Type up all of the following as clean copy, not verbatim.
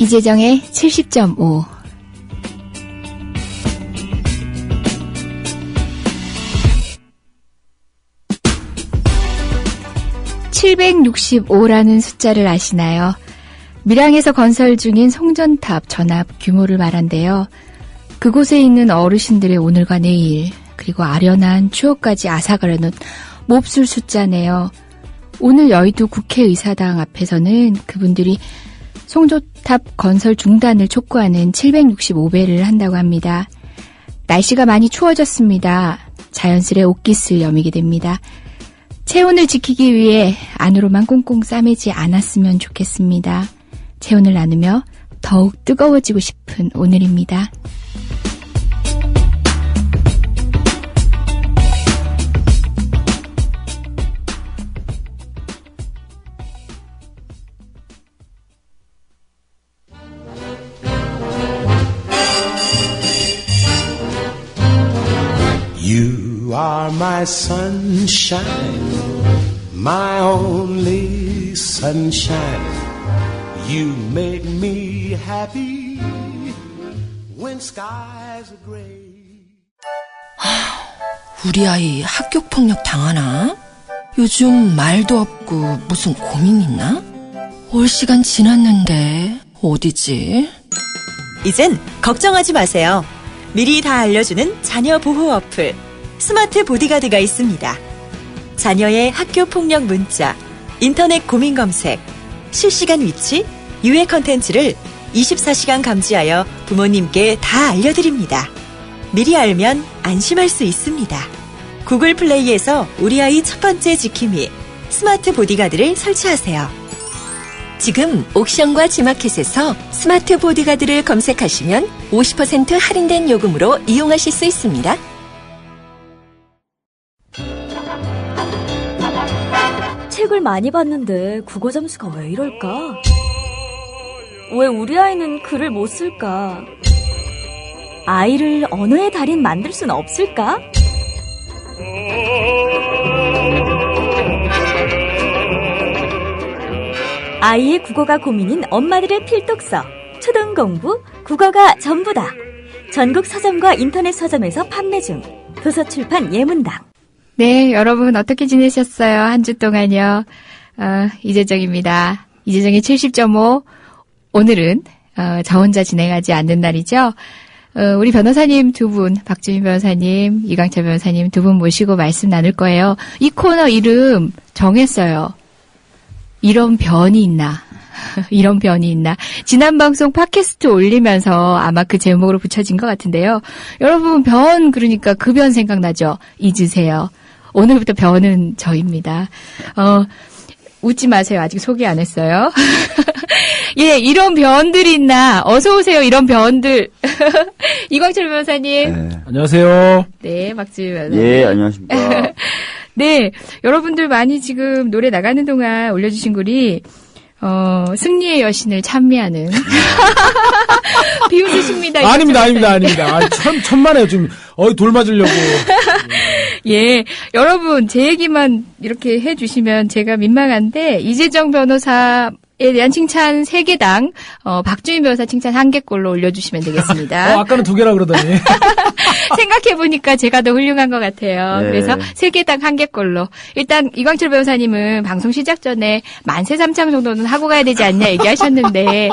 이재정의 70.5 765라는 숫자를 아시나요? 밀양에서 건설 중인 송전탑 전합 규모를 말한대요. 그곳에 있는 어르신들의 오늘과 내일, 그리고 아련한 추억까지 앗아가려는 몹쓸 숫자네요. 오늘 여의도 국회의사당 앞에서는 그분들이 송전탑 건설 중단을 촉구하는 765배를 한다고 합니다. 날씨가 많이 추워졌습니다. 자연스레 옷깃을 여미게 됩니다. 체온을 지키기 위해 안으로만 꽁꽁 싸매지 않았으면 좋겠습니다. 체온을 나누며 더욱 뜨거워지고 싶은 오늘입니다. You are my sunshine, my only sunshine. You make me happy when skies are gray. 우리 아이 학교폭력 당하나? 요즘 말도 없고 무슨 고민 있나? 올 시간 지났는데 어디지? 이젠 걱정하지 마세요. 미리 다 알려주는 자녀 보호 어플 스마트 보디가드가 있습니다. 자녀의 학교 폭력 문자, 인터넷 고민 검색, 실시간 위치, 유해 컨텐츠를 24시간 감지하여 부모님께 다 알려드립니다. 미리 알면 안심할 수 있습니다. 구글 플레이에서 우리 아이 첫 번째 지킴이 스마트 보디가드를 설치하세요. 지금 옥션과 지마켓에서 스마트 보디가드를 검색하시면 50% 할인된 요금으로 이용하실 수 있습니다. 책을 많이 봤는데 국어 점수가 왜 이럴까? 왜 우리 아이는 글을 못 쓸까? 아이를 언어의 달인 만들 순 없을까? 아이의 국어가 고민인 엄마들의 필독서 초등공부 국어가 전부다. 전국 서점과 인터넷 서점에서 판매 중. 도서출판 예문당. 네, 여러분 어떻게 지내셨어요? 한 주 동안요. 이재정입니다. 이재정의 70.5. 오늘은 저 혼자 진행하지 않는 날이죠. 우리 변호사님 두 분, 박주민 변호사님, 이광철 변호사님 두 분 모시고 말씀 나눌 거예요. 이 코너 이름 정했어요. 이런 변이 있나? 이런 변이 있나? 지난 방송 팟캐스트 올리면서 아마 그 제목으로 붙여진 것 같은데요. 여러분 변 그러니까 그 변 생각나죠? 잊으세요. 오늘부터 변은 저입니다. 웃지 마세요. 아직 소개 안 했어요. 예, 이런 변들이 있나? 어서 오세요. 이런 변들. 이광철 변호사님. 네. 안녕하세요. 네, 박지민 변호사님. 예, 안녕하십니까. 네, 여러분들 많이 지금 노래 나가는 동안 올려주신 글이 승리의 여신을 찬미하는 비웃으십니다. 아닙니다. 천만에요. 지금 돌 맞으려고. 예, 여러분 제 얘기만 이렇게 해주시면 제가 민망한데 이재정 변호사에 대한 칭찬 3개당 박주민 변호사 칭찬 1개꼴로 올려주시면 되겠습니다. 아까는 2개라 그러더니. 생각해보니까 제가 더 훌륭한 것 같아요. 네. 그래서 3개당 1개꼴로. 일단 이광철 변호사님은 방송 시작 전에 만세 삼창 정도는 하고 가야 되지 않냐 얘기하셨는데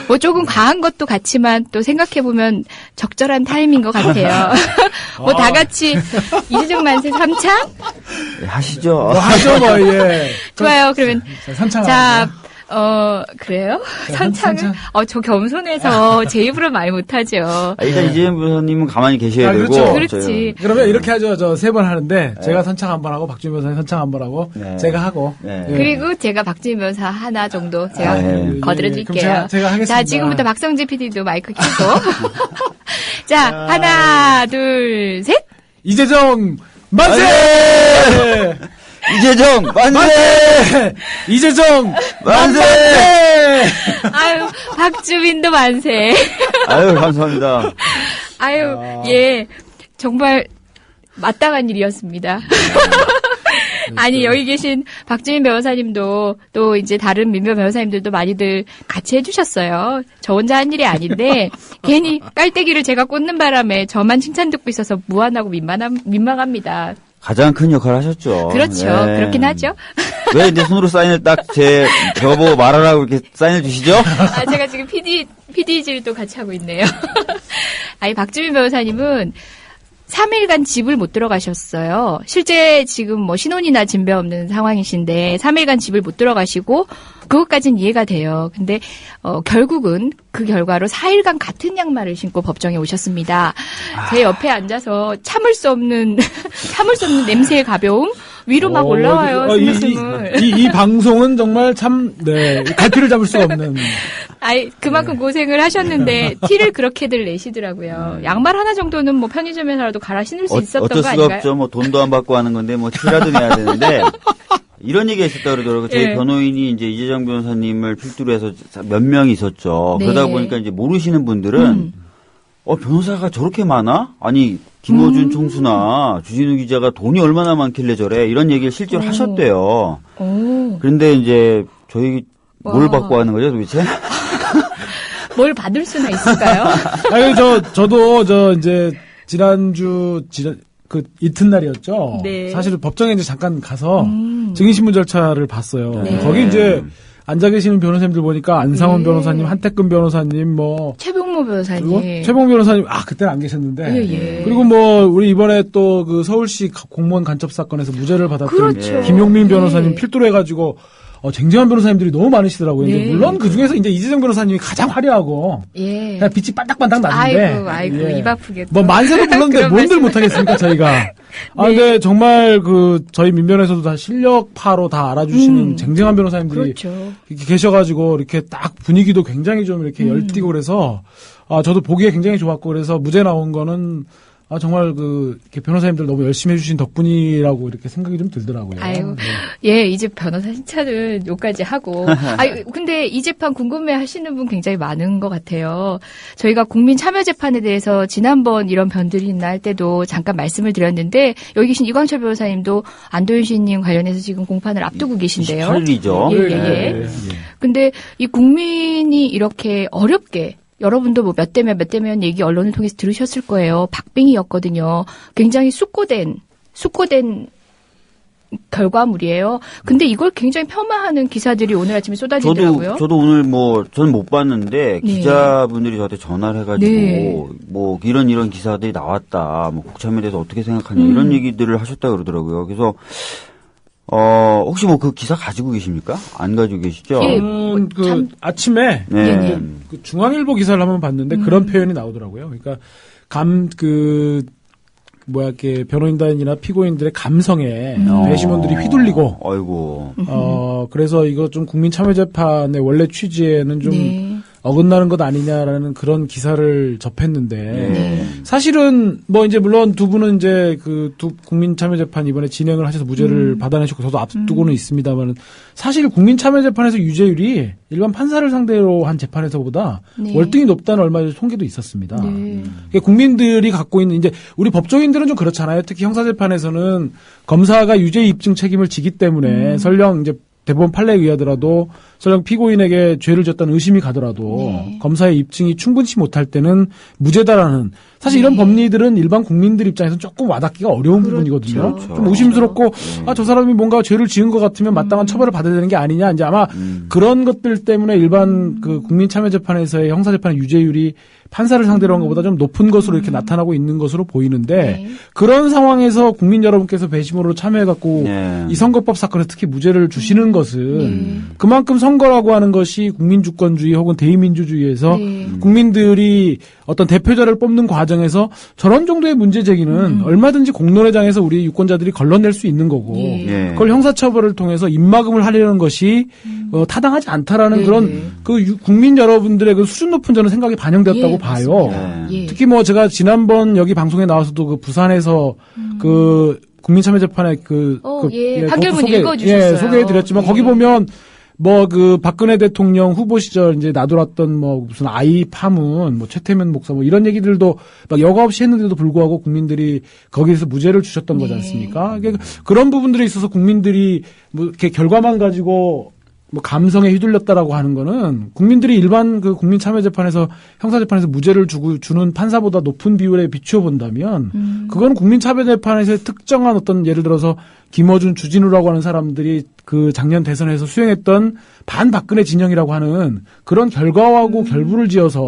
뭐 조금 과한 것도 같지만 또 생각해보면 적절한 타임인 것 같아요. 뭐 다 같이 이재정 만세 삼창? 네, 하시죠. 하죠, 뭐, 예. 좋아요. 그러면. 삼창. 자, 그래요? 선창을? 저 겸손해서 제 입으로 말 못하죠. 일단 이재정 변호사님은 가만히 계셔야 되고. 그렇죠. 그렇지. 그러면 이렇게 하죠. 저 3번 하는데, 제가 선창 1번 하고, 박주민 변호사님 선창 1번 하고, 제가 하고. 예. 그리고 제가 박주민 변호사 하나 정도 제가 거들어줄게요. 제가 하겠습니다. 자, 지금부터 박성재 PD도 마이크 켜고. 자, 하나, 둘, 셋. 이재정, 만세! 이재정 만세! 이재정 만세! 아유, 박주민도 만세. 아유, 감사합니다. 아유, 예. 정말 마땅한 일이었습니다. 아니 여기 계신 박주민 변호사님도 또 이제 다른 민변 변호사님들도 많이들 같이 해주셨어요. 저 혼자 한 일이 아닌데 괜히 깔때기를 제가 꽂는 바람에 저만 칭찬 듣고 있어서 무안하고 민망합니다. 가장 큰 역할을 하셨죠. 그렇죠. 네. 그렇긴 하죠. 왜 내 손으로 사인을 딱 저보고 말하라고 이렇게 사인을 주시죠? 아, 제가 지금 PD질도 같이 하고 있네요. 아니, 박주민 변호사님은 3일간 집을 못 들어가셨어요. 실제 지금 뭐 신혼이나 진배 없는 상황이신데 3일간 집을 못 들어가시고 그것까진 이해가 돼요. 근데 결국은 그 결과로 4일간 같은 양말을 신고 법정에 오셨습니다. 제 옆에 앉아서 참을 수 없는 냄새의 가벼움 위로 막 올라와요. 스물스물. 이 방송은 정말 참 갈피를 잡을 수가 없는. 아이, 그만큼 고생을 하셨는데 티를 그렇게들 내시더라고요. 양말 하나 정도는 뭐 편의점에서라도 갈아 신을 수 있었던 거 아닌가요? 어쩔 수가 없죠. 뭐 돈도 안 받고 하는 건데 뭐 티라도 내야 되는데 이런 얘기가 있었다 그러더라고요. 저희 변호인이 이제 이재정 변호사님을 필두로 해서 몇 명이 있었죠. 네. 그러다 보니까 이제 모르시는 분들은 변호사가 저렇게 많아? 아니 김어준 총수나 주진우 기자가 돈이 얼마나 많길래 저래? 이런 얘기를 실제로 하셨대요. 그런데 이제 저희 뭘 받고 하는 거죠 도대체? 뭘 받을 수나 있을까요? 아니 저도 이제 지난주 그 이튿날이었죠. 네. 사실은 법정에 이제 잠깐 가서 증인신문 절차를 봤어요. 네. 거기 이제 앉아 계시는 변호사님들 보니까 안상원 변호사님, 한태근 변호사님, 뭐 최병모 변호사님, 최봉 변호사님, 그때는 안 계셨는데. 예. 그리고 뭐 우리 이번에 또 그 서울시 공무원 간첩 사건에서 무죄를 받았던 그렇죠. 김용민 변호사님 필두로 해가지고. 쟁쟁한 변호사님들이 너무 많으시더라고요. 네. 근데 물론 그 중에서 이제 이재정 변호사님이 가장 화려하고. 예. 그냥 빛이 반짝반짝 나는데. 아이고, 예. 입 아프게. 뭐 만세도 불렀는데 뭔들 못하겠습니까, 저희가. 네. 근데 정말 저희 민변에서도 다 실력파로 다 알아주시는 쟁쟁한 변호사님들이. 그렇죠. 이렇게 계셔가지고 이렇게 딱 분위기도 굉장히 좀 이렇게 열띠고 그래서, 저도 보기에 굉장히 좋았고 그래서 무죄 나온 거는 정말 이렇게 변호사님들 너무 열심히 해주신 덕분이라고 이렇게 생각이 좀 들더라고요. 아이고. 네. 예, 이제 변호사 신차는 요까지 하고. 근데 이 재판 궁금해 하시는 분 굉장히 많은 것 같아요. 저희가 국민참여재판에 대해서 지난번 이런 변들이 있나 할 때도 잠깐 말씀을 드렸는데, 여기 계신 이광철 변호사님도 안도현 시인님 관련해서 지금 공판을 앞두고 계신데요. 28일이죠. 예. 근데 이 국민이 이렇게 어렵게 여러분도 뭐 몇 대면 얘기 언론을 통해서 들으셨을 거예요. 박빙이었거든요. 굉장히 숙고된 결과물이에요. 근데 이걸 굉장히 폄하하는 기사들이 오늘 아침에 쏟아지더라고요. 저도 오늘 저는 못 봤는데 기자분들이 저한테 전화를 해가지고 뭐 이런 기사들이 나왔다. 뭐 국참에 대해서 어떻게 생각하냐 이런 얘기들을 하셨다 그러더라고요. 그래서 혹시 뭐 그 기사 가지고 계십니까? 안 가지고 계시죠? 예. 아침에 네. 그 중앙일보 기사를 한번 봤는데 그런 표현이 나오더라고요. 그러니까 이렇게 변호인단이나 피고인들의 감성에 배심원들이 휘둘리고, 아이고. 그래서 이거 좀 국민참여재판의 원래 취지에는 좀 어긋나는 것 아니냐라는 그런 기사를 접했는데, 사실은 뭐 이제 물론 두 분은 이제 국민참여재판 이번에 진행을 하셔서 무죄를 받아내셨고 저도 앞두고는 있습니다만 사실 국민참여재판에서 유죄율이 일반 판사를 상대로 한 재판에서보다 월등히 높다는 얼마 전에 통계도 있었습니다. 그러니까 국민들이 갖고 있는 이제 우리 법조인들은 좀 그렇잖아요. 특히 형사재판에서는 검사가 유죄 입증 책임을 지기 때문에 설령 이제 대법원 판례에 의하더라도 설령 피고인에게 죄를 졌다는 의심이 가더라도 검사의 입증이 충분치 못할 때는 무죄다라는 사실 이런 법리들은 일반 국민들 입장에서는 조금 와닿기가 어려운 부분이거든요. 좀 의심스럽고 저 사람이 뭔가 죄를 지은 것 같으면 마땅한 처벌을 받아야 되는 게 아니냐 이제 아마 그런 것들 때문에 일반 국민참여재판에서의 형사재판의 유죄율이 판사를 상대로 한 것보다 좀 높은 것으로 이렇게 나타나고 있는 것으로 보이는데 그런 상황에서 국민 여러분께서 배심으로 참여해갖고 이 선거법 사건에 특히 무죄를 주시는 것은 그만큼 선거라고 하는 것이 국민주권주의 혹은 대의민주주의에서 국민들이 어떤 대표자를 뽑는 과정에서 저런 정도의 문제 제기는 얼마든지 공론회장에서 우리 유권자들이 걸러낼 수 있는 거고 그걸 형사처벌을 통해서 입막음을 하려는 것이 타당하지 않다라는 그런 국민 여러분들의 그 수준 높은 저는 생각이 반영되었다고 봐요. 특히 뭐 제가 지난번 여기 방송에 나와서도 부산에서 국민참여재판의 판결문 읽어주셨어요. 소개해드렸지만 거기 보면 뭐 그 박근혜 대통령 후보 시절 이제 나돌았던 뭐 무슨 아이 파문, 뭐 최태민 목사 뭐 이런 얘기들도 막 여과 없이 했는데도 불구하고 국민들이 거기에서 무죄를 주셨던 거지 않습니까? 그러니까 그런 부분들에 있어서 국민들이 뭐 이렇게 결과만 가지고 뭐 감성에 휘둘렸다라고 하는 거는 국민들이 일반 그 국민참여재판에서 형사재판에서 무죄를 주는 판사보다 높은 비율에 비추어 본다면 그건 국민참여재판에서의 특정한 어떤 예를 들어서 김어준, 주진우라고 하는 사람들이 그 작년 대선에서 수행했던 반박근혜 진영이라고 하는 그런 결과하고 결부를 지어서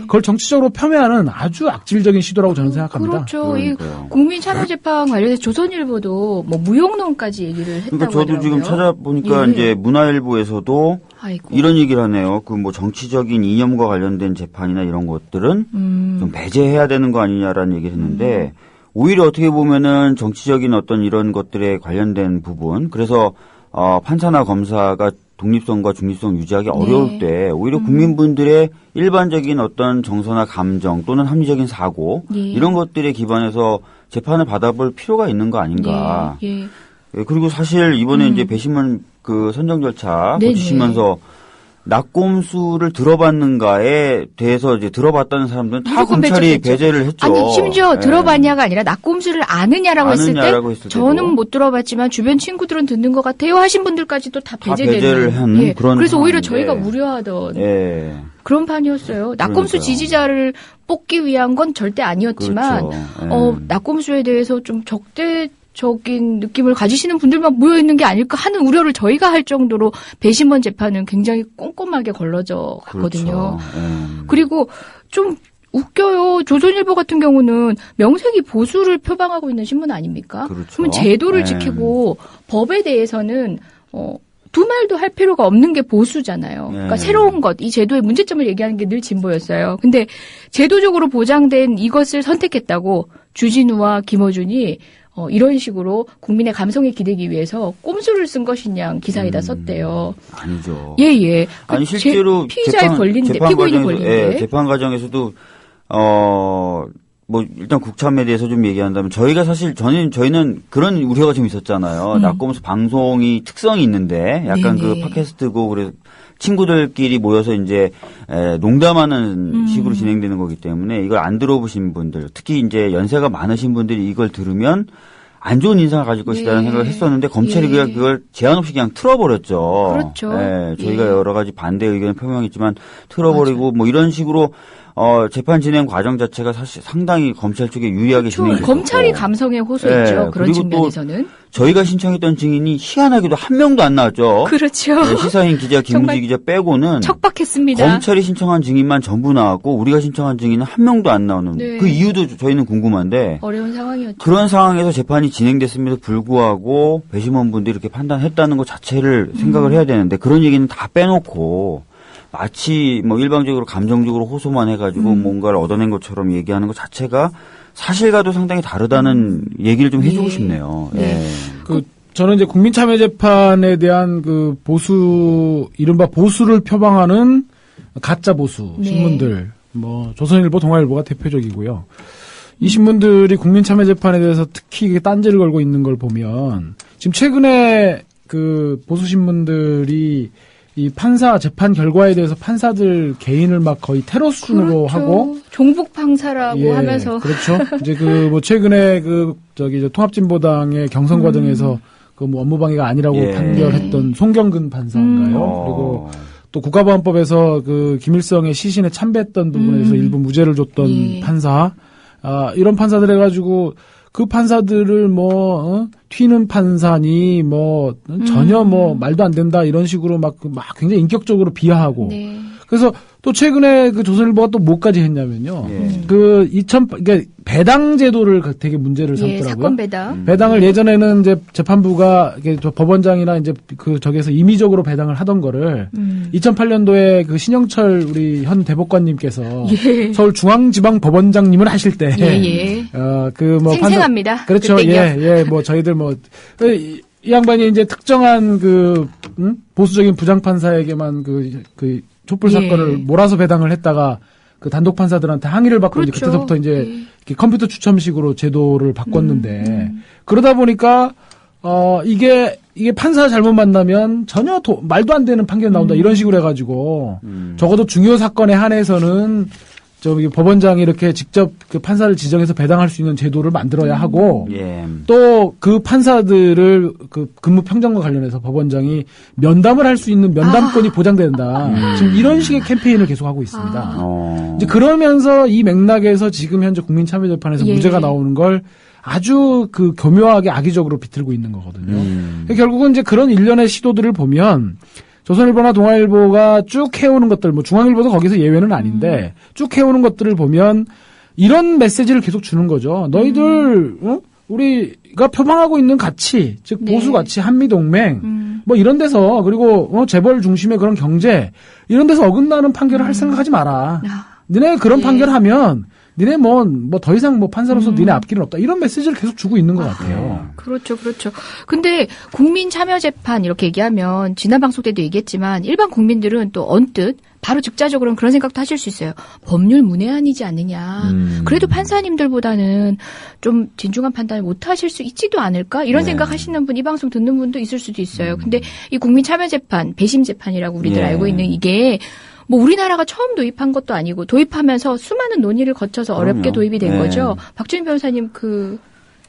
그걸 정치적으로 폄훼하는 아주 악질적인 시도라고 저는 생각합니다. 그렇죠. 이 국민참여재판 관련해서 조선일보도 뭐 무용론까지 얘기를 했다고 그러니까 저도 하더라고요. 지금 찾아보니까 이제 문화일보에서도 아이고. 이런 얘기를 하네요. 그 뭐 정치적인 이념과 관련된 재판이나 이런 것들은 좀 배제해야 되는 거 아니냐라는 얘기를 했는데 오히려 어떻게 보면은 정치적인 어떤 이런 것들에 관련된 부분, 그래서 판사나 검사가 독립성과 중립성 유지하기 어려울 때 오히려 국민분들의 일반적인 어떤 정서나 감정 또는 합리적인 사고 이런 것들에 기반해서 재판을 받아볼 필요가 있는 거 아닌가. 예, 그리고 사실 이번에 이제 배심원 그 선정 절차 거치시면서 낙곰수를 들어봤는가에 대해서 이제 들어봤다는 사람들은 다 검찰이 배제를 했죠. 아니 심지어 들어봤냐가 아니라 낙곰수를 아느냐라고 했을 때 저는 못 들어봤지만 주변 친구들은 듣는 것 같아요 하신 분들까지도 다 배제를 한 그런 그래서 오히려 저희가 우려하던 그런 판이었어요. 낙곰수 지지자를 뽑기 위한 건 절대 아니었지만 낙곰수에 대해서 좀 적인 느낌을 가지시는 분들만 모여있는 게 아닐까 하는 우려를 저희가 할 정도로 배심원 재판은 굉장히 꼼꼼하게 걸러져 갔거든요. 그리고 좀 웃겨요. 조선일보 같은 경우는 명색이 보수를 표방하고 있는 신문 아닙니까? 그러면 제도를 지키고 법에 대해서는 두 말도 할 필요가 없는 게 보수잖아요. 그러니까 새로운 것, 이 제도의 문제점을 얘기하는 게 늘 진보였어요. 근데 제도적으로 보장된 이것을 선택했다고 주진우와 김어준이 이런 식으로 국민의 감성에 기대기 위해서 꼼수를 쓴 것이냐 기사에다 썼대요. 아니죠. 예. 아니 실제로 피의자의 권리인데 피고인의 권리인데 재판 과정에서도 뭐 일단 국참에 대해서 좀 얘기한다면 저희는 그런 우려가 좀 있었잖아요. 낙곰수 방송이 특성이 있는데 약간 그 팟캐스트고 그래서 친구들끼리 모여서 이제 농담하는 식으로 진행되는 거기 때문에 이걸 안 들어보신 분들, 특히 이제 연세가 많으신 분들이 이걸 들으면 안 좋은 인상을 가질 것이라는 생각을 했었는데 검찰이 그걸 제한 없이 그냥 틀어버렸죠. 그렇죠. 저희가 여러 가지 반대 의견을 표명했지만 틀어버리고 뭐 이런 식으로 재판 진행 과정 자체가 사실 상당히 검찰 쪽에 유리하게 진행됐고 검찰이 감성에 호소했죠. 그런 측면에서는. 저희가 신청했던 증인이 희한하게도 한 명도 안 나왔죠. 그렇죠. 시사인 기자, 김은지 기자 빼고는 척박했습니다. 검찰이 신청한 증인만 전부 나왔고 우리가 신청한 증인은 한 명도 안 나오는 그 이유도 저희는 궁금한데 어려운 상황이었죠. 그런 상황에서 재판이 진행됐음에도 불구하고 배심원분들이 이렇게 판단했다는 것 자체를 생각을 해야 되는데 그런 얘기는 다 빼놓고 마치 뭐 일방적으로 감정적으로 호소만 해가지고 뭔가를 얻어낸 것처럼 얘기하는 것 자체가 사실과도 상당히 다르다는 얘기를 좀 해주고 싶네요. 저는 이제 국민참여재판에 대한 그 이른바 보수를 표방하는 가짜 보수 신문들, 뭐 조선일보, 동아일보가 대표적이고요. 이 신문들이 국민참여재판에 대해서 특히 딴지를 걸고 있는 걸 보면 지금 최근에 그 보수 신문들이 이 판사 재판 결과에 대해서 판사들 개인을 막 거의 테러 수준으로 하고 종북 판사라고 하면서 그렇죠. 이제 그 뭐 최근에 통합진보당의 경선 과정에서 그 뭐 업무방해가 아니라고 판결했던 송경근 판사인가요? 그리고 또 국가보안법에서 그 김일성의 시신에 참배했던 부분에 대해서 일부 무죄를 줬던 판사, 이런 판사들 해가지고 그 판사들을 튀는 판사니 전혀 말도 안 된다 이런 식으로 막 굉장히 인격적으로 비하하고 그래서 또 최근에 그 조선일보가 또 뭐까지 했냐면요. 그러니까 배당 제도를 되게 문제를 삼더라고요. 사건 배당. 배당을 예전에는 이제 재판부가 법원장이나 이제 저기에서 임의적으로 배당을 하던 거를 2008년도에 그 신영철 우리 현 대법관님께서 서울중앙지방법원장님을 하실 때 생생합니다. 그렇죠. 저희들 이 양반이 이제 특정한 보수적인 부장 판사에게만 그 촛불 사건을 몰아서 배당을 했다가 그 단독 판사들한테 항의를 받고 이제 그때부터 이제 컴퓨터 추첨식으로 제도를 바꿨는데 그러다 보니까 이게 이게 판사 잘못 만나면 전혀 말도 안 되는 판결이 나온다 이런 식으로 해가지고 적어도 중요 사건에 한해서는 저기 법원장이 이렇게 직접 그 판사를 지정해서 배당할 수 있는 제도를 만들어야 하고 또 그 판사들을 그 근무 평정과 관련해서 법원장이 면담을 할 수 있는 면담권이 보장된다. 지금 이런 식의 캠페인을 계속하고 있습니다. 이제 그러면서 이 맥락에서 지금 현재 국민참여재판에서 무죄가 나오는 걸 아주 그 교묘하게 악의적으로 비틀고 있는 거거든요. 결국은 이제 그런 일련의 시도들을 보면 조선일보나 동아일보가 쭉 해오는 것들, 뭐 중앙일보도 거기서 예외는 아닌데 쭉 해오는 것들을 보면 이런 메시지를 계속 주는 거죠. 너희들 우리가 표방하고 있는 가치, 즉 보수 가치, 한미동맹 뭐 이런 데서 그리고 재벌 중심의 그런 경제 이런 데서 어긋나는 판결을 할 생각하지 마라. 너네 그런 판결하면 니네 뭐 더 이상 뭐 판사로서 니네 앞길은 없다. 이런 메시지를 계속 주고 있는 것 같아요. 그렇죠, 그렇죠. 근데 국민참여재판 이렇게 얘기하면 지난 방송 때도 얘기했지만 일반 국민들은 또 언뜻 바로 즉자적으로는 그런 생각도 하실 수 있어요. 법률 문외한이지 않느냐. 그래도 판사님들보다는 좀 진중한 판단을 못 하실 수 있지도 않을까? 이런 생각하시는 분, 이 방송 듣는 분도 있을 수도 있어요. 근데 이 국민참여재판, 배심재판이라고 우리들 알고 있는 이게 뭐 우리나라가 처음 도입한 것도 아니고 도입하면서 수많은 논의를 거쳐서 어렵게 도입이 된 거죠. 박준희 변호사님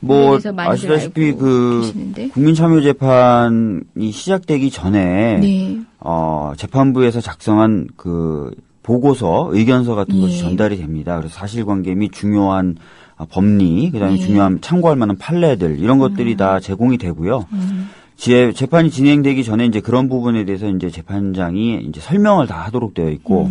뭐 아시다시피 국민참여재판이 시작되기 전에 재판부에서 작성한 그 보고서, 의견서 같은 것이 전달이 됩니다. 그래서 사실관계 및 중요한 법리, 그다음에 중요한 참고할 만한 판례들 이런 것들이 다 제공이 되고요. 재판이 진행되기 전에 이제 그런 부분에 대해서 이제 재판장이 이제 설명을 다 하도록 되어 있고,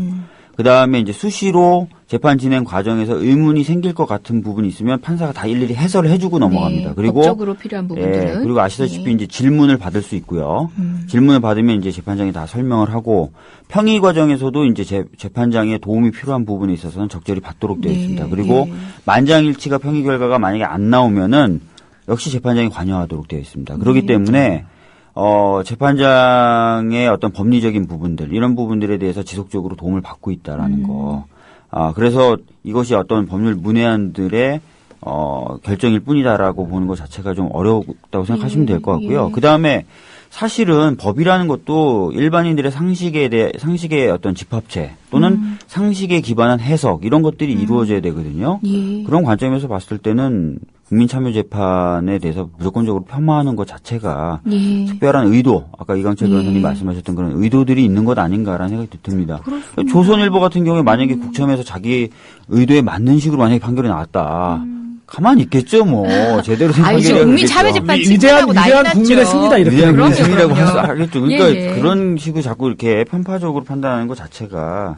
그 다음에 이제 수시로 재판 진행 과정에서 의문이 생길 것 같은 부분이 있으면 판사가 다 일일이 해설을 해주고 넘어갑니다. 그리고 법적으로 필요한 부분들은 그리고 아시다시피 이제 질문을 받을 수 있고요. 질문을 받으면 이제 재판장이 다 설명을 하고 평의 과정에서도 이제 재판장의 도움이 필요한 부분에 있어서는 적절히 받도록 되어 있습니다. 그리고 만장일치가 평의 결과가 만약에 안 나오면은 역시 재판장이 관여하도록 되어 있습니다. 그렇기 때문에 재판장의 어떤 법리적인 부분들, 이런 부분들에 대해서 지속적으로 도움을 받고 있다라는 거. 그래서 이것이 어떤 법률 문외한들의 결정일 뿐이다라고 보는 것 자체가 좀 어렵다고 생각하시면 될 것 같고요. 그 다음에 사실은 법이라는 것도 일반인들의 상식의 어떤 집합체 또는 상식에 기반한 해석 이런 것들이 이루어져야 되거든요. 그런 관점에서 봤을 때는 국민참여재판에 대해서 무조건적으로 폄하하는 것 자체가 특별한 의도, 아까 이강철 변호사님 말씀하셨던 그런 의도들이 있는 것 아닌가라는 생각이 듭니다. 그렇습니다. 조선일보 같은 경우에 만약에 국감에서 자기 의도에 맞는 식으로 만약에 판결이 나왔다. 가만히 있겠죠, 뭐. 제대로 생각하겠죠. 국민참여재판 위대한 국민의 승리다, 이렇게. 위대한 국민의 승리라고 하겠죠. 그러니까 그런 식으로 자꾸 이렇게 편파적으로 판단하는 것 자체가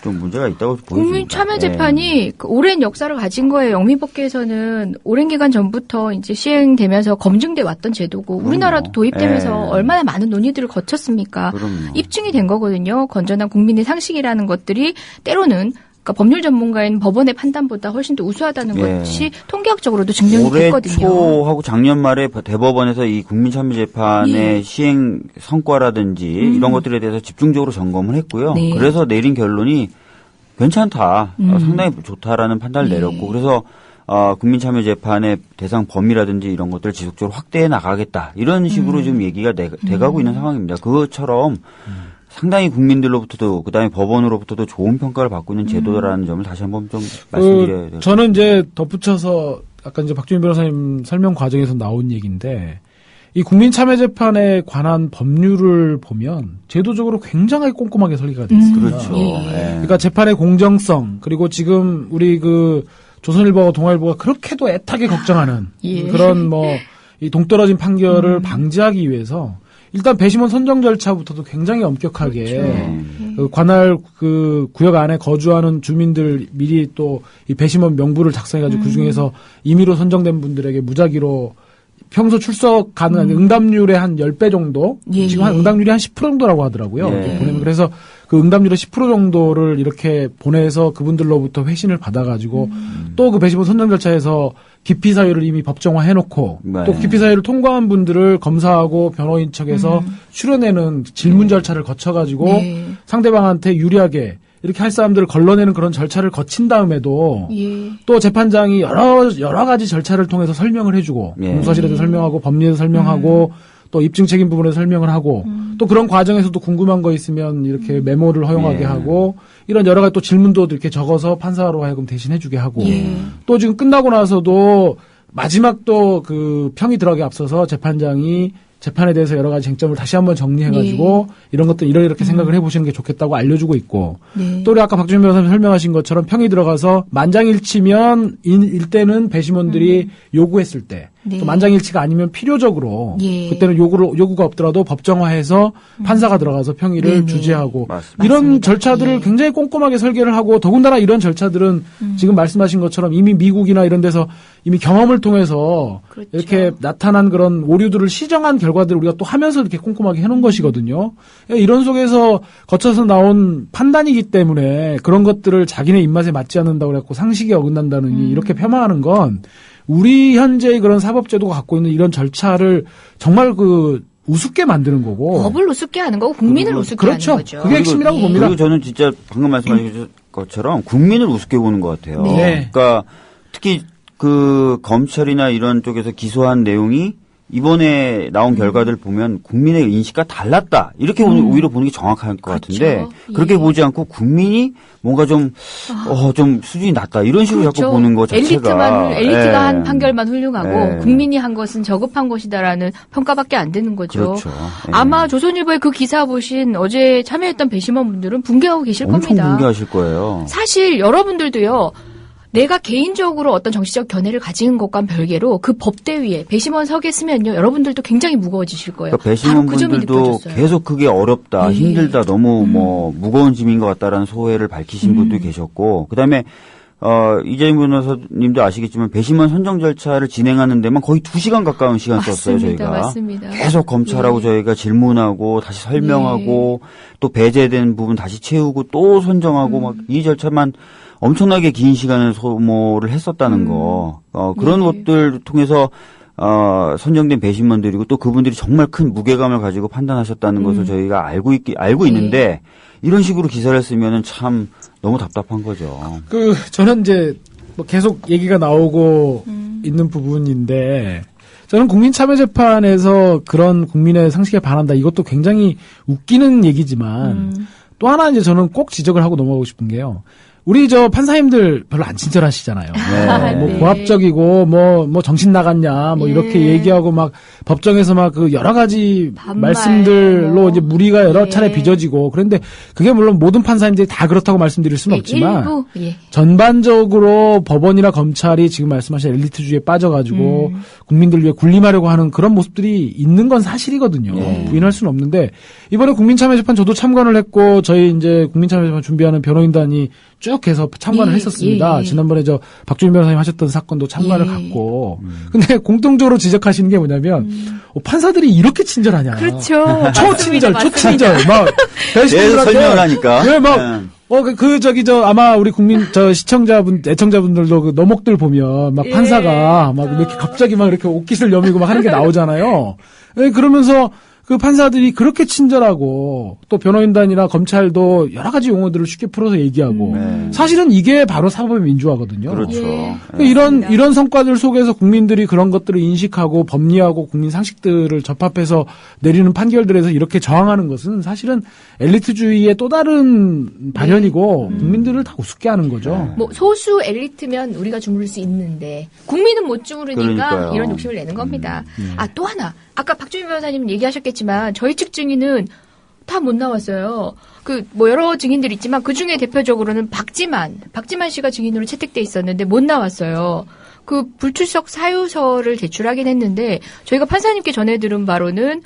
좀 문제가 있다고 보입니다. 국민참여재판이 그 오랜 역사를 가진 거예요. 영미법계에서는 오랜 기간 전부터 이제 시행되면서 검증돼 왔던 제도고 우리나라도 도입되면서 얼마나 많은 논의들을 거쳤습니까? 입증이 된 거거든요. 건전한 국민의 상식이라는 것들이 때로는 그러니까 법률 전문가인 법원의 판단보다 훨씬 더 우수하다는 것이 통계학적으로도 증명이 됐거든요. 올해 초하고 작년 말에 대법원에서 이 국민참여재판의 시행 성과라든지 이런 것들에 대해서 집중적으로 점검을 했고요. 그래서 내린 결론이 괜찮다, 상당히 좋다라는 판단을 내렸고, 그래서 국민참여재판의 대상 범위라든지 이런 것들을 지속적으로 확대해 나가겠다, 이런 식으로 지금 얘기가 돼가고 있는 상황입니다. 그것처럼 상당히 국민들로부터도 그다음에 법원으로부터도 좋은 평가를 받고 있는 제도라는 점을 다시 한번 좀 말씀드려야 돼요. 저는 이제 덧붙여서 아까 이제 박준희 변호사님 설명 과정에서 나온 얘기인데, 이 국민참여재판에 관한 법률을 보면 제도적으로 굉장히 꼼꼼하게 설계가 되어 있습니다. 그렇죠. 그러니까 재판의 공정성, 그리고 지금 우리 그 조선일보와 동아일보가 그렇게도 애타게 걱정하는 그런 뭐 이 동떨어진 판결을 방지하기 위해서 일단 배심원 선정 절차부터도 굉장히 엄격하게 그 관할 그 구역 안에 거주하는 주민들 미리 또 이 배심원 명부를 작성해가지고 그 중에서 임의로 선정된 분들에게 무작위로 평소 출석 가능한 응답률의 한 10배 정도, 지금 한 응답률이 한 10% 정도라고 하더라고요. 보내면 그래서 그 응답률의 10% 정도를 이렇게 보내서 그분들로부터 회신을 받아가지고 또 그 배심원 선정 절차에서 기피 사유를 이미 법정화해놓고 또 기피 사유를 통과한 분들을 검사하고 변호인 측에서 추려내는 질문 절차를 거쳐가지고 상대방한테 유리하게 이렇게 할 사람들을 걸러내는 그런 절차를 거친 다음에도 또 재판장이 여러 가지 절차를 통해서 설명을 해주고 공소사실에도 설명하고 법리에도 설명하고 또 입증 책임 부분에 설명을 하고 또 그런 과정에서도 궁금한 거 있으면 이렇게 메모를 허용하게 하고 이런 여러 가지 또 질문도 이렇게 적어서 판사로 하여금 대신해주게 하고 또 지금 끝나고 나서도 마지막 또 그 평이 들어가기 앞서서 재판장이 재판에 대해서 여러 가지 쟁점을 다시 한번 정리해가지고 이런 것들 이렇게 생각을 해보시는 게 좋겠다고 알려주고 있고 또 우리 아까 박주민 변호사님 설명하신 것처럼 평이 들어가서 만장일치면 일대는 배심원들이 요구했을 때 또 만장일치가 아니면 필요적으로 그때는 요구가 없더라도 법정화해서 판사가 들어가서 평의를 주재하고 이런 맞습니다. 절차들을 굉장히 꼼꼼하게 설계를 하고 더군다나 이런 절차들은 지금 말씀하신 것처럼 이미 미국이나 이런 데서 이미 경험을 통해서 그렇죠. 이렇게 나타난 그런 오류들을 시정한 결과들을 우리가 또 하면서 이렇게 꼼꼼하게 해놓은 것이거든요. 이런 속에서 거쳐서 나온 판단이기 때문에 그런 것들을 자기네 입맛에 맞지 않는다고 그랬고 상식에 어긋난다느니 이렇게 폄하하는 건 우리 현재의 그런 사법제도가 갖고 있는 이런 절차를 정말 그 우습게 만드는 거고 법을 우습게 하는 거고 국민을 우습게 그렇죠. 하는 거죠. 그게 핵심이라고 봅니다. 그리고 저는 진짜 방금 말씀하신 것처럼 국민을 우습게 보는 것 같아요. 그러니까 특히 그 검찰이나 이런 쪽에서 기소한 내용이 이번에 나온 결과들 보면 국민의 인식과 달랐다. 이렇게 오히려 보는 게 정확할 것 같은데 그렇게 보지 않고 국민이 뭔가 좀 수준이 낮다. 이런 식으로 자꾸 보는 것 자체가. 엘리트가 한 판결만 훌륭하고 국민이 한 것은 저급한 것이다라는 평가밖에 안 되는 거죠. 그렇죠. 아마 조선일보의 그 기사 보신 어제 참여했던 배심원분들은 붕괴하고 계실 엄청 겁니다. 엄청 붕괴하실 거예요. 사실 여러분들도요. 내가 개인적으로 어떤 정치적 견해를 가진 것과는 별개로 그 법대 위에 배심원 서게 쓰면요. 여러분들도 굉장히 무거워지실 거예요. 그러니까 배심원분들도 그 계속 그게 어렵다, 힘들다, 너무 무거운 짐인 것 같다라는 소회를 밝히신 분도 계셨고 그다음에 이재용 변호사님도 아시겠지만 배심원 선정 절차를 진행하는 데만 거의 2시간 가까운 시간 썼어요, 저희가. 맞습니다. 계속 검찰하고 저희가 질문하고 다시 설명하고 또 배제된 부분 다시 채우고 또 선정하고 막 이 절차만 엄청나게 긴 시간을 소모를 했었다는 거. 그런 것들 통해서 선정된 배심원들이고 또 그분들이 정말 큰 무게감을 가지고 판단하셨다는 것을 저희가 알고 있는데 이런 식으로 기사를 쓰면은 참 너무 답답한 거죠. 저는 이제 뭐 계속 얘기가 나오고 있는 부분인데 저는 국민참여재판에서 그런 국민의 상식에 반한다. 이것도 굉장히 웃기는 얘기지만 또 하나 이제 저는 꼭 지적을 하고 넘어가고 싶은 게요. 우리 판사님들 별로 안 친절하시잖아요. 뭐 고압적이고 뭐 정신 나갔냐 뭐 이렇게 얘기하고 막 법정에서 막 그 여러 가지 말씀들로 이제 무리가 여러 차례 빚어지고 그런데 그게 물론 모든 판사님들이 다 그렇다고 말씀드릴 수는 없지만 전반적으로 법원이나 검찰이 지금 말씀하신 엘리트주의에 빠져가지고 국민들 위해 군림하려고 하는 그런 모습들이 있는 건 사실이거든요. 부인할 수는 없는데 이번에 국민참여재판 저도 참관을 했고 저희 이제 국민참여재판 준비하는 변호인단이 쭉 해서 참관을 했었습니다. 지난번에 박주민 변호사님 하셨던 사건도 참관을 갔고. 근데 공통적으로 지적하시는 게 뭐냐면 판사들이 이렇게 친절하냐. 그렇죠. 초친절. 막 배심원들한테 설명을 하니까. 아마 우리 애청자분들도 그 너목들 보면 막 판사가 막 이렇게 갑자기 막 이렇게 옷깃을 여미고 막 하는 게 나오잖아요. 그러면서 그 판사들이 그렇게 친절하고 또 변호인단이나 검찰도 여러 가지 용어들을 쉽게 풀어서 얘기하고 사실은 이게 바로 사법의 민주화거든요. 그렇죠. 이런 성과들 속에서 국민들이 그런 것들을 인식하고 법리하고 국민 상식들을 접합해서 내리는 판결들에서 이렇게 저항하는 것은 사실은 엘리트주의의 또 다른 발현이고 국민들을 다 우습게 하는 거죠. 뭐 소수 엘리트면 우리가 주무를 수 있는데 국민은 못 주무르니까 그러니까요. 이런 욕심을 내는 겁니다. 또 하나. 아까 박주민 변호사님 얘기하셨겠지만 저희 측 증인은 다 못 나왔어요. 여러 증인들이 있지만 그 중에 대표적으로는 박지만 씨가 증인으로 채택돼 있었는데 못 나왔어요. 불출석 사유서를 제출하긴 했는데 저희가 판사님께 전해 들은 바로는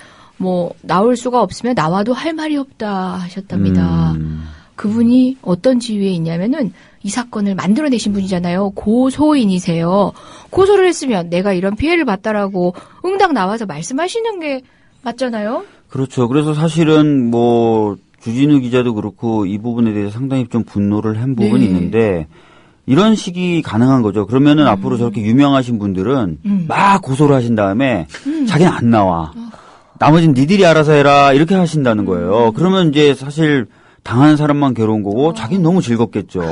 나올 수가 없으면 나와도 할 말이 없다 하셨답니다. 그분이 어떤 지위에 있냐면은 이 사건을 만들어내신 분이잖아요. 고소인이세요. 고소를 했으면 내가 이런 피해를 봤다라고 응당 나와서 말씀하시는 게 맞잖아요. 그렇죠. 그래서 사실은 주진우 기자도 그렇고 이 부분에 대해서 상당히 좀 분노를 한 부분이 있는데 이런 식이 가능한 거죠. 그러면은 앞으로 저렇게 유명하신 분들은 막 고소를 하신 다음에 자기는 안 나와. 나머지는 니들이 알아서 해라 이렇게 하신다는 거예요. 그러면 이제 사실 당하는 사람만 괴로운 거고 자기는 너무 즐겁겠죠.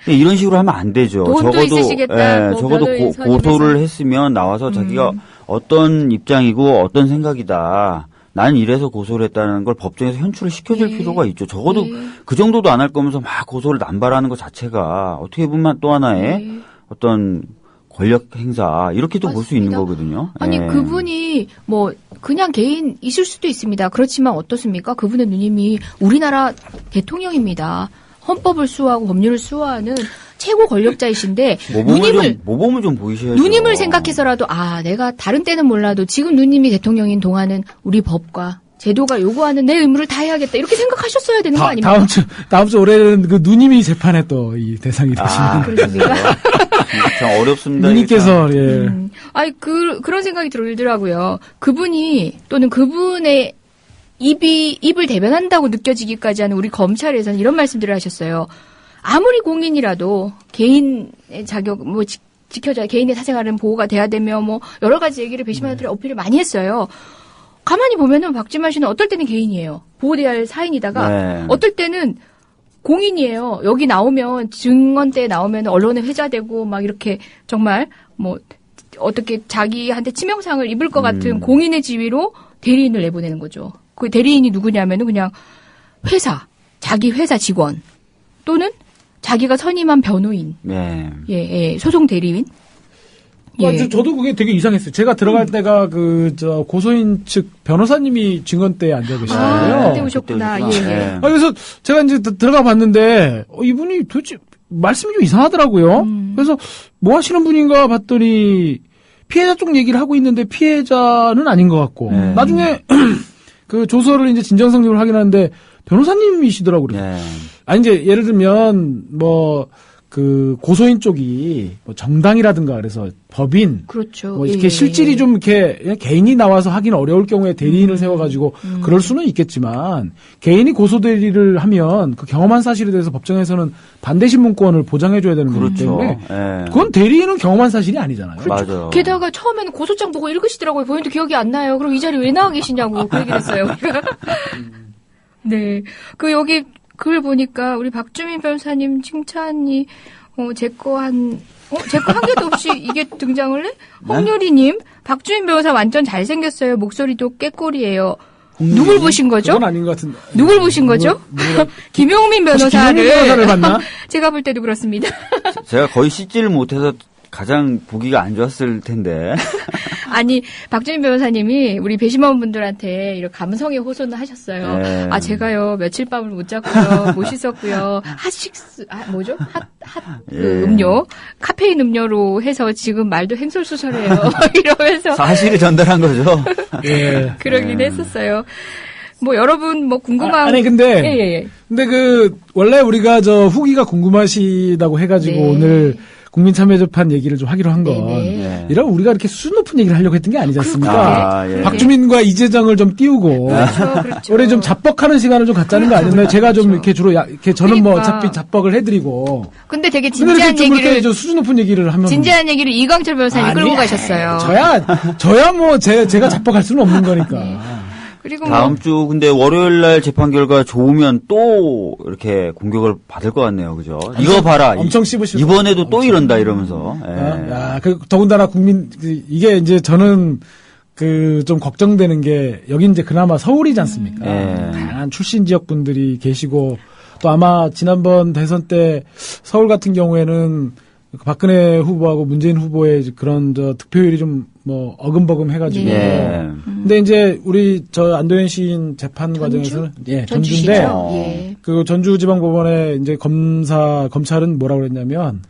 이런 식으로 하면 안 되죠. 돈도 있으시겠다. 적어도 고소를 했으면 나와서 자기가 어떤 입장이고 어떤 생각이다. 난 이래서 고소를 했다는 걸 법정에서 현출을 시켜줄 필요가 있죠. 적어도 그 정도도 안 할 거면서 막 고소를 남발하는 것 자체가 어떻게 보면 또 하나의 어떤 권력 행사 이렇게도 볼 수 있는 거거든요. 아니 그분이 뭐 그냥 개인이실 수도 있습니다. 그렇지만 어떻습니까? 그분의 누님이 우리나라 대통령입니다. 헌법을 수호하고 법률을 수호하는 최고 권력자이신데 모범을 좀 보이셔야죠. 누님을 생각해서라도 내가 다른 때는 몰라도 지금 누님이 대통령인 동안은 우리 법과 제도가 요구하는 내 의무를 다해야겠다 이렇게 생각하셨어야 되는 거 아닙니까? 다음 주 올해는 그 누님이 재판에 또 이 대상이 되시는 그렇습니까? 참 어렵습니다. 누님께서 그런 생각이 들더라고요. 그분이 또는 그분의 입을 대변한다고 느껴지기까지 하는 우리 검찰에서는 이런 말씀들을 하셨어요. 아무리 공인이라도 개인의 자격 지켜줘야 개인의 사생활은 보호가 돼야 되며 여러 가지 얘기를 배심원들이 어필을 많이 했어요. 가만히 보면은 박지만 씨는 어떨 때는 개인이에요. 보호돼야 할 사인이다가 어떨 때는 공인이에요. 여기 나오면 증언대에 나오면 언론에 회자되고 막 이렇게 정말 어떻게 자기한테 치명상을 입을 것 같은 공인의 지위로 대리인을 내보내는 거죠. 그 대리인이 누구냐면은 그냥 자기 회사 직원 또는 자기가 선임한 변호인, 소송 대리인. 저도 그게 되게 이상했어요. 제가 들어갈 때가 고소인 측 변호사님이 증언대에 앉아 계시더라고요. 그때 오셨구나. 그래서 제가 이제 들어가 봤는데 이분이 도대체 말씀이 좀 이상하더라고요. 그래서 뭐 하시는 분인가 봤더니 피해자 쪽 얘기를 하고 있는데 피해자는 아닌 것 같고 나중에 그 조서를 이제 진정성립을 확인하는데 변호사님이시더라고요. 이제 예를 들면 그 고소인 쪽이 정당이라든가 그래서 법인 그렇죠. 이렇게 실질이 좀 이렇게 개인이 나와서 하기는 어려울 경우에 대리인을 세워가지고 그럴 수는 있겠지만 개인이 고소 대리를 하면 그 경험한 사실에 대해서 법정에서는 반대 신문권을 보장해줘야 되는 거기 때문에 그건 대리인은 경험한 사실이 아니잖아요. 그렇죠. 맞아요. 게다가 처음에는 고소장 보고 읽으시더라고요. 본인도 기억이 안 나요. 그럼 이 자리에 왜 나와 계시냐고 그 얘기를 했어요. 네. 여기 글 보니까 우리 박주민 변호사님 칭찬이 제 거 한 개도 없이 이게 등장을 해? 홍유리님 박주민 변호사 완전 잘생겼어요. 목소리도 깨꼬리예요. 누굴 보신 거죠? 그건 아닌 것 같은데. 누굴 보신 거죠? 김용민 변호사를 봤나? 제가 볼 때도 그렇습니다. 제가 거의 씻지를 못해서 가장 보기가 안 좋았을 텐데. 아니 박주민 변호사님이 우리 배심원분들한테 이런 감성의 호소는 하셨어요. 제가요 며칠 밤을 못 잤고요, 못 씻었고요, 음료, 카페인 음료로 해서 지금 말도 행설수설해요. 이러면서 사실을 전달한 거죠. 그러긴 했었어요. 여러분 궁금한 근데 원래 우리가 후기가 궁금하시다고 해가지고 오늘 국민참여재판 얘기를 좀 하기로 한 건 이런 우리가 이렇게 수준 높은 얘기를 하려고 했던 게 아니지 않습니까? 박주민과 이재정을 좀 띄우고 그렇죠. 우리 좀 잡벅하는 시간을 좀 갖자는 거 아니었나요? 제가 좀 이렇게 주로 저는 어차피 잡벅을 해드리고. 근데 되게 진지한 얘기를 수준 높은 얘기를 하면 진지한 얘기를 이광철 변호사님 끌고 가셨어요. 저야 제가 잡벅할 수는 없는 거니까. 그리고 다음 주 근데 월요일 날 재판 결과 좋으면 또 이렇게 공격을 받을 것 같네요. 그죠? 이거 봐라. 엄청 씹으시고 이번에도 또 이런다 이러면서. 더군다나 이게 이제 저는 좀 걱정되는 게 여기 이제 그나마 서울이지 않습니까? 다양한 출신 지역 분들이 계시고 또 아마 지난번 대선 때 서울 같은 경우에는 박근혜 후보하고 문재인 후보의 그런 득표율이 좀 어금버금 해가지고. 근데 이제 우리 안도현 시인 재판 과정에서는 전주인데 그 전주지방법원에 이제 검찰은 뭐라고 그랬냐면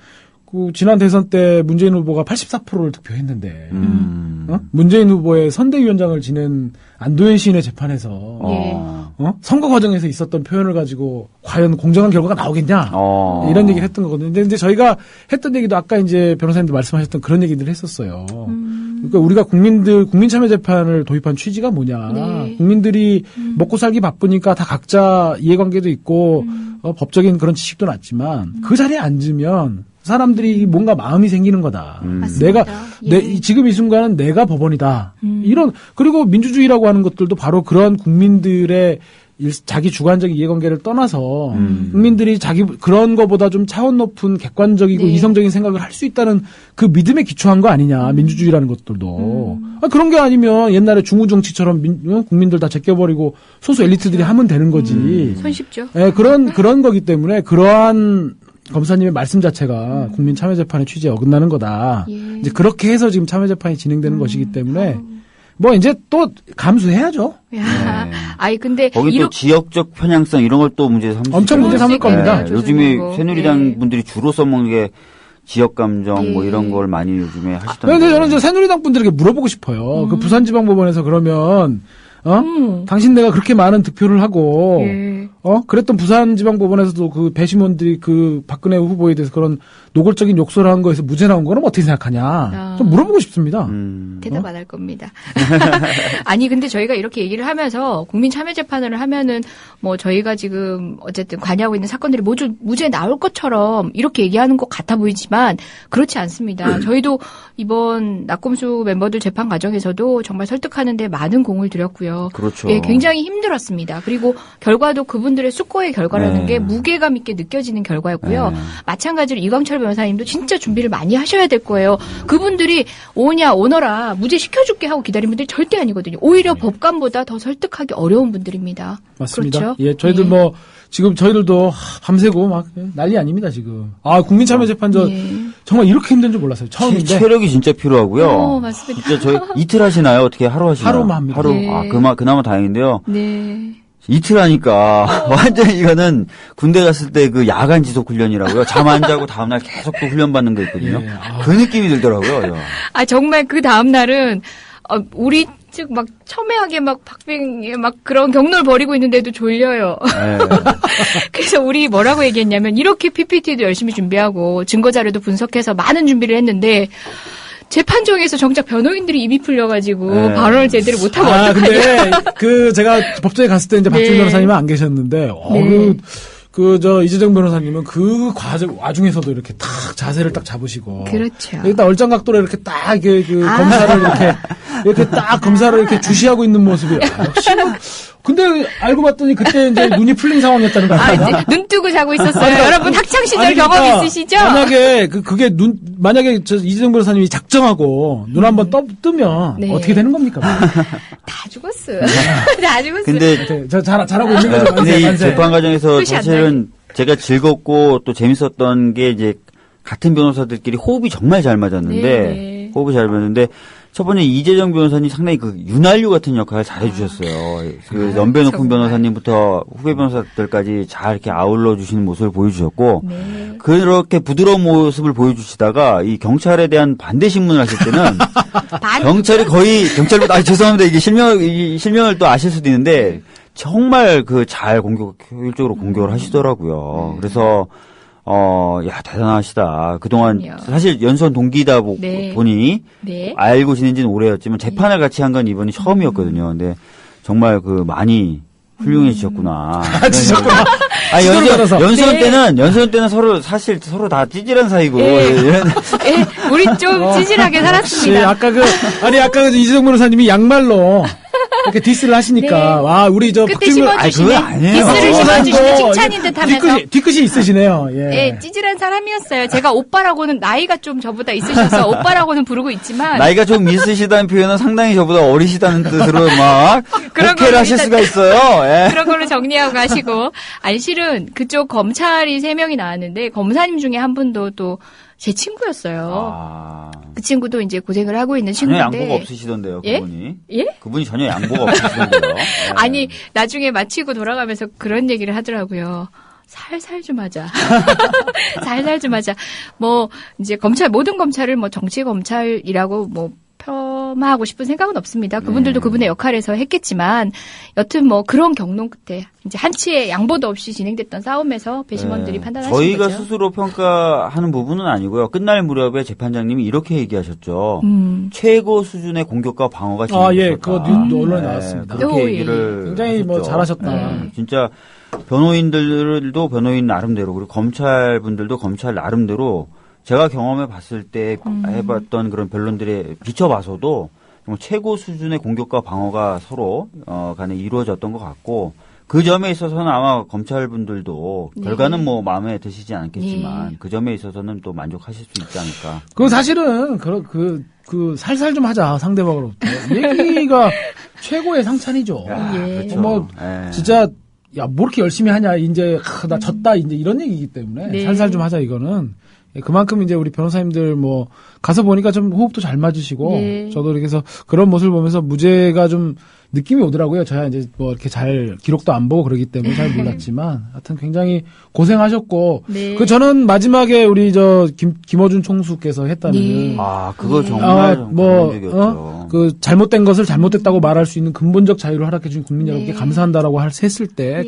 지난 대선 때 문재인 후보가 84%를 득표했는데 문재인 후보의 선대위원장을 지낸 안도현 시인의 재판에서 선거 과정에서 있었던 표현을 가지고 과연 공정한 결과가 나오겠냐 이런 얘기를 했던 거거든요. 근데 저희가 했던 얘기도 아까 이제 변호사님도 말씀하셨던 그런 얘기들을 했었어요. 그러니까 우리가 국민참여재판을 도입한 취지가 뭐냐. 국민들이 먹고 살기 바쁘니까 다 각자 이해관계도 있고 법적인 그런 지식도 낮지만 그 자리에 앉으면 사람들이 뭔가 마음이 생기는 거다. 지금 이 순간은 내가 법원이다. 그리고 민주주의라고 하는 것들도 바로 그런 국민들의 자기 주관적 이해관계를 떠나서 국민들이 자기 그런 거보다 좀 차원 높은 객관적이고 네. 이성적인 생각을 할 수 있다는 그 믿음에 기초한 거 아니냐. 민주주의라는 것들도. 그런 게 아니면 옛날에 중우정치처럼 국민들 다 제껴버리고 소수 엘리트들이 하면 되는 거지. 손쉽죠. 네, 그런 거기 때문에 그러한 검사님의 말씀 자체가 국민 참여재판의 취지에 어긋나는 거다. 예. 이제 그렇게 해서 지금 참여재판이 진행되는 것이기 때문에 뭐 이제 또 감수해야죠. 야, 네. 아이 근데 거기 또 지역적 편향성 이런 걸 또 문제 삼을 엄청 문제 삼을 겁니다. 요즘에 조선일보. 새누리당 네. 분들이 주로 써먹는 게 지역 감정 뭐 예. 이런 걸 많이 요즘에 하시던데. 그런데 저는 이제 새누리당 분들에게 물어보고 싶어요. 그 부산지방법원에서 그러면 당신네가 그렇게 많은 득표를 하고 예. 그랬던 부산지방법원에서도 그 배심원들이 그 박근혜 후보에 대해서 그런 노골적인 욕설을 한 거에서 무죄 나온 거는 어떻게 생각하냐. 좀 물어보고 싶습니다. 대답 안 할 겁니다. 아니 근데 저희가 이렇게 얘기를 하면서 국민 참여 재판을 하면은 뭐 저희가 지금 어쨌든 관여하고 있는 사건들이 모두 무죄 나올 것처럼 이렇게 얘기하는 것 같아 보이지만 그렇지 않습니다. 저희도 이번 낙검수 멤버들 재판 과정에서도 정말 설득하는데 많은 공을 들였고요. 그렇죠. 예, 굉장히 힘들었습니다. 그리고 결과도 그분들의 수고의 결과라는 네. 게 무게감 있게 느껴지는 결과였고요. 네. 마찬가지로 이광철 변호사님도 진짜 준비를 많이 하셔야 될 거예요. 그분들이 오너라 무죄 시켜줄게 하고 기다린 분들이 절대 아니거든요. 오히려 법관보다 더 설득하기 어려운 분들입니다. 맞습니다. 그렇죠? 예, 저희들 예. 뭐 지금 저희들도 밤새고 막 난리 아닙니다 지금. 국민참여재판 정말 이렇게 힘든 줄 몰랐어요. 처음인데. 체력이 진짜 필요하고요. 맞습니다. 진짜 저희 이틀 하시나요? 어떻게 하루 하시나요? 하루만 합니다. 하루. 네. 그나마 다행인데요. 네. 이틀 하니까 완전히 이거는 군대 갔을 때 그 야간 지속 훈련이라고요. 잠 안 자고 다음날 계속 또 훈련 받는 거 있거든요. 예, 그 느낌이 들더라고요. 정말 그 다음 날은 우리 즉 막 첨예하게 막 박빙 막 그런 경로를 벌이고 있는데도 졸려요. 네. 그래서 우리 뭐라고 얘기했냐면 이렇게 PPT도 열심히 준비하고 증거 자료도 분석해서 많은 준비를 했는데 재판정에서 정작 변호인들이 입이 풀려가지고 네. 발언을 제대로 못하면 어떡하냐. 근데 제가 법정에 갔을 때 이제 박준 네. 변호사님은 안 계셨는데 네. 이재정 변호사님은 그 와중에서도 이렇게 딱 자세를 딱 잡으시고. 그렇죠. 일단 얼짱각도로 이렇게 딱 검사를 이렇게 딱 검사를 이렇게 주시하고 있는 모습이 역시 뭐. 근데 알고 봤더니 그때 이제 눈이 풀린 상황이었다는 거 아니야? 눈 뜨고 자고 있었어요. 여러분 학창 시절 경험 그러니까 있으시죠? 만약에 이재정 변호사님이 작정하고 눈 한번 뜨면 네. 어떻게 되는 겁니까? 다 죽었어요. 다 죽었어요. 근데 잘하고 있는 거죠. 근데 이 만세. 재판 과정에서 끝이 안 사실은 제가 즐겁고 또 재밌었던 게 이제 같은 변호사들끼리 호흡이 정말 잘 맞았는데 네. 호흡이 잘 맞는데 첫 번째 이재정 변호사님 상당히 그 윤활유 같은 역할을 잘 해주셨어요. 그 연배 높은 정말. 변호사님부터 후배 변호사들까지 잘 이렇게 아울러 주시는 모습을 보여주셨고 네. 그렇게 부드러운 모습을 보여주시다가 이 경찰에 대한 반대 신문을 하실 때는 경찰이 거의 경찰보다 죄송합니다 이게 실명을 또 아실 수도 있는데 정말 잘 효율적으로 공격을 하시더라고요. 그래서 대단하시다. 그동안 그럼요. 사실 연수원 동기다 네. 보니 네. 알고 지낸 지는 오래였지만 재판을 같이 한 건 이번이 처음이었거든요. 근데 정말 훌륭해지셨구나. 지셨구나. 연수원 네. 때는 서로 다 찌질한 사이고. 예, 우리 좀 찌질하게 살았습니다. 아까 이재정 변호사님이 양말로 이렇게 디스를 하시니까 네. 우리 그때 심어주시네. 그거 아니에요. 디스를 심어주시네. 칭찬인 듯 하면서. 뒤끝이 있으시네요. 예. 예, 찌질한 사람이었어요. 제가 오빠라고는 나이가 좀 저보다 있으셔서 오빠라고는 부르고 있지만 나이가 좀 있으시다는 표현은 상당히 저보다 어리시다는 뜻으로 막 그런 오케이를 걸로 하실 일단- 수가 있어요. 예. 그런 걸로 정리하고 가시고 실은 그쪽 검찰이 3명이 나왔는데 검사님 중에 한 분도 또 제 친구였어요. 그 친구도 이제 고생을 하고 있는 전혀 친구인데 양보가 없으시던데요, 예? 그분이. 예? 그분이 전혀 양보가 없으시던데요. 예. 아니 나중에 마치고 돌아가면서 그런 얘기를 하더라고요. 살살 좀 하자. 살살 좀 하자. 뭐 이제 모든 검찰을 정치 검찰이라고 폄하하고 싶은 생각은 없습니다. 그분들도 그분의 역할에서 했겠지만 여튼 그런 경론 끝에 이제 한치의 양보도 없이 진행됐던 싸움에서 배심원들이 네. 판단하신 저희가 거죠. 스스로 평가하는 부분은 아니고요. 끝날 무렵에 재판장님이 이렇게 얘기하셨죠. 음. 최고 수준의 공격과 방어가 예, 진행됐다. 그거 언론에 나왔습니다. 그렇게 오, 예. 얘기를 굉장히 하셨죠. 잘하셨다. 네. 진짜 변호인들도 변호인 나름대로 그리고 검찰분들도 검찰 나름대로 제가 경험해 봤을 때 해봤던 그런 변론들에 비춰봐서도 정말 최고 수준의 공격과 방어가 서로 간에 이루어졌던 것 같고 그 점에 있어서는 아마 검찰분들도 네. 결과는 뭐 마음에 드시지 않겠지만 그 점에 있어서는 또 만족하실 수 있지 않을까. 그 사실은 그 살살 좀 하자 상대방으로부터 얘기가 최고의 상찬이죠. 그렇죠. 뭐 진짜 야 뭐 이렇게 열심히 하냐 이제 나 졌다 이제 이런 얘기이기 때문에 네. 살살 좀 하자 이거는. 그만큼 이제 우리 변호사님들 뭐 가서 보니까 좀 호흡도 잘 맞으시고 네. 저도 이렇게 해서 그런 모습을 보면서 무죄가 좀 느낌이 오더라고요. 저야 이제 뭐 이렇게 잘 기록도 안 보고 그러기 때문에 잘 몰랐지만 하여튼 굉장히 고생하셨고 네. 그 저는 마지막에 우리 저 김어준 총수께서 했다는 네. 그거 정말 감동적이었죠. 그 잘못된 것을 잘못됐다고 말할 수 있는 근본적 자유를 허락해 준 국민 여러분께 감사한다라고 했을 때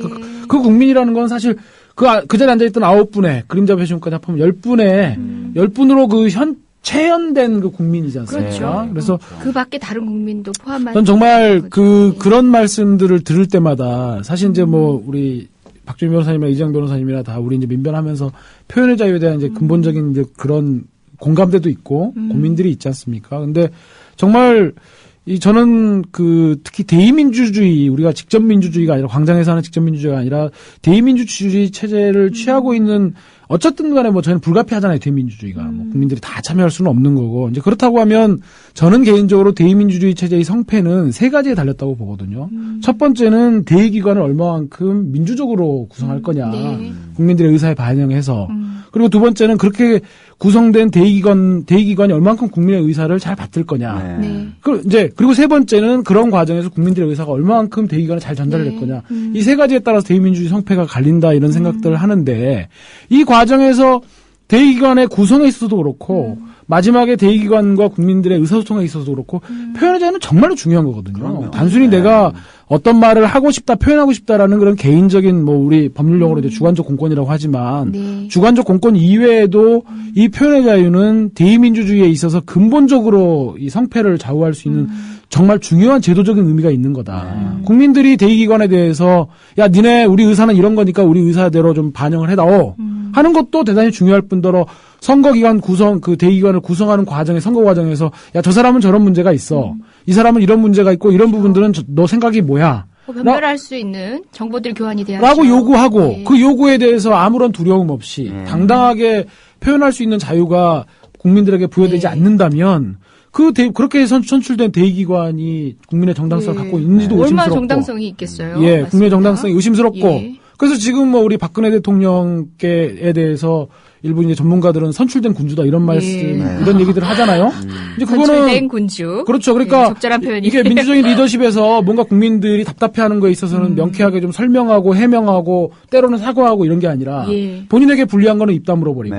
그 국민이라는 건 사실 그 자리에 앉아있던 9분의 그림자 배심까지 합하면 10분의 10분으로 체현된 그 국민이지 않습니까? 그렇죠. 그래서 그 밖에 다른 국민도 포함한. 전 정말 그런 말씀들을 들을 때마다 사실 이제 뭐 우리 박주민 변호사님이나 이재영 변호사님이나 다 우리 이제 민변하면서 표현의 자유에 대한 이제 근본적인 이제 그런 공감대도 있고 고민들이 있지 않습니까? 근데 정말 저는 특히 대의민주주의, 우리가 직접민주주의가 아니라 광장에서 하는 직접민주주의가 아니라 대의민주주의 체제를 취하고 있는 어쨌든 간에 뭐 저희는 불가피하잖아요. 대의민주주의가. 뭐 국민들이 다 참여할 수는 없는 거고. 이제 그렇다고 하면 저는 개인적으로 대의민주주의 체제의 성패는 3가지에 달렸다고 보거든요. 첫 번째는 대의기관을 얼마만큼 민주적으로 구성할 거냐. 네. 국민들의 의사에 반영해서. 그리고 두 번째는 그렇게 구성된 대의기관이 얼만큼 국민의 의사를 잘 받들 거냐. 네. 그리고 세 번째는 그런 과정에서 국민들의 의사가 얼만큼 대의기관에 잘 전달될 거냐. 이 3가지에 따라서 대의민주주의 성패가 갈린다 이런 생각들을 하는데 이 과정에서 대의기관의 구성에 있어서도 그렇고 마지막에 대의기관과 국민들의 의사소통에 있어서도 그렇고 표현의 자유는 정말로 중요한 거거든요. 그럼요. 단순히 내가 어떤 말을 하고 싶다, 표현하고 싶다라는 그런 개인적인 뭐 우리 법률용어로 이제 주관적 공권이라고 하지만 네. 주관적 공권 이외에도 이 표현의 자유는 대의민주주의에 있어서 근본적으로 이 성패를 좌우할 수 있는 정말 중요한 제도적인 의미가 있는 거다. 국민들이 대의기관에 대해서 야 니네 우리 의사는 이런 거니까 우리 의사대로 좀 반영을 해다오 하는 것도 대단히 중요할 뿐더러 선거기관 대의기관을 구성하는 선거 과정에서 야 저 사람은 저런 문제가 있어. 이 사람은 이런 문제가 있고 이런 부분들은 너 생각이 뭐야. 변별할 수 있는 정보들 교환이 돼야죠. 라고 요구하고 네. 그 요구에 대해서 아무런 두려움 없이 당당하게 표현할 수 있는 자유가 국민들에게 부여되지 않는다면 그렇게 선출된 대의기관이 국민의 정당성을 갖고 있는지도 의심스럽고. 얼마나 정당성이 있겠어요. 예, 맞습니다. 국민의 정당성이 의심스럽고. 예. 그래서 지금 뭐 우리 박근혜 대통령께 대해서 일부 이제 전문가들은 선출된 군주다 이런 말씀, 이런 얘기들을 하잖아요. 이제 그거는 선출된 군주. 그렇죠. 그러니까 네, 적절한 표현이. 이게 민주적인 리더십에서 뭔가 국민들이 답답해하는 거에 있어서는 명쾌하게 좀 설명하고 해명하고 때로는 사과하고 이런 게 아니라 본인에게 불리한 거는 입 다물어 버리고.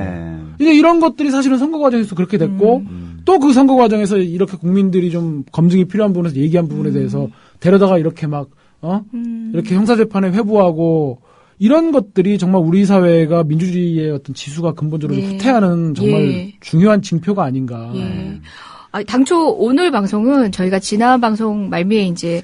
이제 이런 것들이 사실은 선거 과정에서 그렇게 됐고 또 그 선거 과정에서 이렇게 국민들이 좀 검증이 필요한 부분에서 얘기한 부분에 대해서 데려다가 이렇게 막 이렇게 형사재판에 회부하고 이런 것들이 정말 우리 사회가 민주주의의 어떤 지수가 근본적으로 후퇴하는 정말 중요한 징표가 아닌가. 당초 오늘 방송은 저희가 지난 방송 말미에 이제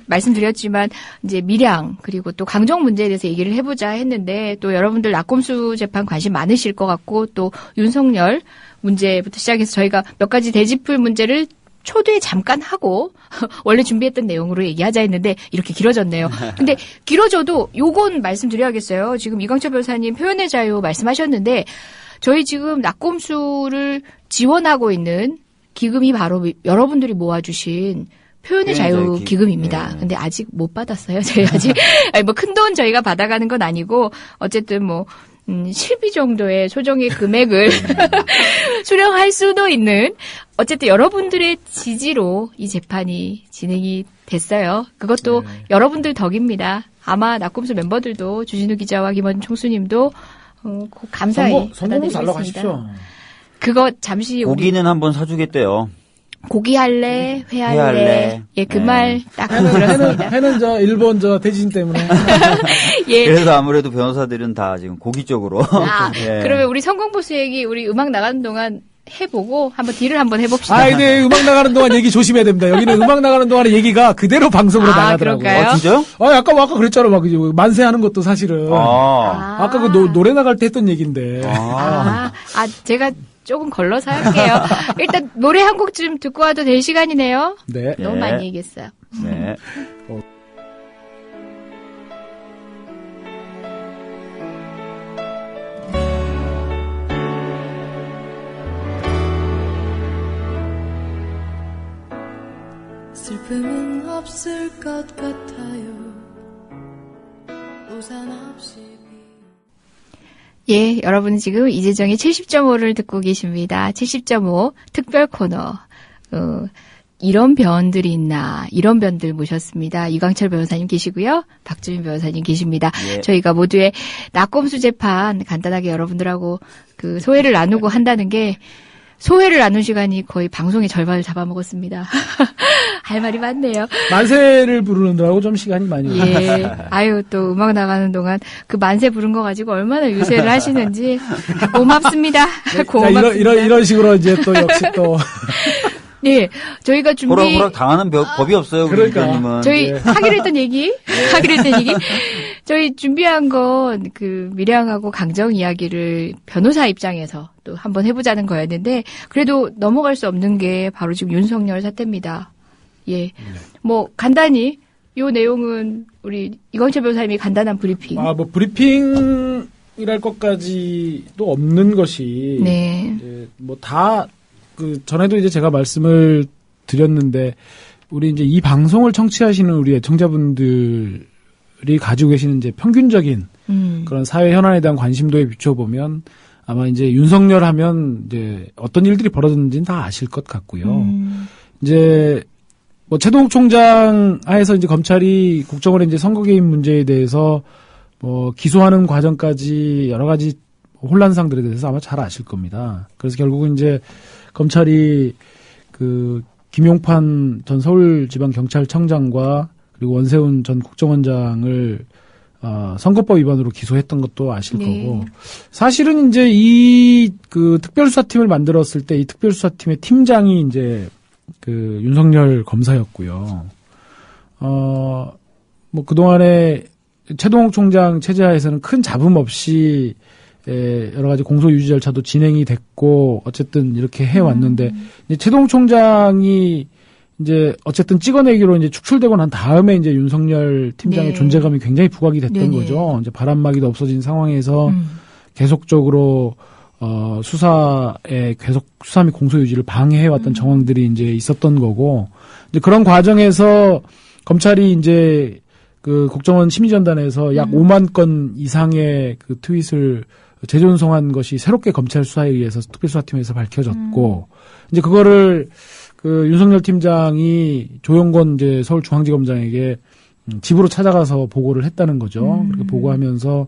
말씀드렸지만 이제 밀양 그리고 또 강정 문제에 대해서 얘기를 해보자 했는데 또 여러분들 낙검수 재판 관심 많으실 것 같고 또 윤석열 문제부터 시작해서 저희가 몇 가지 되짚을 문제를 초두에 잠깐 하고 원래 준비했던 내용으로 얘기하자 했는데 이렇게 길어졌네요. 근데 길어져도 요건 말씀드려야겠어요. 지금 이광철 변호사님 표현의 자유 말씀하셨는데 저희 지금 낙검수를 지원하고 있는 기금이 바로 여러분들이 모아주신 표현의 자유 기금입니다. 근데 아직 못 받았어요. 저희 아직 뭐 큰돈 저희가 받아가는 건 아니고 어쨌든 뭐 실비 정도의 소정의 금액을 수령할 수도 있는 어쨌든 여러분들의 지지로 이 재판이 진행이 됐어요. 그것도 여러분들 덕입니다. 아마 낙검수 멤버들도 주진우 기자와 김원 총수님도 감사히 선거로 잘 나가십시오. 그거 잠시 고기는 한번 사주겠대요. 고기 할래, 회 할래. 예, 그 말 딱 들었습니다. 회는 일본 대지진 때문에. 예. 그래서 아무래도 변호사들은 다 지금 고기 쪽으로. 그러면 우리 성공보수 얘기 우리 음악 나가는 동안 해보고 한번 딜을 한번 해봅시다. 근데 음악 나가는 동안 얘기 조심해야 됩니다. 여기는 음악 나가는 동안에 얘기가 그대로 방송으로 나가더라고요. 그럴까요? 진짜요? 아까 그랬잖아. 막 만세하는 것도 사실은. 아까 그 노래 나갈 때 했던 얘기인데. 제가 조금 걸러서 할게요. 일단 노래 한 곡 좀 듣고 와도 될 시간이네요. 네. 너무 많이 얘기했어요. 네. 곡이 할래, 회 할래. 예, 그 말 딱 들었습니다. 그래서 아무래도 변호사들은 다 지금 고기 쪽으로. 예. 너무 많이 얘기했어요. 네. 네. 슬픔은 없을 것 같아요. 우산 없이. 예, 여러분은 지금 이재정의 70.5를 듣고 계십니다. 70.5 특별 코너. 이런 변들이 있나, 이런 변들 모셨습니다. 이광철 변호사님 계시고요. 박주민 변호사님 계십니다. 예. 저희가 모두의 낙검수 재판 간단하게 여러분들하고 그 소회를 나누고 한다는 게 소회를 나눈 시간이 거의 방송의 절반을 잡아먹었습니다. 할 말이 많네요. 만세를 부르느라고 좀 시간이 많이 예. 아유, 또 음악 나가는 동안 그 만세 부른 거 가지고 얼마나 유세를 하시는지 고맙습니다. 고맙습니다. 이런 식으로 이제 또 역시 또. 네, 저희가 호락호락 당하는 법이 없어요. 그러니까. 저희 하기로 했던 얘기. 저희 준비한 건 그 밀양하고 강정 이야기를 변호사 입장에서 또 한번 해보자는 거였는데 그래도 넘어갈 수 없는 게 바로 지금 윤석열 사태입니다. 예, 뭐 간단히 요 내용은 우리 이광철 변호사님이 간단한 브리핑. 뭐 브리핑이랄 것까지도 없는 것이. 네. 이제 뭐 다 전에도 이제 제가 말씀을 드렸는데 우리 이제 이 방송을 청취하시는 우리 애청자분들이 가지고 계시는 이제 평균적인 그런 사회 현안에 대한 관심도에 비춰보면 아마 이제 윤석열 하면 이제 어떤 일들이 벌어졌는지는 다 아실 것 같고요. 이제 뭐 최동욱 총장 하에서 이제 검찰이 국정원의 이제 선거 개입 문제에 대해서 뭐 기소하는 과정까지 여러 가지 혼란상들에 대해서 아마 잘 아실 겁니다. 그래서 결국은 이제 검찰이 그 김용판 전 서울지방경찰청장과 그리고 원세훈 전 국정원장을 선거법 위반으로 기소했던 것도 아실 거고 사실은 이제 이 그 특별수사팀을 만들었을 때 이 특별수사팀의 팀장이 이제 그 윤석열 검사였고요. 뭐 그동안에 최동욱 총장 체제하에서는 큰 잡음 없이 여러 가지 공소 유지 절차도 진행이 됐고 어쨌든 이렇게 해 왔는데 이제 최동욱 총장이 이제 어쨌든 찍어내기로 이제 축출되고 난 다음에 이제 윤석열 팀장의 존재감이 굉장히 부각이 됐던 거죠. 이제 바람막이도 없어진 상황에서 계속적으로 수사에 계속 수사 및 공소 유지를 방해해 왔던 정황들이 이제 있었던 거고 이제 그런 과정에서 검찰이 이제 그 국정원 심의전단에서 약 5만 건 이상의 그 트윗을 재존송한 것이 새롭게 검찰 수사에 의해서 특별수사팀에서 밝혀졌고 이제 그거를 그 윤석열 팀장이 조영권 이제 서울중앙지검장에게 집으로 찾아가서 보고를 했다는 거죠. 그렇게 보고하면서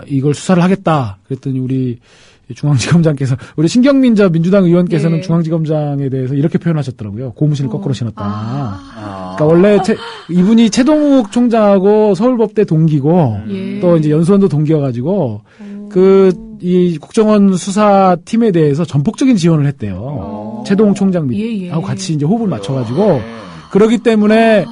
이걸 수사를 하겠다. 그랬더니 우리 중앙지검장께서 우리 신경민 저 민주당 의원께서는 중앙지검장에 대해서 이렇게 표현하셨더라고요. 고무신을 거꾸로 신었다. 그러니까 원래 이분이 최동욱 총장하고 서울법대 동기고 또 이제 연수원도 동기여가지고 이 국정원 수사팀에 대해서 전폭적인 지원을 했대요. 최동욱 총장 하고 같이 이제 호흡을 맞춰가지고 그러기 때문에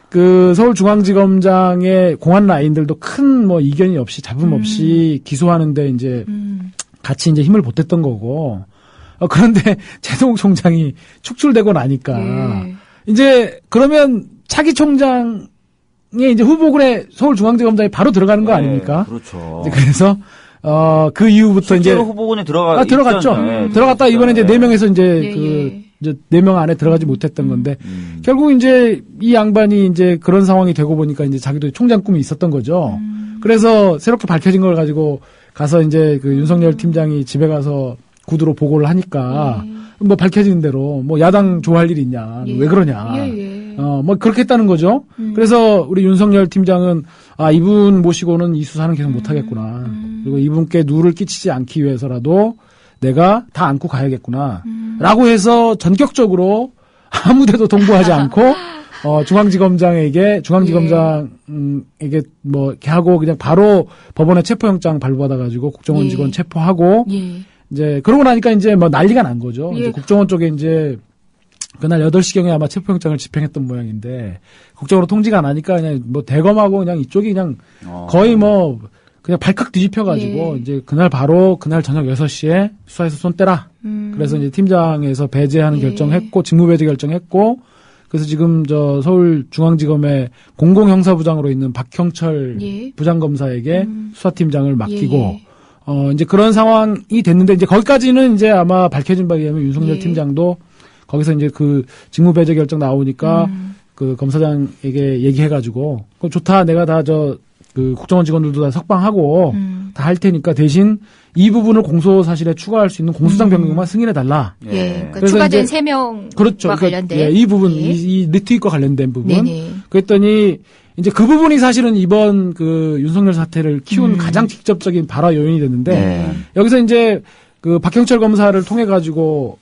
그 서울중앙지검장의 공안 라인들도 큰 뭐 이견이 없이 잡음 없이 기소하는데 이제 같이 이제 힘을 보탰던 거고 그런데 최동욱 총장이 축출되고 나니까 이제 그러면 차기 총장의 이제 후보군에 서울중앙지검장이 바로 들어가는 거 아닙니까? 그렇죠. 이제 그래서 그 이후부터 이제 후보군에 들어갔죠. 들어갔다 이번에 이제 4명에서 이제 이제 4명 안에 들어가지 못했던 건데 결국 이제 이 양반이 이제 그런 상황이 되고 보니까 이제 자기도 총장 꿈이 있었던 거죠. 그래서 새롭게 밝혀진 걸 가지고 가서 이제 그 윤석열 팀장이 집에 가서 구두로 보고를 하니까 뭐 밝혀진 대로 뭐 야당 좋아할 일이 있냐 왜 그러냐 뭐 그렇게 했다는 거죠. 그래서 우리 윤석열 팀장은 이분 모시고는 이 수사는 계속 못 하겠구나. 그리고 이분께 누를 끼치지 않기 위해서라도 내가 다 안고 가야겠구나. 라고 해서 전격적으로 아무데도 동부하지 않고 중앙지검장에게 뭐 이렇게 하고 그냥 바로 법원에 체포영장 발부받아가지고 국정원 직원 체포하고 이제 그러고 나니까 이제 뭐 난리가 난 거죠. 이제 국정원 쪽에 이제 그날 8시경에 아마 체포영장을 집행했던 모양인데 국정원으로 통지가 안 하니까 그냥 뭐 대검하고 그냥 이쪽이 그냥 거의 뭐 그냥 발칵 뒤집혀가지고 이제 그날 저녁 6시에 수사에서 손 떼라. 그래서 이제 팀장에서 배제하는 결정했고 직무 배제 결정했고 그래서 지금 저 서울중앙지검의 공공형사부장으로 있는 박형철 부장검사에게 수사팀장을 맡기고 이제 그런 상황이 됐는데 이제 거기까지는 이제 아마 밝혀진 바에 의하면 윤석열 팀장도 거기서 이제 그 직무 배제 결정 나오니까 그 검사장에게 얘기해가지고 그럼 좋다 내가 다 그 국정원 직원들도 다 석방하고 다 할 테니까 대신 이 부분을 공소 사실에 추가할 수 있는 공소장 변경만 승인해 달라. 예. 그러니까 추가된 3명과 그렇죠. 관련된 예, 이 부분 이 리트윗과 관련된 부분. 그랬더니 이제 그 부분이 사실은 이번 그 윤석열 사태를 키운 가장 직접적인 발화 요인이 됐는데 여기서 이제 그 박형철 검사를 통해 가지고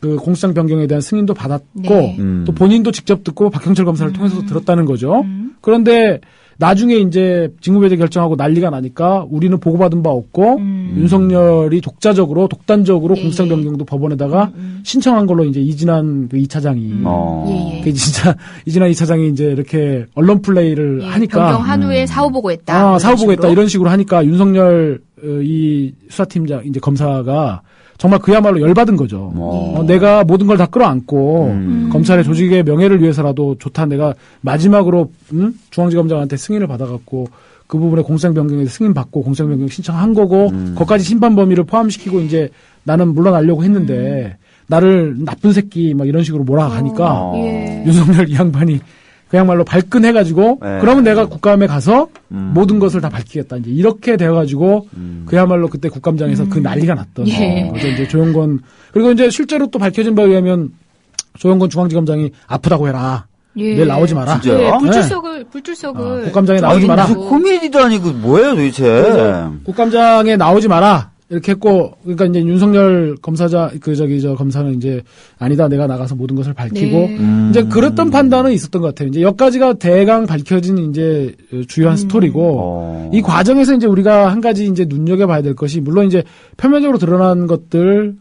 그 공소장 변경에 대한 승인도 받았고 또 본인도 직접 듣고 박형철 검사를 통해서 들었다는 거죠. 그런데 나중에 이제 직무배제 결정하고 난리가 나니까 우리는 보고받은 바 없고 윤석열이 독단적으로 공소장 변경도 법원에다가 신청한 걸로 이제 이진환 그 2차장이 그 진짜 이진환 2차장이 이제 이렇게 언론 플레이를 하니까 변경한 후에 사후 보고했다. 사후 보고했다 이런 식으로 하니까 윤석열 이 수사팀장 이제 검사가 정말 그야말로 열받은 거죠. 내가 모든 걸 다 끌어안고 검찰의 조직의 명예를 위해서라도 좋다. 내가 마지막으로 중앙지검장한테 승인을 받아갖고 그 부분에 공소장 변경에 승인 받고 공소장 변경 신청한 거고 거기까지 심판 범위를 포함시키고 이제 나는 물러나려고 했는데 나를 나쁜 새끼 막 이런 식으로 몰아가니까 윤석열 이 양반이 그야말로 발끈해가지고 그러면 내가 국감에 가서 모든 것을 다 밝히겠다. 이제 이렇게 되어가지고 그야말로 그때 국감장에서 그 난리가 났던 거죠. 이제 조영건 그리고 이제 실제로 또 밝혀진 바에 의하면 조영건 중앙지검장이 아프다고 해라. 내일 나오지 마라. 진짜요? 불출석을 국감장에 나오지 마라. 무슨 코미디도 아니고 뭐예요 도대체. 국감장에 나오지 마라. 이렇게 했고, 그러니까 이제 윤석열 검사자, 검사는 이제 아니다, 내가 나가서 모든 것을 밝히고, 이제 그랬던 판단은 있었던 것 같아요. 이제 여기까지가 대강 밝혀진 이제 주요한 스토리고, 이 과정에서 이제 우리가 한 가지 이제 눈여겨봐야 될 것이, 물론 이제 표면적으로 드러난 것들,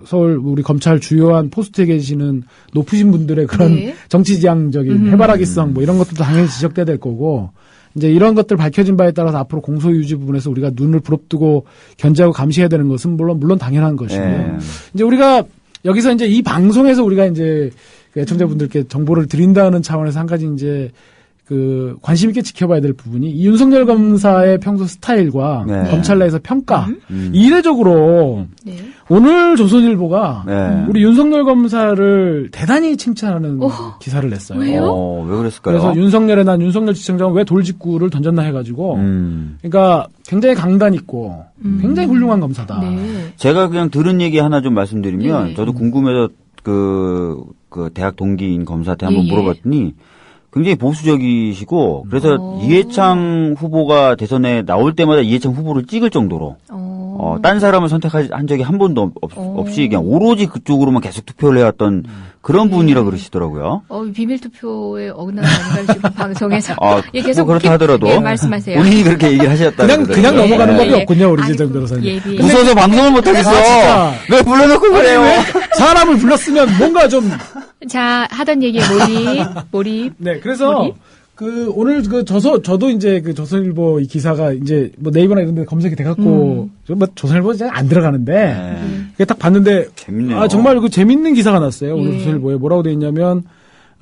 서울 우리 검찰 주요한 포스트에 계시는 높으신 분들의 그런 정치지향적인 해바라기성 뭐 이런 것들도 당연히 지적돼야 될 거고, 이제 이런 것들 밝혀진 바에 따라서 앞으로 공소 유지 부분에서 우리가 눈을 부릅뜨고 견제하고 감시해야 되는 것은 물론 당연한 것이고요. 이제 우리가 여기서 이제 이 방송에서 우리가 이제 애청자분들께 정보를 드린다는 차원에서 한 가지 이제 그 관심 있게 지켜봐야 될 부분이 이 윤석열 검사의 평소 스타일과 검찰 내에서 평가 이례적으로 오늘 조선일보가 우리 윤석열 검사를 대단히 칭찬하는 기사를 냈어요. 왜요? 왜 그랬을까요? 그래서 윤석열에 난 윤석열 지청장은 왜 돌직구를 던졌나 해가지고 그러니까 굉장히 강단 있고 굉장히 훌륭한 검사다. 제가 그냥 들은 얘기 하나 좀 말씀드리면 저도 궁금해서 그 대학 동기인 검사한테 한번 물어봤더니 굉장히 보수적이시고 그래서 이해창 후보가 대선에 나올 때마다 이해창 후보를 찍을 정도로 딴 사람을 선택한 적이 한 번도 없이 그냥 오로지 그쪽으로만 계속 투표를 해왔던 그런 분이라 그러시더라고요. 비밀 투표에 어긋나는 아닌가 지금 방송에서 계속 뭐 그렇다 하더라도 말씀하세요. 본인이 그렇게 얘기를 하셨다. 그냥 넘어가는 법이 없군요, 우리 지정 변호사님. 무서워서 방송을 못 하겠어. 왜 불러놓고 그래요? 사람을 불렀으면 뭔가 좀. 자, 하던 얘기에 몰입. 네, 그래서 오늘 저도 이제 조선일보 이 기사가 이제 뭐 네이버나 이런 데 검색이 돼갖고 조선일보 잘 안 들어가는데 그게 딱 봤는데 재밌네요. 정말 재밌는 기사가 났어요. 오늘 조선일보에 뭐라고 돼 있냐면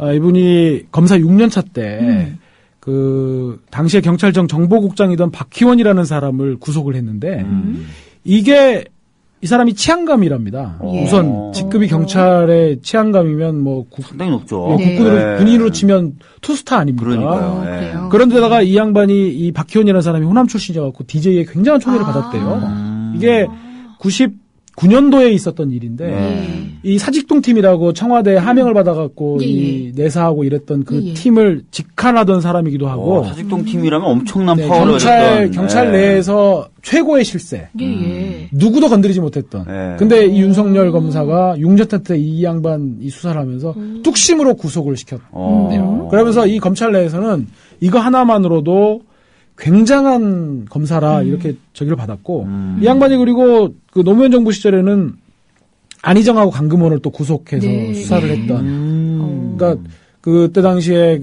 이분이 검사 6년 차 때 당시에 경찰청 정보국장이던 박희원이라는 사람을 구속을 했는데 이게 이 사람이 치안감이랍니다. 우선 직급이 경찰의 치안감이면 상당히 높죠. 군인으로 치면 투스타 아닙니까? 그러니까요. 그런데다가 이 양반이 이 박희원이라는 사람이 호남 출신이어갖고 DJ에 굉장한 총애를 받았대요. 이게 99년도에 있었던 일인데 이 사직동 팀이라고 청와대 하명을 받아갖고 이 내사하고 이랬던 그 팀을 직관하던 사람이기도 하고 사직동 팀이라면 엄청난 파워를 경찰 내에서 최고의 실세. 누구도 건드리지 못했던. 근데 이 윤석열 검사가 6년 때 이 양반 이 수사를 하면서 뚝심으로 구속을 시켰대요. 그러면서 이 검찰 내에서는 이거 하나만으로도 굉장한 검사라 이렇게 저기를 받았고 이 양반이 그리고 그 노무현 정부 시절에는 안희정하고 강금원을 또 구속해서 수사를 했던. 그러니까 그때 당시에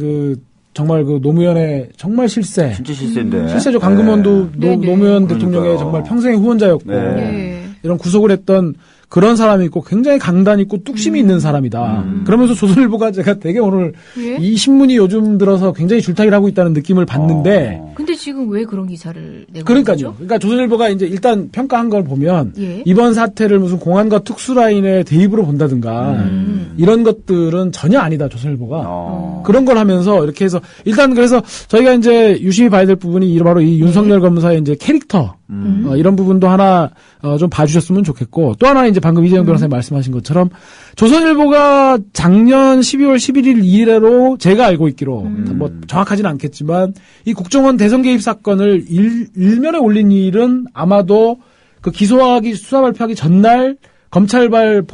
정말 노무현의 정말 실세. 진짜 실세인데. 실세죠. 강금원도 노무현 대통령의 정말 평생의 후원자였고 이런 구속을 했던 그런 사람이 있고 굉장히 강단 있고 뚝심이 있는 사람이다. 그러면서 조선일보가 제가 되게 오늘 예? 이 신문이 요즘 들어서 굉장히 줄타기를 하고 있다는 느낌을 받는데 근데 지금 왜 그런 기사를 내고 그러니까요. 있죠? 그러니까 조선일보가 이제 일단 평가한 걸 보면 예. 이번 사태를 무슨 공안과 특수라인의 대입으로 본다든가 이런 것들은 전혀 아니다. 조선일보가 그런 걸 하면서 이렇게 해서 일단 그래서 저희가 이제 유심히 봐야 될 부분이 바로 이 윤석열 검사의 이제 캐릭터 이런 부분도 하나 좀 봐주셨으면 좋겠고 또 하나 이제 방금 이재영 변호사님 말씀하신 것처럼 조선일보가 작년 12월 11일 이래로 제가 알고 있기로 뭐 정확하지는 않겠지만 이 국정원 대선 개입 사건을 일면에 올린 일은 아마도 그 기소하기 수사 발표하기 전날 검찰발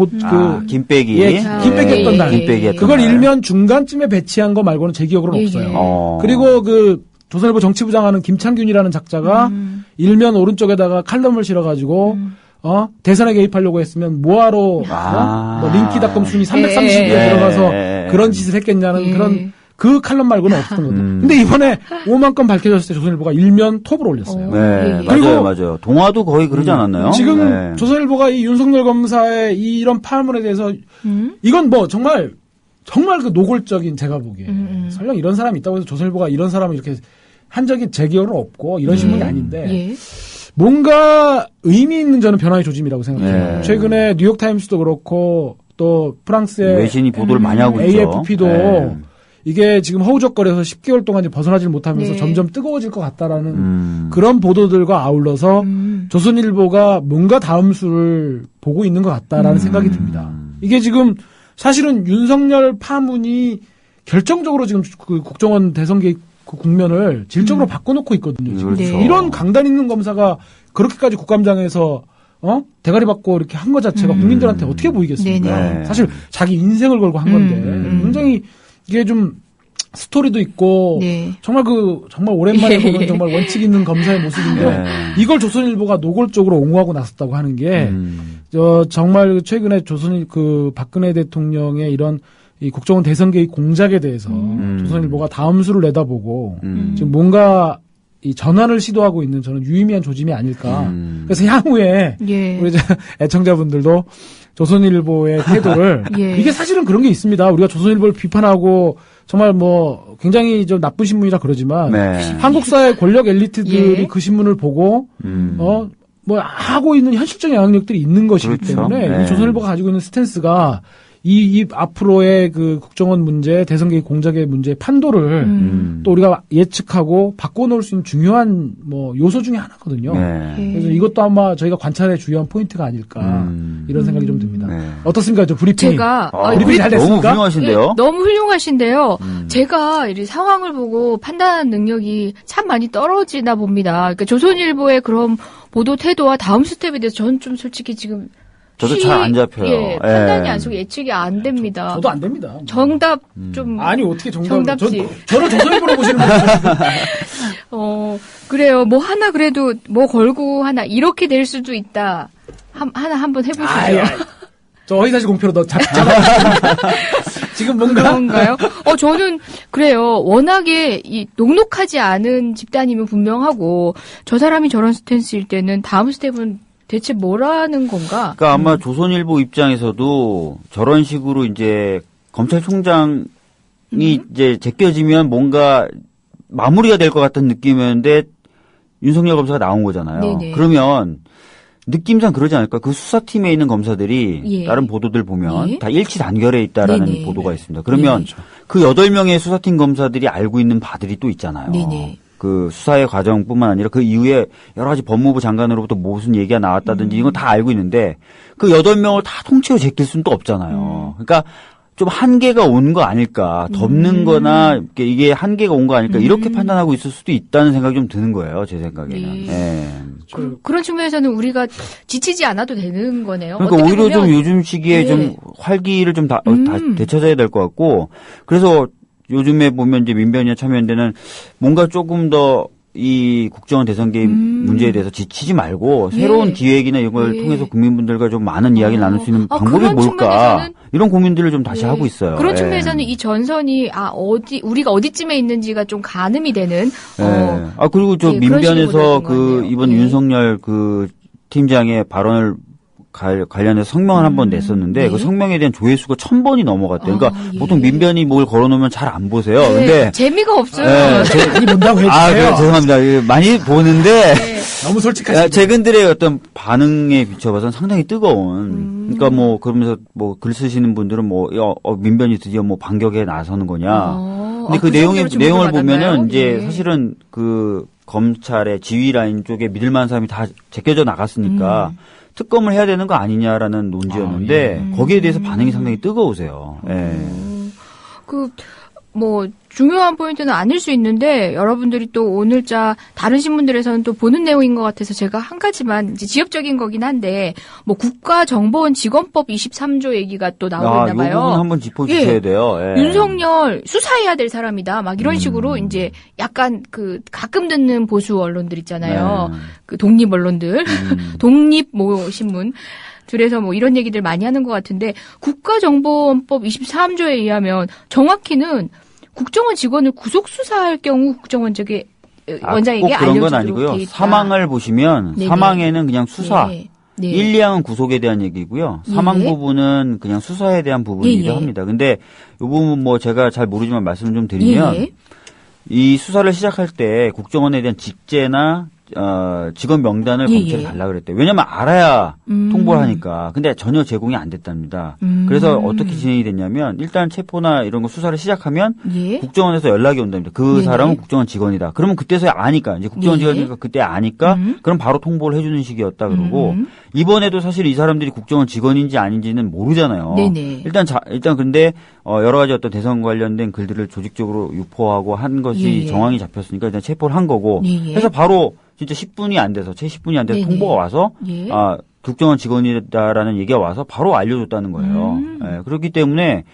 김빼기. 예, 김빼기였던 날. 그걸 날. 일면 중간쯤에 배치한 거 말고는 제 기억으로는 없어요. 그리고 그 조선일보 정치부장하는 김창균이라는 작자가 일면 오른쪽에다가 칼럼을 실어가지고 대선에 개입하려고 했으면 뭐하러 뭐 링키닷컴 순위 330위에 들어가서 그런 짓을 했겠냐는 그런 그 칼럼 말고는 없었던 거죠. 근데 이번에 5만 건 밝혀졌을 때 조선일보가 일면 톱으로 올렸어요. 네, 그리고 맞아요. 동아도 거의 그러지 않았나요? 지금 조선일보가 이 윤석열 검사의 이런 파문에 대해서 이건 뭐 정말 그 노골적인 제가 보기에 설령 이런 사람이 있다고 해서 조선일보가 이런 사람을 이렇게 한 적이 제 기억으로 없고 이런 신문이 아닌데 뭔가 의미 있는 저는 변화의 조짐이라고 생각해요. 최근에 뉴욕타임스도 그렇고 또 프랑스의 외신이 보도를 많이 하고 있죠. AFP도 이게 지금 허우적거려서 10개월 동안 이제 벗어나질 못하면서 점점 뜨거워질 것 같다라는 그런 보도들과 아울러서 조선일보가 뭔가 다음 수를 보고 있는 것 같다라는 생각이 듭니다. 이게 지금 사실은 윤석열 파문이 결정적으로 지금 그 국정원 대선 개입 그 국면을 질적으로 바꿔놓고 있거든요. 지금. 이런 강단 있는 검사가 그렇게까지 국감장에서 대가리 받고 이렇게 한 것 자체가 국민들한테 어떻게 보이겠습니까? 사실 자기 인생을 걸고 한 건데 굉장히 이게 좀 스토리도 있고 정말 오랜만에 보는 정말 원칙 있는 검사의 모습인데 이걸 조선일보가 노골적으로 옹호하고 나섰다고 하는 게 정말 최근에 박근혜 대통령의 이런 이 국정원 대선 개입 공작에 대해서 조선일보가 다음 수를 내다보고 지금 뭔가 이 전환을 시도하고 있는 저는 유의미한 조짐이 아닐까. 그래서 향후에 우리 애청자분들도 조선일보의 태도를 이게 사실은 그런 게 있습니다. 우리가 조선일보를 비판하고 정말 뭐 굉장히 좀 나쁜 신문이라 그러지만 한국 사회 권력 엘리트들이 그 신문을 보고 뭐 하고 있는 현실적인 영향력들이 있는 것이기 때문에 이 조선일보가 가지고 있는 스탠스가 이 앞으로의 그 국정원 문제, 대선 개입 공작의 문제의 판도를 또 우리가 예측하고 바꿔놓을 수 있는 중요한 뭐 요소 중에 하나거든요. 그래서 이것도 아마 저희가 관찰의 주요한 포인트가 아닐까 이런 생각이 좀 듭니다. 어떻습니까, 저 브리핑? 제가 브리핑 잘 됐습니까? 너무 훌륭하신데요. 너무 훌륭하신데요. 제가 이 상황을 보고 판단 능력이 참 많이 떨어지나 봅니다. 그러니까 조선일보의 그런 보도 태도와 다음 스텝에 대해서 저는 좀 솔직히 지금 저도 잘 안 잡혀요. 판단이 안 서고 예측이 안 됩니다. 저도 안 됩니다. 정답 좀. 아니, 어떻게 정답지. 저를 조선일보로 보시는 거예요. 그래요. 뭐 하나 그래도 뭐 걸고 하나 이렇게 될 수도 있다. 하나 한번 해보시죠. 저 허위사실 공표로 너 잡아. 지금 뭔가. 그런가요? 저는 그래요. 워낙에 이 녹록하지 않은 집단이면 분명하고 저 사람이 저런 스탠스일 때는 다음 스텝은 대체 뭐라는 건가? 그러니까 아마 조선일보 입장에서도 저런 식으로 이제 검찰총장이 이제 제껴지면 뭔가 마무리가 될 것 같은 느낌이었는데 윤석열 검사가 나온 거잖아요. 네네. 그러면 느낌상 그러지 않을까? 그 수사팀에 있는 검사들이 다른 보도들 보면 다 일치 단결해 있다라는 보도가 있습니다. 그러면 그 8명의 수사팀 검사들이 알고 있는 바들이 또 있잖아요. 그 수사의 과정뿐만 아니라 그 이후에 여러 가지 법무부 장관으로부터 무슨 얘기가 나왔다든지 이건 다 알고 있는데 그 8명을 다 통째로 제낄 수는 또 없잖아요. 그러니까 좀 한계가 온 거 아닐까. 덮는 거나 이게 한계가 온 거 아닐까. 이렇게 판단하고 있을 수도 있다는 생각이 좀 드는 거예요. 제 생각에는. 그런 측면에서는 우리가 지치지 않아도 되는 거네요. 그러니까 오히려 좀 요즘 시기에 좀 활기를 좀 되찾아야 될 것 같고 그래서 요즘에 보면 이제 민변이나 참여연대는 뭔가 조금 더 이 국정원 대선 개입 문제에 대해서 지치지 말고 새로운 기획이나 이런 걸 통해서 국민분들과 좀 많은 이야기를 나눌 수 있는 방법이 뭘까 이런 고민들을 좀 다시 하고 있어요. 그런 측면에서는 이 전선이 우리가 어디쯤에 있는지가 좀 가늠이 되는. 그리고 저 민변에서 그 이번 윤석열 그 팀장의 발언을 관련해서 성명을 한번 냈었는데 네. 그 성명에 대한 조회수가 1000번이 넘어갔대요. 그러니까 예. 보통 민변이 뭘 걸어놓으면 잘 안 보세요. 네, 근데 재미가 없어요. 많이 본다고 해주세요. 네, 죄송합니다. 많이 보는데 네. 너무 솔직하시네. 최근들의 어떤 반응에 비춰봐서는 상당히 뜨거운. 그러니까 뭐 그러면서 뭐 글 쓰시는 분들은 뭐 민변이 드디어 뭐 반격에 나서는 거냐. 근데 그 내용을 보면은 이제 사실은 그 검찰의 지휘 라인 쪽에 믿을 만한 사람이 다 제껴져 나갔으니까 특검을 해야 되는 거 아니냐라는 논지였는데 거기에 대해서 반응이 상당히 뜨거우세요. 예. 뭐 중요한 포인트는 아닐 수 있는데 여러분들이 또 오늘자 다른 신문들에서는 또 보는 내용인 것 같아서 제가 한 가지만 이제 지역적인 거긴 한데 뭐 국가정보원 직원법 23조 얘기가 또 나오고 있나 봐요. 이 부분 한번 짚어주셔야 돼요. 예. 윤석열 수사해야 될 사람이다. 막 이런 식으로 이제 약간 그 가끔 듣는 보수 언론들 있잖아요. 그 독립 언론들, 독립 뭐 신문. 그래서 뭐 이런 얘기들 많이 하는 것 같은데 국가정보원법 23조에 의하면 정확히는 국정원 직원을 구속 수사할 경우 국정원 원장에게 꼭 그런 건 아니고요. 돼 있다. 사망을 보시면 네네. 사망에는 그냥 수사. 네. 네. 1, 2항은 구속에 대한 얘기고요. 사망 부분은 그냥 수사에 대한 부분이기도 합니다. 근데 이 부분 뭐 제가 잘 모르지만 말씀을 좀 드리면 이 수사를 시작할 때 국정원에 대한 직제나 직원 명단을 검찰에 달라 그랬대요. 왜냐면 알아야 통보를 하니까. 근데 전혀 제공이 안 됐답니다. 그래서 어떻게 진행이 됐냐면 일단 체포나 이런 거 수사를 시작하면 국정원에서 연락이 온답니다. 그 사람은 국정원 직원이다. 그러면 그때서야 아니까. 이제 국정원 직원이니까 그때 아니까 그럼 바로 통보를 해주는 식이었다 그러고 이번에도 사실 이 사람들이 국정원 직원인지 아닌지는 모르잖아요. 일단 근데 여러 가지 어떤 대선 관련된 글들을 조직적으로 유포하고 한 것이 정황이 잡혔으니까 일단 체포를 한 거고 해서 바로 진짜 10분이 안 돼서 채 10분이 안 돼서 통보가 와서 국정원 직원이다라는 얘기가 와서 바로 알려줬다는 거예요. 그렇기 때문에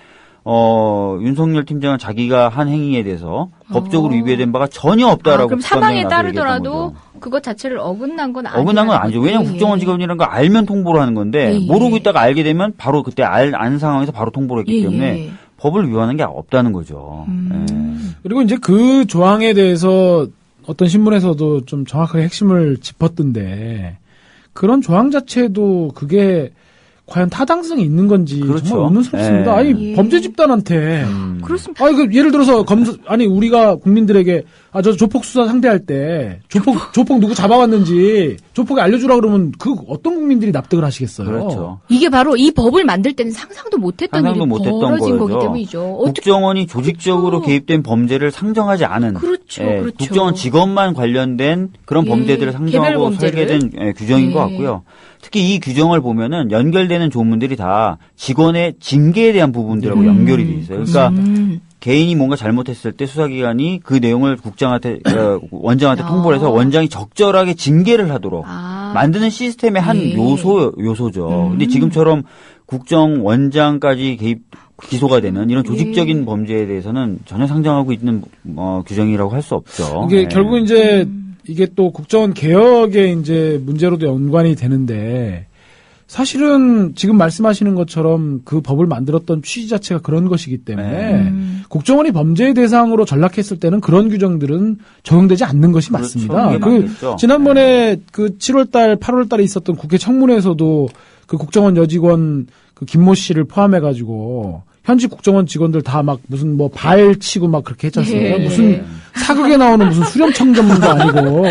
윤석열 팀장은 자기가 한 행위에 대해서 법적으로 위배된 바가 전혀 없다라고. 그럼 사망에 따르더라도 그것 자체를 어긋난 건 아니죠. 어긋난 건 아니죠. 왜냐하면 국정원 직원이라는 걸 알면 통보를 하는 건데 모르고 있다가 알게 되면 바로 그때 안 상황에서 바로 통보를 했기 때문에 법을 위반한 게 없다는 거죠. 그리고 이제 그 조항에 대해서 어떤 신문에서도 좀 정확하게 핵심을 짚었던데 그런 조항 자체도 그게 과연 타당성이 있는 건지 정말 의문스럽습니다. 아니 범죄 집단한테 그렇습니다. 아니 예를 들어서 우리가 국민들에게 저 조폭 수사 상대할 때 조폭 누구 잡아왔는지 조폭이 알려주라 그러면 그 어떤 국민들이 납득을 하시겠어요? 그렇죠. 이게 바로 이 법을 만들 때는 상상도 못했던 일이 벌어진 거기 때문이죠. 국정원이 조직적으로 개입된 범죄를 상정하지 않은 그렇죠. 국정원 직원만 관련된 그런 범죄들을 상정하고 설계된 규정인 것 같고요. 특히 이 규정을 보면은 연결되는 조문들이 다 직원의 징계에 대한 부분들하고 연결이 돼 있어요. 그러니까 개인이 뭔가 잘못했을 때 수사기관이 그 내용을 국장한테 원장한테 통보를 해서 원장이 적절하게 징계를 하도록 만드는 시스템의 한 요소죠. 근데 지금처럼 국정원장까지 기소가 되는 이런 조직적인 범죄에 대해서는 전혀 상정하고 있는 규정이라고 할 수 없죠. 이게 결국 이제 이게 또 국정원 개혁의 이제 문제로도 연관이 되는데 사실은 지금 말씀하시는 것처럼 그 법을 만들었던 취지 자체가 그런 것이기 때문에 국정원이 범죄의 대상으로 전락했을 때는 그런 규정들은 적용되지 않는 것이 맞습니다. 지난번에 그 7월달, 8월달에 있었던 국회 청문회에서도 그 국정원 여직원 그 김모 씨를 포함해가지고 현직 국정원 직원들 다 막 무슨 뭐 발 치고 막 그렇게 했지 않습니까? 무슨 사극에 나오는 무슨 수렴청 전문도 아니고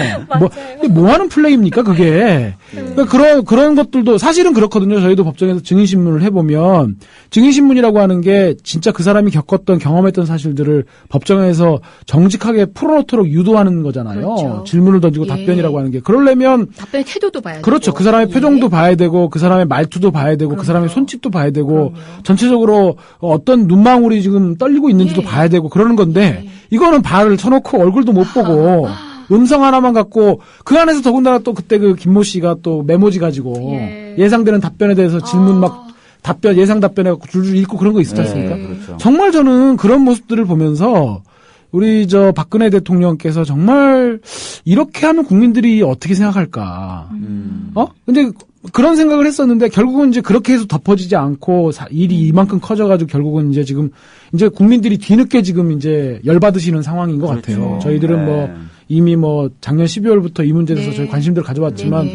뭐 하는 플레이입니까 그게? 그러니까 그런 것들도 사실은 그렇거든요. 저희도 법정에서 증인신문을 해보면 증인신문이라고 하는 게 진짜 그 사람이 겪었던 경험했던 사실들을 법정에서 정직하게 풀어놓도록 유도하는 거잖아요. 질문을 던지고 답변이라고 하는 게. 그러려면 답변의 태도도 봐야 되고. 그렇죠. 그 사람의 표정도 봐야 되고 그 사람의 말투도 봐야 되고 그 사람의 손짓도 봐야 되고 전체적으로 어떤 눈망울이 지금 떨리고 있는지도 봐야 되고 그러는 건데 이거는 발을 쳐놓고 얼굴도 못 보고 음성 하나만 갖고 그 안에서 더군다나 또 그때 그 김모 씨가 또 메모지 가지고 예상되는 답변에 대해서 질문 막 예상 답변해 갖고 줄줄 읽고 그런 거 있었지 않습니까? 그렇죠. 정말 저는 그런 모습들을 보면서 우리 박근혜 대통령께서 정말 이렇게 하면 국민들이 어떻게 생각할까? 근데 그런 생각을 했었는데 결국은 이제 그렇게 해서 덮어지지 않고 일이 이만큼 커져가지고 결국은 이제 지금 이제 국민들이 뒤늦게 지금 이제 열받으시는 상황인 것 같아요. 저희들은 뭐 이미 뭐 작년 12월부터 이 문제에 대해서 저희 관심들 가져왔지만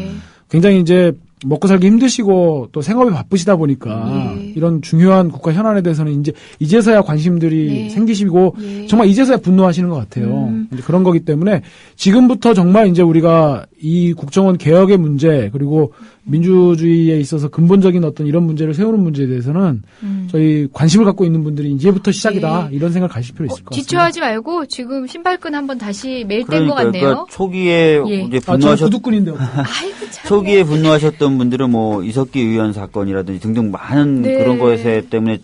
굉장히 이제 먹고 살기 힘드시고 또 생업이 바쁘시다 보니까 이런 중요한 국가 현안에 대해서는 이제서야 관심들이 생기시고 정말 이제서야 분노하시는 것 같아요. 이제 그런 거기 때문에 지금부터 정말 이제 우리가 이 국정원 개혁의 문제 그리고 민주주의에 있어서 근본적인 어떤 이런 문제를 세우는 문제에 대해서는 저희 관심을 갖고 있는 분들이 이제부터 시작이다 이런 생각을 가질 필요 있을 것 같습니다. 지쳐하지 말고 지금 신발끈 한번 다시 매일 뗀 것 같네요. 그러니까 초기에 이제 구두끈인데요. 초기에 분노하셨던 분들은 뭐 이석기 의원 사건이라든지 등등 많은 그런 것에 때문에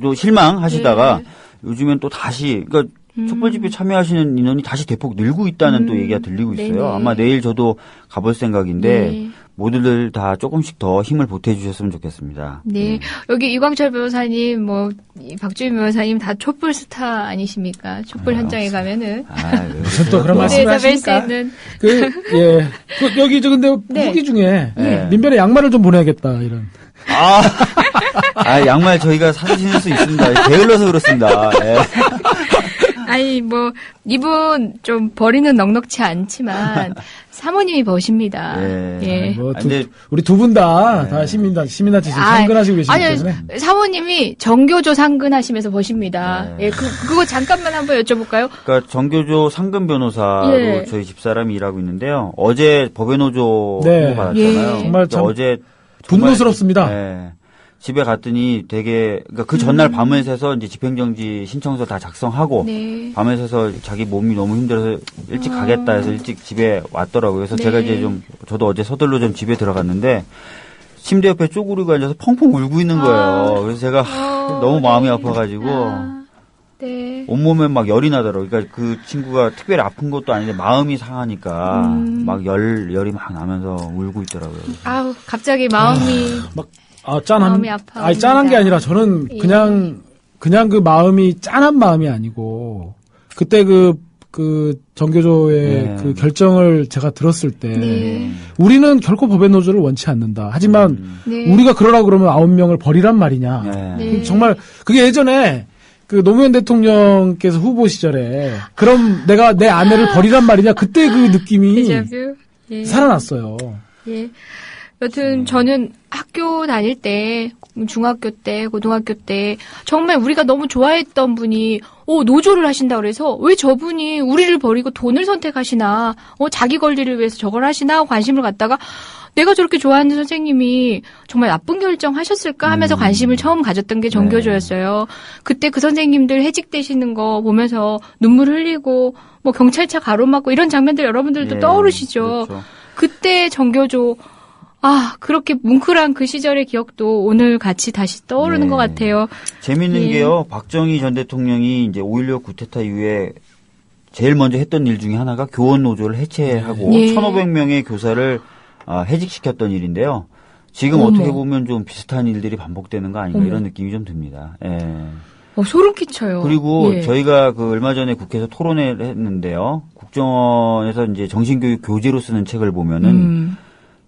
또 실망하시다가 요즘엔 또 다시 그러니까 촛불 집회 참여하시는 인원이 다시 대폭 늘고 있다는 또 얘기가 들리고 있어요. 아마 내일 저도 가볼 생각인데 모두들 다 조금씩 더 힘을 보태주셨으면 좋겠습니다. 네. 여기 이광철 변호사님, 박주민 변호사님 다 촛불 스타 아니십니까? 촛불 현장에 가면은. 무슨 또 그런 말씀을 하십니까? 여기 근데 후기 중에 민변에 양말을 좀 보내야겠다 이런. 양말 저희가 사주실 수 있습니다. 게을러서 그렇습니다. 아니, 이분 좀 버리는 넉넉치 않지만, 사모님이 버십니다. 우리 두 분 다 시민단체 상근하시고 계시기 때문에. 아니, 사모님이 정교조 상근하시면서 버십니다. 그거 잠깐만 한번 여쭤볼까요? 그러니까 정교조 상근 변호사로 저희 집사람이 일하고 있는데요. 어제 법외노조 받았잖아요. 정말 참 어제 분노스럽습니다. 집에 갔더니 그러니까 그 전날 밤을 새서 이제 집행정지 신청서 다 작성하고 밤을 새서 자기 몸이 너무 힘들어서 일찍 가겠다 해서 일찍 집에 왔더라고요. 그래서 제가 이제 저도 어제 서둘러 좀 집에 들어갔는데 침대 옆에 쪼그리고 앉아서 펑펑 울고 있는 거예요. 그래서 제가 너무 마음이 아파가지고 온몸에 막 열이 나더라고요. 그러니까 그 친구가 특별히 아픈 것도 아닌데 마음이 상하니까 막 열이 막 나면서 울고 있더라고요. 갑자기 마음이 짠한 게 아니라 저는 그냥 그 마음이 짠한 마음이 아니고 그때 그 정교조의 그 결정을 제가 들었을 때 우리는 결코 법의 노조를 원치 않는다. 하지만 우리가 그러라고 그러면 9명을 버리란 말이냐. 정말 그게 예전에 그 노무현 대통령께서 후보 시절에 그럼 내가 내 아내를 버리란 말이냐. 그때 그 느낌이 살아났어요. 여튼 저는 학교 다닐 때, 중학교 때, 고등학교 때 정말 우리가 너무 좋아했던 분이 노조를 하신다 그래서 왜 저분이 우리를 버리고 돈을 선택하시나, 자기 권리를 위해서 저걸 하시나 관심을 갖다가 내가 저렇게 좋아하는 선생님이 정말 나쁜 결정 하셨을까 하면서 관심을 처음 가졌던 게 정교조였어요. 그때 그 선생님들 해직되시는 거 보면서 눈물 흘리고 경찰차 가로막고 이런 장면들 여러분들도 떠오르시죠. 그렇죠. 그때 정교조 그렇게 뭉클한 그 시절의 기억도 오늘 같이 다시 떠오르는 것 같아요. 재밌는 게요. 박정희 전 대통령이 이제 5.16 쿠데타 이후에 제일 먼저 했던 일 중에 하나가 교원 노조를 해체하고 1,500명의 교사를 해직시켰던 일인데요. 지금 어떻게 보면 좀 비슷한 일들이 반복되는 거 아닌가 이런 느낌이 좀 듭니다. 소름 끼쳐요. 그리고 저희가 얼마 전에 국회에서 토론회를 했는데요. 국정원에서 이제 정신교육 교재로 쓰는 책을 보면은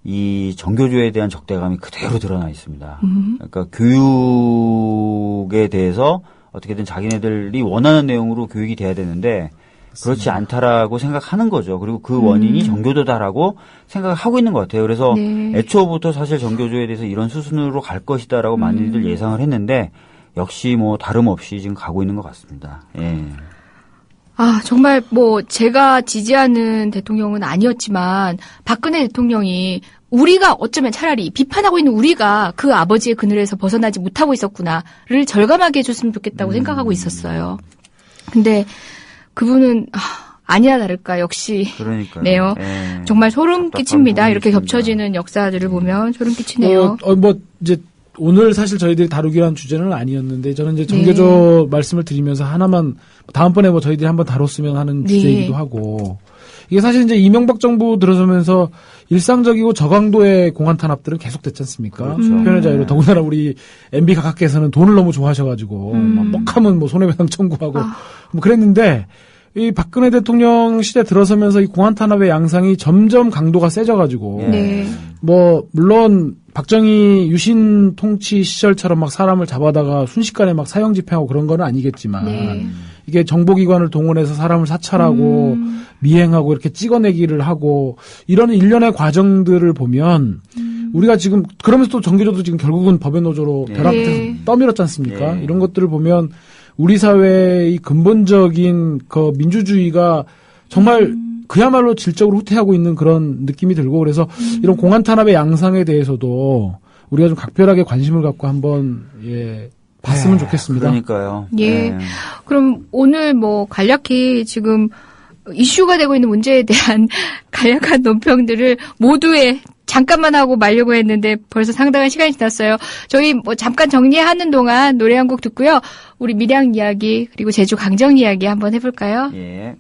이 정교조에 대한 적대감이 그대로 드러나 있습니다. 그러니까 교육에 대해서 어떻게든 자기네들이 원하는 내용으로 교육이 돼야 되는데 그렇지 않다라고 생각하는 거죠. 그리고 그 원인이 정교조다라고 생각을 하고 있는 것 같아요. 그래서 애초부터 사실 정교조에 대해서 이런 수순으로 갈 것이다라고 많이들 예상을 했는데 역시 다름없이 지금 가고 있는 것 같습니다. 정말 제가 지지하는 대통령은 아니었지만 박근혜 대통령이 우리가 어쩌면 차라리 비판하고 있는 우리가 그 아버지의 그늘에서 벗어나지 못하고 있었구나를 절감하게 해줬으면 좋겠다고 생각하고 있었어요. 근데 그분은 아니나 다를까 역시 네요. 정말 소름 끼칩니다. 이렇게 겹쳐지는 역사들을 보면 소름 끼치네요. 이제 오늘 사실 저희들이 다루기로 한 주제는 아니었는데 저는 이제 정교조 말씀을 드리면서 하나만 다음번에 저희들이 한번 다뤘으면 하는 주제이기도 하고 이게 사실 이제 이명박 정부 들어서면서 일상적이고 저강도의 공안 탄압들은 계속됐지 않습니까? 그렇죠. 표현의 자유로 더군다나 우리 MB 각하께서는 돈을 너무 좋아하셔가지고 뻑하면 손해배상 청구하고 그랬는데 이 박근혜 대통령 시대 들어서면서 이 공안 탄압의 양상이 점점 강도가 세져가지고 물론 박정희 유신 통치 시절처럼 막 사람을 잡아다가 순식간에 막 사형 집행하고 그런 건 아니겠지만 이게 정보기관을 동원해서 사람을 사찰하고 미행하고 이렇게 찍어내기를 하고 이런 일련의 과정들을 보면 우리가 지금 그러면서 또 전기조도 지금 결국은 법의 노조로 벼락해서 떠밀었지 않습니까? 이런 것들을 보면 우리 사회의 근본적인 그 민주주의가 정말 그야말로 질적으로 후퇴하고 있는 그런 느낌이 들고 그래서 이런 공안 탄압의 양상에 대해서도 우리가 좀 각별하게 관심을 갖고 한번 봤으면 좋겠습니다. 그러니까요. 예. 그럼 오늘 뭐 간략히 지금 이슈가 되고 있는 문제에 대한 간략한 논평들을 모두에 잠깐만 하고 말려고 했는데 벌써 상당한 시간이 지났어요. 저희 뭐 잠깐 정리하는 동안 노래 한 곡 듣고요. 우리 밀양 이야기 그리고 제주 강정 이야기 한번 해볼까요? 예.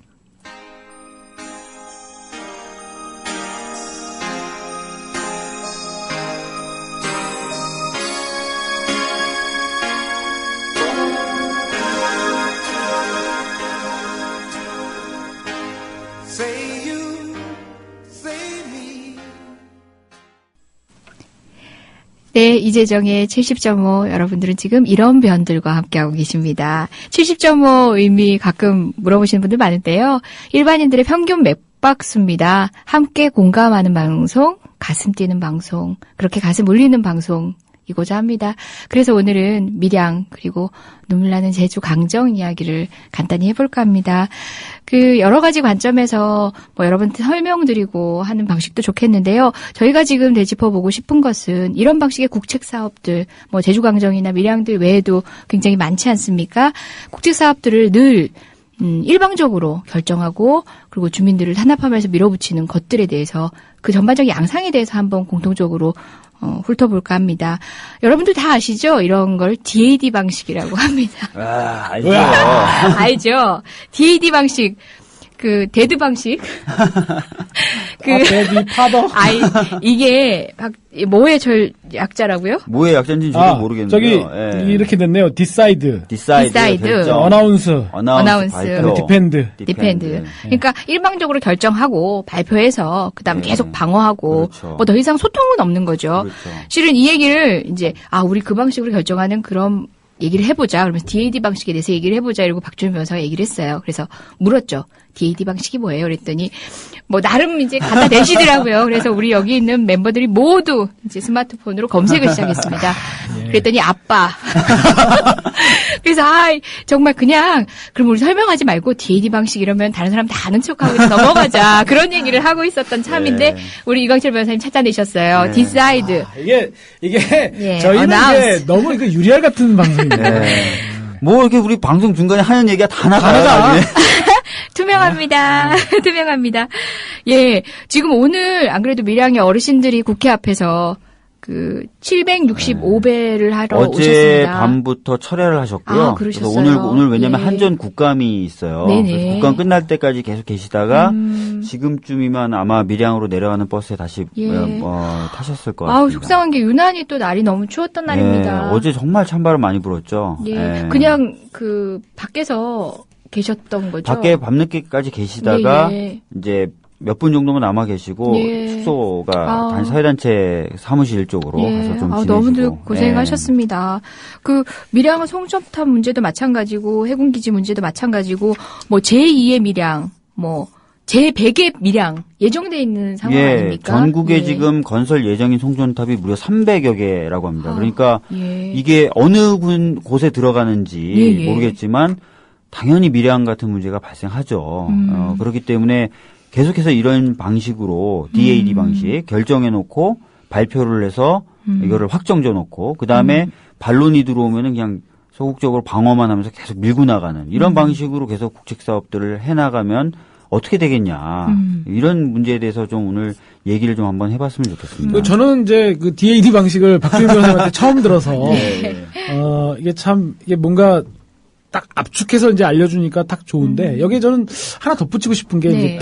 네, 이재정의 70.5 여러분들은 지금 이런 변들과 함께하고 계십니다. 70.5 의미 가끔 물어보시는 분들 많은데요. 일반인들의 평균 맥박수입니다. 함께 공감하는 방송, 가슴 뛰는 방송, 그렇게 가슴 울리는 방송이고자 합니다. 그래서 오늘은 밀양 그리고 눈물 나는 제주 강정 이야기를 간단히 해볼까 합니다. 그 여러 가지 관점에서 뭐 여러분한테 설명드리고 하는 방식도 좋겠는데요. 저희가 지금 되짚어보고 싶은 것은 이런 방식의 국책 사업들, 뭐 제주강정이나 밀양들 외에도 굉장히 많지 않습니까? 국책 사업들을 늘 일방적으로 결정하고 그리고 주민들을 탄압하면서 밀어붙이는 것들에 대해서 그 전반적인 양상에 대해서 한번 공통적으로 훑어볼까 합니다. 여러분들 다 아시죠? 이런 걸 DAD 방식이라고 합니다. 알죠. 알죠? DAD 방식. 그 데드 방식. 데디 파더. 이게 뭐의 약자라고요? 뭐의 약자인지 저도 모르겠는데요. 저기 이렇게 됐네요. 디사이드, 어나운스, 발표, 디펜드. 그러니까 일방적으로 결정하고 발표해서 그다음 계속 방어하고 그렇죠. 뭐 더 이상 소통은 없는 거죠. 그렇죠. 실은 이 얘기를 이제 우리 그 방식으로 결정하는 그런 얘기를 해보자. 그러면서 DAD 방식에 대해서 얘기를 해보자. 이러고 박주민 변호사가 얘기를 했어요. 그래서 물었죠. DAD 방식이 뭐예요? 그랬더니 뭐 나름 이제 갖다 대시더라고요. 그래서 우리 여기 있는 멤버들이 모두 이제 스마트폰으로 검색을 시작했습니다. 그랬더니 아빠. 그래서 정말 그냥 그럼 우리 설명하지 말고 DAD 방식 이러면 다른 사람 다 아는 척하고 그냥 넘어가자. 그런 얘기를 하고 있었던 참인데 우리 이광철 변호사님 찾아내셨어요. 디사이드. 이게 저희는 이제 너무 이거 유리알 같은 방송입니다. 뭐 이렇게 우리 방송 중간에 하는 얘기가 다 나가요. 투명합니다. 투명합니다. 예. 지금 오늘 안 그래도 밀양의 어르신들이 국회 앞에서 그 765배를 하러 어제 오셨습니다. 밤부터 철회를 하셨고요. 그러셨어요. 그래서 오늘 왜냐면 한전 국감이 있어요. 그래서 국감 끝날 때까지 계속 계시다가 지금쯤이면 아마 밀양으로 내려가는 버스에 다시 타셨을 것 같습니다. 속상한 게 유난히 또 날이 너무 추웠던 날입니다. 어제 정말 찬바람 많이 불었죠. 그냥 그 밖에서 계셨던 거죠. 밖에 밤늦게까지 계시다가 이제 몇 분 정도만 남아 계시고 숙소가 사회단체 사무실 쪽으로 가서 좀 지내시고. 너무들 고생하셨습니다. 그 밀양은 송전탑 문제도 마찬가지고 해군기지 문제도 마찬가지고 뭐 제2의 밀양, 뭐 제100의 밀양 예정돼 있는 상황 아닙니까? 전국에 지금 건설 예정인 송전탑이 무려 300여 개라고 합니다. 그러니까 이게 어느 곳에 들어가는지 모르겠지만 당연히 밀양 같은 문제가 발생하죠. 그렇기 때문에 계속해서 이런 방식으로 DAD 방식 결정해놓고 발표를 해서 이거를 확정져 놓고 그 다음에 반론이 들어오면은 그냥 소극적으로 방어만 하면서 계속 밀고 나가는 이런 방식으로 계속 국책 사업들을 해나가면 어떻게 되겠냐 이런 문제에 대해서 좀 오늘 얘기를 좀 한번 해봤으면 좋겠습니다. 저는 이제 그 DAD 방식을 박주민 변호사한테 처음 들어서 이게 뭔가 딱 압축해서 이제 알려주니까 딱 좋은데 여기에 저는 하나 덧붙이고 싶은 게 이제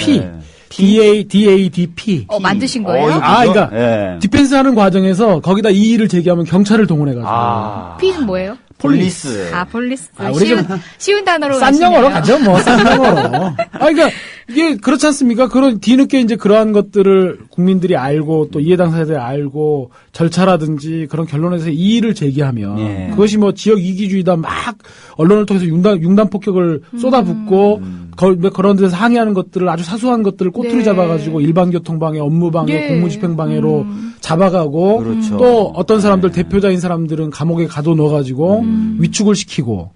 DADP. 만드신 거예요? 그러니까 디펜스 하는 과정에서 거기다 이의를 제기하면 경찰을 동원해가지고. P는 뭐예요? 폴리스. 폴리스. 우리 쉬운 단어로. 싼 영어로 가죠, 뭐. 싼 영어로. 그러니까 이게 그렇지 않습니까? 그런 뒤늦게 이제 그러한 것들을 국민들이 알고 또 이해 당사자들이 알고 절차라든지 그런 결론에서 이의를 제기하면 그것이 뭐 지역 이기주의다 막 언론을 통해서 융단 폭격을 쏟아붓고 그런 데서 항의하는 것들을 아주 사소한 것들을 꼬투리 네. 잡아가지고 일반 교통방해, 업무방해, 네. 공무집행방해로 잡아가고 그렇죠. 또 어떤 사람들 대표자인 사람들은 감옥에 가둬넣어가지고 위축을 시키고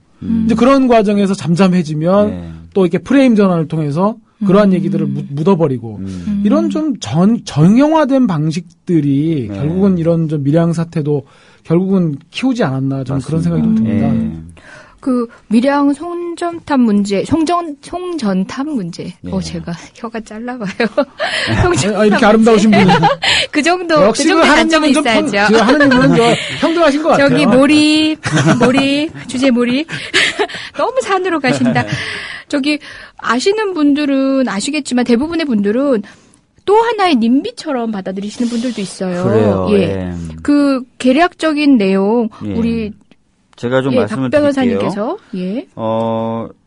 이제 그런 과정에서 잠잠해지면 네. 또 이렇게 프레임 전환을 통해서 그러한 얘기들을 묻어버리고 이런 좀 정형화된 방식들이 네. 결국은 이런 좀 밀양 사태도 결국은 키우지 않았나 저는 그런 생각이 좀 듭니다. 네. 그 밀양 송전탑 문제, 송전탑 문제. 네. 제가 혀가 짧아요. 이렇게 아름다우신 분은 그 정도 역시 그 단점은 있어야죠. 하느님은 평등하신 것 같아요. 저기 주제 몰입. 너무 산으로 가신다. 저기 아시는 분들은 아시겠지만 대부분의 분들은 또 하나의 님비처럼 받아들이시는 분들도 있어요. 그래요. 예. 예. 그 계략적인 내용 예. 우리 제가 좀 말씀을 박 드릴게요. 변호사님께서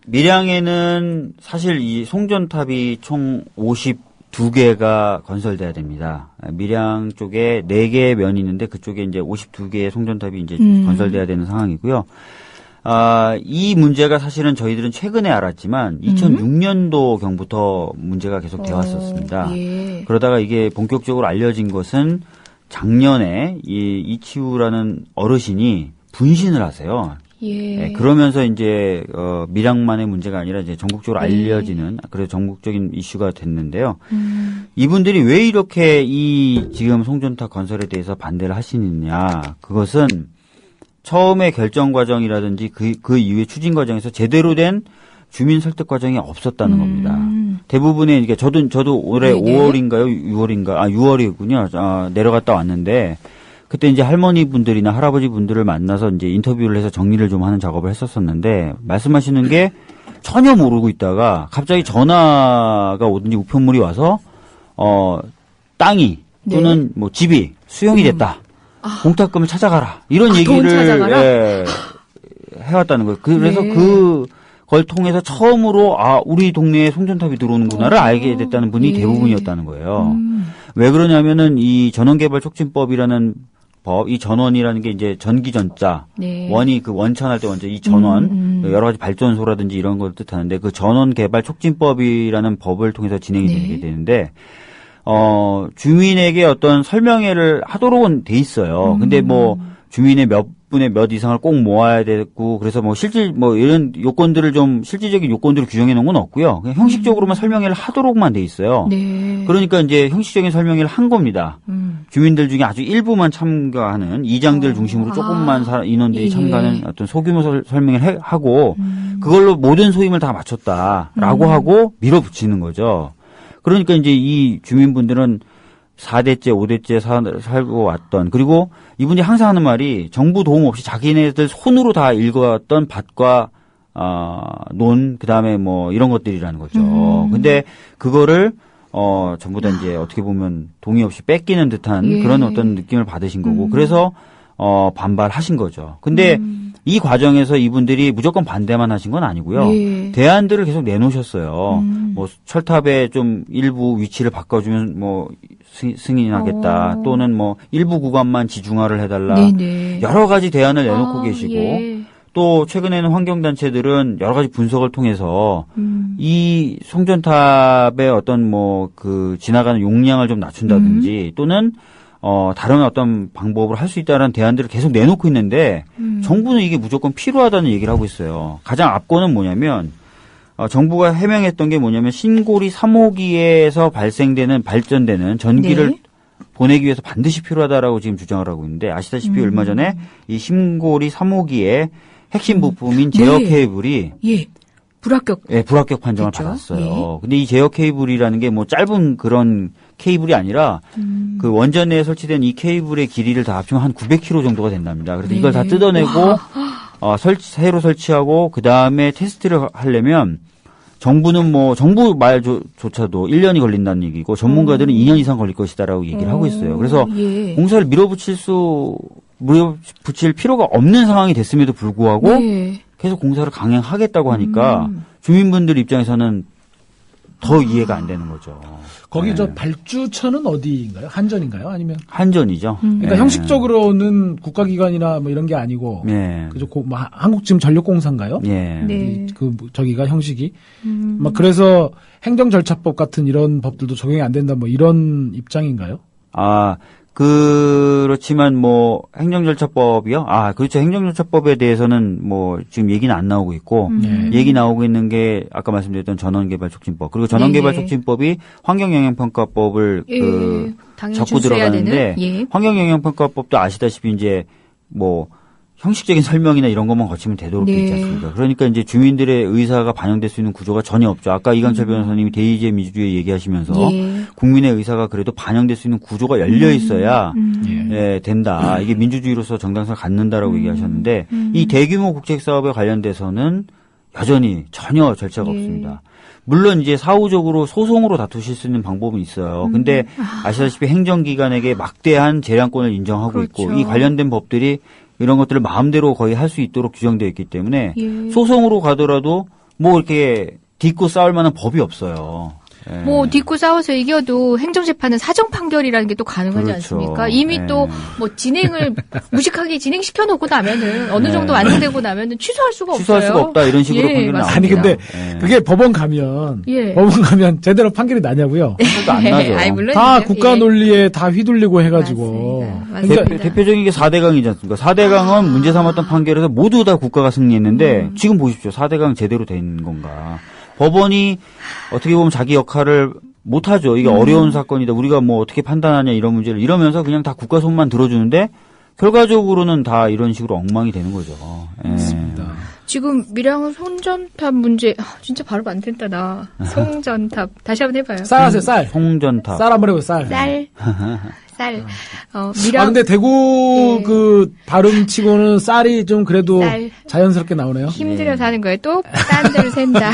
밀양에는 사실 이 송전탑이 총 52개가 건설돼야 됩니다. 밀양 쪽에 4개의 면이 있는데 그쪽에 이제 52개의 송전탑이 이제 건설돼야 되는 상황이고요. 이 문제가 사실은 저희들은 최근에 알았지만 2006년도 경부터 문제가 계속 되어 왔었습니다. 예. 그러다가 이게 본격적으로 알려진 것은 작년에 이치우라는 어르신이 분신을 하세요. 예. 네, 그러면서 이제 밀양만의 문제가 아니라 이제 전국적으로 알려지는 그래서 전국적인 이슈가 됐는데요. 이분들이 왜 이렇게 이 지금 송전탑 건설에 대해서 반대를 하시느냐? 그것은 처음에 결정 과정이라든지 그 이후에 추진 과정에서 제대로 된 주민 설득 과정이 없었다는 겁니다. 대부분의 이게 저도 올해 네네. 5월인가요? 6월이군요. 내려갔다 왔는데 그때 이제 할머니 분들이나 할아버지 분들을 만나서 이제 인터뷰를 해서 정리를 좀 하는 작업을 했었었는데 말씀하시는 게 전혀 모르고 있다가 갑자기 전화가 오든지 우편물이 와서 땅이 또는 뭐 집이 수용이 됐다. 공탁금을 찾아가라. 이런 얘기를 찾아가라? 예, 해왔다는 거예요. 그래서 네. 그걸 통해서 처음으로 우리 동네에 송전탑이 들어오는구나를 알게 됐다는 분이 예. 대부분이었다는 거예요. 왜 그러냐면은 이 전원개발촉진법이라는 법, 이 전원이라는 게 이제 전기전자, 네. 원이 그 원천할 때 먼저 이 전원, 여러 가지 발전소라든지 이런 걸 뜻하는데 그 전원개발촉진법이라는 법을 통해서 진행이 네. 되게 되는데 주민에게 어떤 설명회를 하도록은 돼 있어요. 근데 뭐 주민의 몇 분의 몇 이상을 꼭 모아야 되고 그래서 뭐 이런 요건들을 좀 실질적인 요건들을 규정해 놓은 건 없고요. 그냥 형식적으로만 설명회를 하도록만 돼 있어요. 네. 그러니까 이제 형식적인 설명회를 한 겁니다. 주민들 중에 아주 일부만 참가하는 이장들 중심으로 조금만 인원들이 예. 참가하는 어떤 소규모 설명회를 하고 그걸로 모든 소임을 다 마쳤다라고 하고 밀어붙이는 거죠. 그러니까 이제 이 주민분들은 4대째, 5대째 살고 왔던, 그리고 이분이 항상 하는 말이 정부 도움 없이 자기네들 손으로 다 읽어왔던 밭과, 논, 그 다음에 뭐 이런 것들이라는 거죠. 근데 그거를, 전부 다 이제 어떻게 보면 동의 없이 뺏기는 듯한 예. 그런 어떤 느낌을 받으신 거고, 그래서, 반발하신 거죠. 근데 이 과정에서 이분들이 무조건 반대만 하신 건 아니고요. 예. 대안들을 계속 내놓으셨어요. 뭐 철탑에 좀 일부 위치를 바꿔주면 뭐 승인하겠다. 또는 뭐 일부 구간만 지중화를 해달라. 네네. 여러 가지 대안을 내놓고 계시고 예. 또 최근에는 환경단체들은 여러 가지 분석을 통해서 이 송전탑의 어떤 뭐 그 지나가는 용량을 좀 낮춘다든지 또는 다른 어떤 방법으로 할 수 있다는 대안들을 계속 내놓고 있는데 정부는 이게 무조건 필요하다는 얘기를 하고 있어요. 가장 앞권은 뭐냐면 정부가 해명했던 게 뭐냐면 신고리 3호기에서 발전되는 전기를 네. 보내기 위해서 반드시 필요하다라고 지금 주장을 하고 있는데 아시다시피 얼마 전에 이 신고리 3호기의 핵심 부품인 제어 네. 케이블이 예. 불합격. 예, 불합격 판정을 그렇죠. 받았어요. 근데 이 제어 케이블이라는 게 뭐 짧은 그런 케이블이 아니라 그 원전 내에 설치된 이 케이블의 길이를 다 합치면 한 900km 정도가 된답니다. 그래서 이걸 다 뜯어내고 새로 설치하고 그 다음에 테스트를 하려면 정부는 뭐 정부 말조차도 1년이 걸린다는 얘기고 전문가들은 2년 이상 걸릴 것이다라고 얘기를 하고 있어요. 그래서 예. 공사를 밀어붙일 필요가 없는 상황이 됐음에도 불구하고 예. 계속 공사를 강행하겠다고 하니까 주민분들 입장에서는 더 이해가 안 되는 거죠. 거기 네. 저 발주처는 어디인가요? 한전인가요? 아니면? 한전이죠. 그러니까 네. 형식적으로는 국가기관이나 뭐 이런 게 아니고. 네. 그죠? 뭐 한국지금전력공사인가요? 네. 네. 저기가 형식이. 막 그래서 행정절차법 같은 이런 법들도 적용이 안 된다 뭐 이런 입장인가요? 그렇지만 뭐 행정절차법이요? 그렇죠. 행정절차법에 대해서는 뭐 지금 얘기는 안 나오고 있고 얘기 나오고 있는 게 아까 말씀드렸던 전원개발촉진법 그리고 전원개발촉진법이 환경영향평가법을 적고 들어가는데 환경영향평가법도 아시다시피 이제 뭐 형식적인 설명이나 이런 것만 거치면 되도록 돼 있지 않습니까? 그러니까 이제 주민들의 의사가 반영될 수 있는 구조가 전혀 없죠. 아까 이강철 변호사님이 대의제 민주주의 얘기하시면서 국민의 의사가 그래도 반영될 수 있는 구조가 열려 있어야 된다. 이게 민주주의로서 정당성을 갖는다라고 얘기하셨는데 이 대규모 국책 사업에 관련돼서는 여전히 전혀 절차가 없습니다. 물론 이제 사후적으로 소송으로 다투실 수 있는 방법은 있어요. 근데 아시다시피 행정기관에게 막대한 재량권을 인정하고 있고 이 관련된 법들이 이런 것들을 마음대로 거의 할 수 있도록 규정되어 있기 때문에 소송으로 가더라도 뭐 이렇게 딛고 싸울 만한 법이 없어요. 뭐 딛고 싸워서 이겨도 행정재판은 사정 판결이라는 게 또 가능하지 않습니까? 이미 또 뭐 진행을 무식하게 진행시켜 놓고 나면은 어느 정도 완성되고 나면은 취소할 수가 없어요. 취소할 수가 없다 이런 식으로 판결이 나옵니다. 아니 근데 그게 법원 가면 제대로 판결이 나냐고요? 판결도 안 나죠. 물론 다 국가 논리에 다 휘둘리고 해가지고. 맞습니다. 대표적인 게 4대강이지 않습니까? 4대강은 문제 삼았던 판결에서 모두 다 국가가 승리했는데 지금 보십시오. 4대강 제대로 된 건가? 법원이 어떻게 보면 자기 역할을 못하죠. 이게 어려운 사건이다. 우리가 뭐 어떻게 판단하냐 이런 문제를 이러면서 그냥 다 국가 손만 들어주는데 결과적으로는 다 이런 식으로 엉망이 되는 거죠. 맞습니다. 지금 밀양 송전탑 문제 진짜 발음 안 된다 나. 송전탑 다시 한번 해봐요. 쌀 하세요. 쌀. 송전탑. 쌀 한번 해보세요. 쌀. 쌀. 밀양. 근데 대구 그 발음치고는 쌀이 좀 그래도 자연스럽게 나오네요. 힘들어서 하는 거예요. 또 딴 데로 샌다.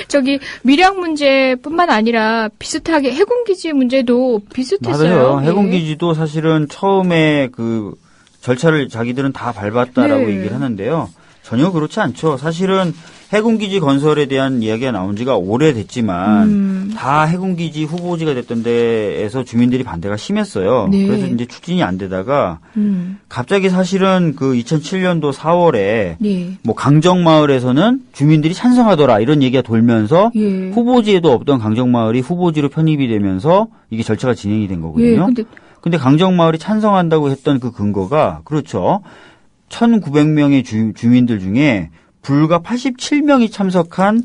저기 밀양 문제뿐만 아니라 비슷하게 해군기지 문제도 비슷했어요. 맞아요. 해군기지도 사실은 처음에 그 절차를 자기들은 다 밟았다라고 얘기를 하는데요. 전혀 그렇지 않죠. 사실은 해군기지 건설에 대한 이야기가 나온 지가 오래됐지만 다 해군기지 후보지가 됐던 데에서 주민들이 반대가 심했어요. 그래서 이제 추진이 안 되다가 갑자기 사실은 그 2007년도 4월에 뭐 강정마을에서는 주민들이 찬성하더라 이런 얘기가 돌면서 후보지에도 없던 강정마을이 후보지로 편입이 되면서 이게 절차가 진행이 된 거거든요. 근데 강정마을이 찬성한다고 했던 그 근거가 그렇죠. 1,900명의 주민들 중에 불과 87명이 참석한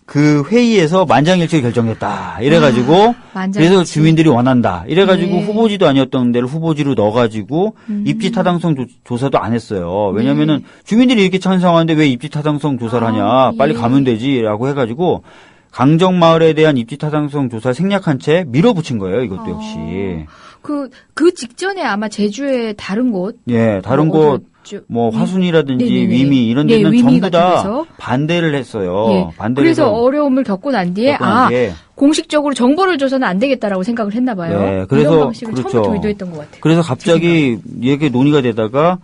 그 회의에서 만장일치로 결정됐다. 이래가지고 그래서 주민들이 원한다. 이래가지고 후보지도 아니었던 데를 후보지로 넣어가지고 입지 타당성 조사도 안 했어요. 왜냐면은 주민들이 이렇게 찬성하는데 왜 입지 타당성 조사를 하냐. 빨리 가면 되지라고 해가지고 강정마을에 대한 입지 타당성 조사를 생략한 채 밀어붙인 거예요. 이것도 역시. 그 직전에 아마 제주의 다른 곳. 다른 곳. 뭐 화순이라든지 위미 이런 데는 전부 다 반대를 했어요. 반대를 그래서 어려움을 겪고 난 뒤에 공식적으로 정보를 줘서는 안 되겠다라고 생각을 했나 봐요. 그래서 이런 방식을 처음부터 의도했던 것 같아요. 그래서 갑자기 이게 논의가 되다가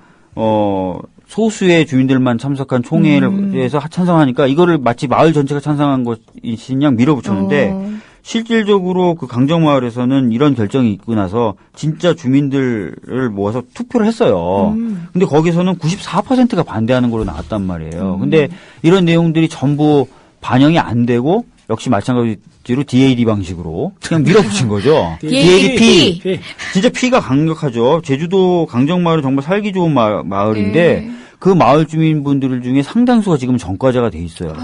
소수의 주민들만 참석한 총회에서 찬성하니까 이거를 마치 마을 전체가 찬성한 것이신 양 밀어붙였는데 실질적으로 그 강정마을에서는 이런 결정이 있고 나서 진짜 주민들을 모아서 투표를 했어요. 근데 거기서는 94%가 반대하는 걸로 나왔단 말이에요. 근데 이런 내용들이 전부 반영이 안 되고 역시 마찬가지로 DAD 방식으로 그냥 밀어붙인 거죠. DAD P. 진짜 P가 강력하죠. 제주도 강정마을은 정말 살기 좋은 마을인데 그 마을 주민분들 중에 상당수가 지금 전과자가 돼 있어요.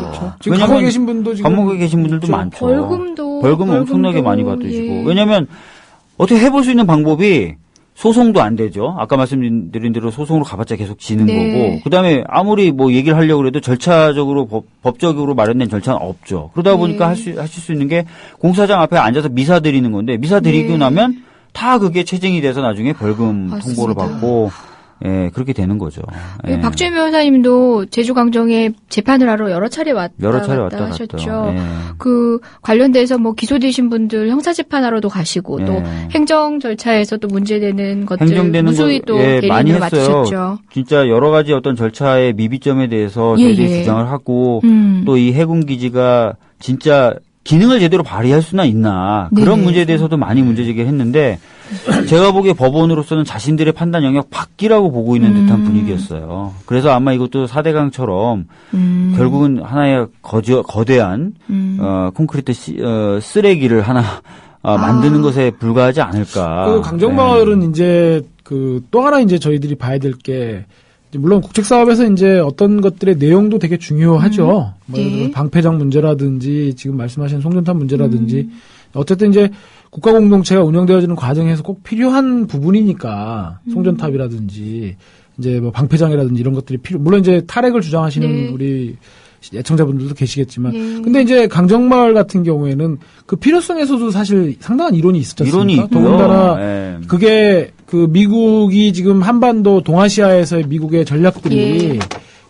지금 감옥에 계신 분도 지금 감옥에 계신 분들도 많죠. 벌금 엄청나게 많이 받으시고. 왜냐하면 어떻게 해볼 수 있는 방법이 소송도 안 되죠. 아까 말씀드린 대로 소송으로 가봤자 계속 지는 거고. 그다음에 아무리 뭐 얘기를 하려고 해도 절차적으로 법적으로 마련된 절차는 없죠. 그러다 보니까 하실 수 있는 게 공사장 앞에 앉아서 미사 드리는 건데 미사 드리고 나면 다 그게 체증이 돼서 나중에 벌금 통보를 받고 그렇게 되는 거죠. 박주민 변호사님도 제주강정에 재판을 하러 여러 차례 왔다 하셨죠. 그 관련돼서 뭐 기소되신 분들 형사재판하러도 가시고 또 행정 절차에서 또 문제되는 것들 무수히 또 대리인을 맡으셨죠. 진짜 여러 가지 어떤 절차의 미비점에 대해서 저희들이 주장을 하고 또 이 해군기지가 진짜 기능을 제대로 발휘할 수나 있나 그런 문제에 대해서도 많이 문제제기를 했는데 제가 보기에 법원으로서는 자신들의 판단 영역 밖이라고 보고 있는 듯한 분위기였어요. 그래서 아마 이것도 4대강처럼 결국은 하나의 거대한 콘크리트 쓰레기를 하나 만드는 것에 불과하지 않을까. 그 강정마을은 이제 또 하나 이제 저희들이 봐야 될 게 물론 국책 사업에서 이제 어떤 것들의 내용도 되게 중요하죠. 뭐 방패장 문제라든지 지금 말씀하신 송전탑 문제라든지 어쨌든 이제 국가 공동체가 운영되어지는 과정에서 꼭 필요한 부분이니까 송전탑이라든지 이제 뭐 방패장이라든지 이런 것들이 물론 이제 탈핵을 주장하시는 우리 애청자분들도 계시겠지만 근데 이제 강정마을 같은 경우에는 그 필요성에서도 사실 상당한 이론이 있었지 않습니까? 더군다나 그게 그 미국이 지금 한반도 동아시아에서의 미국의 전략들이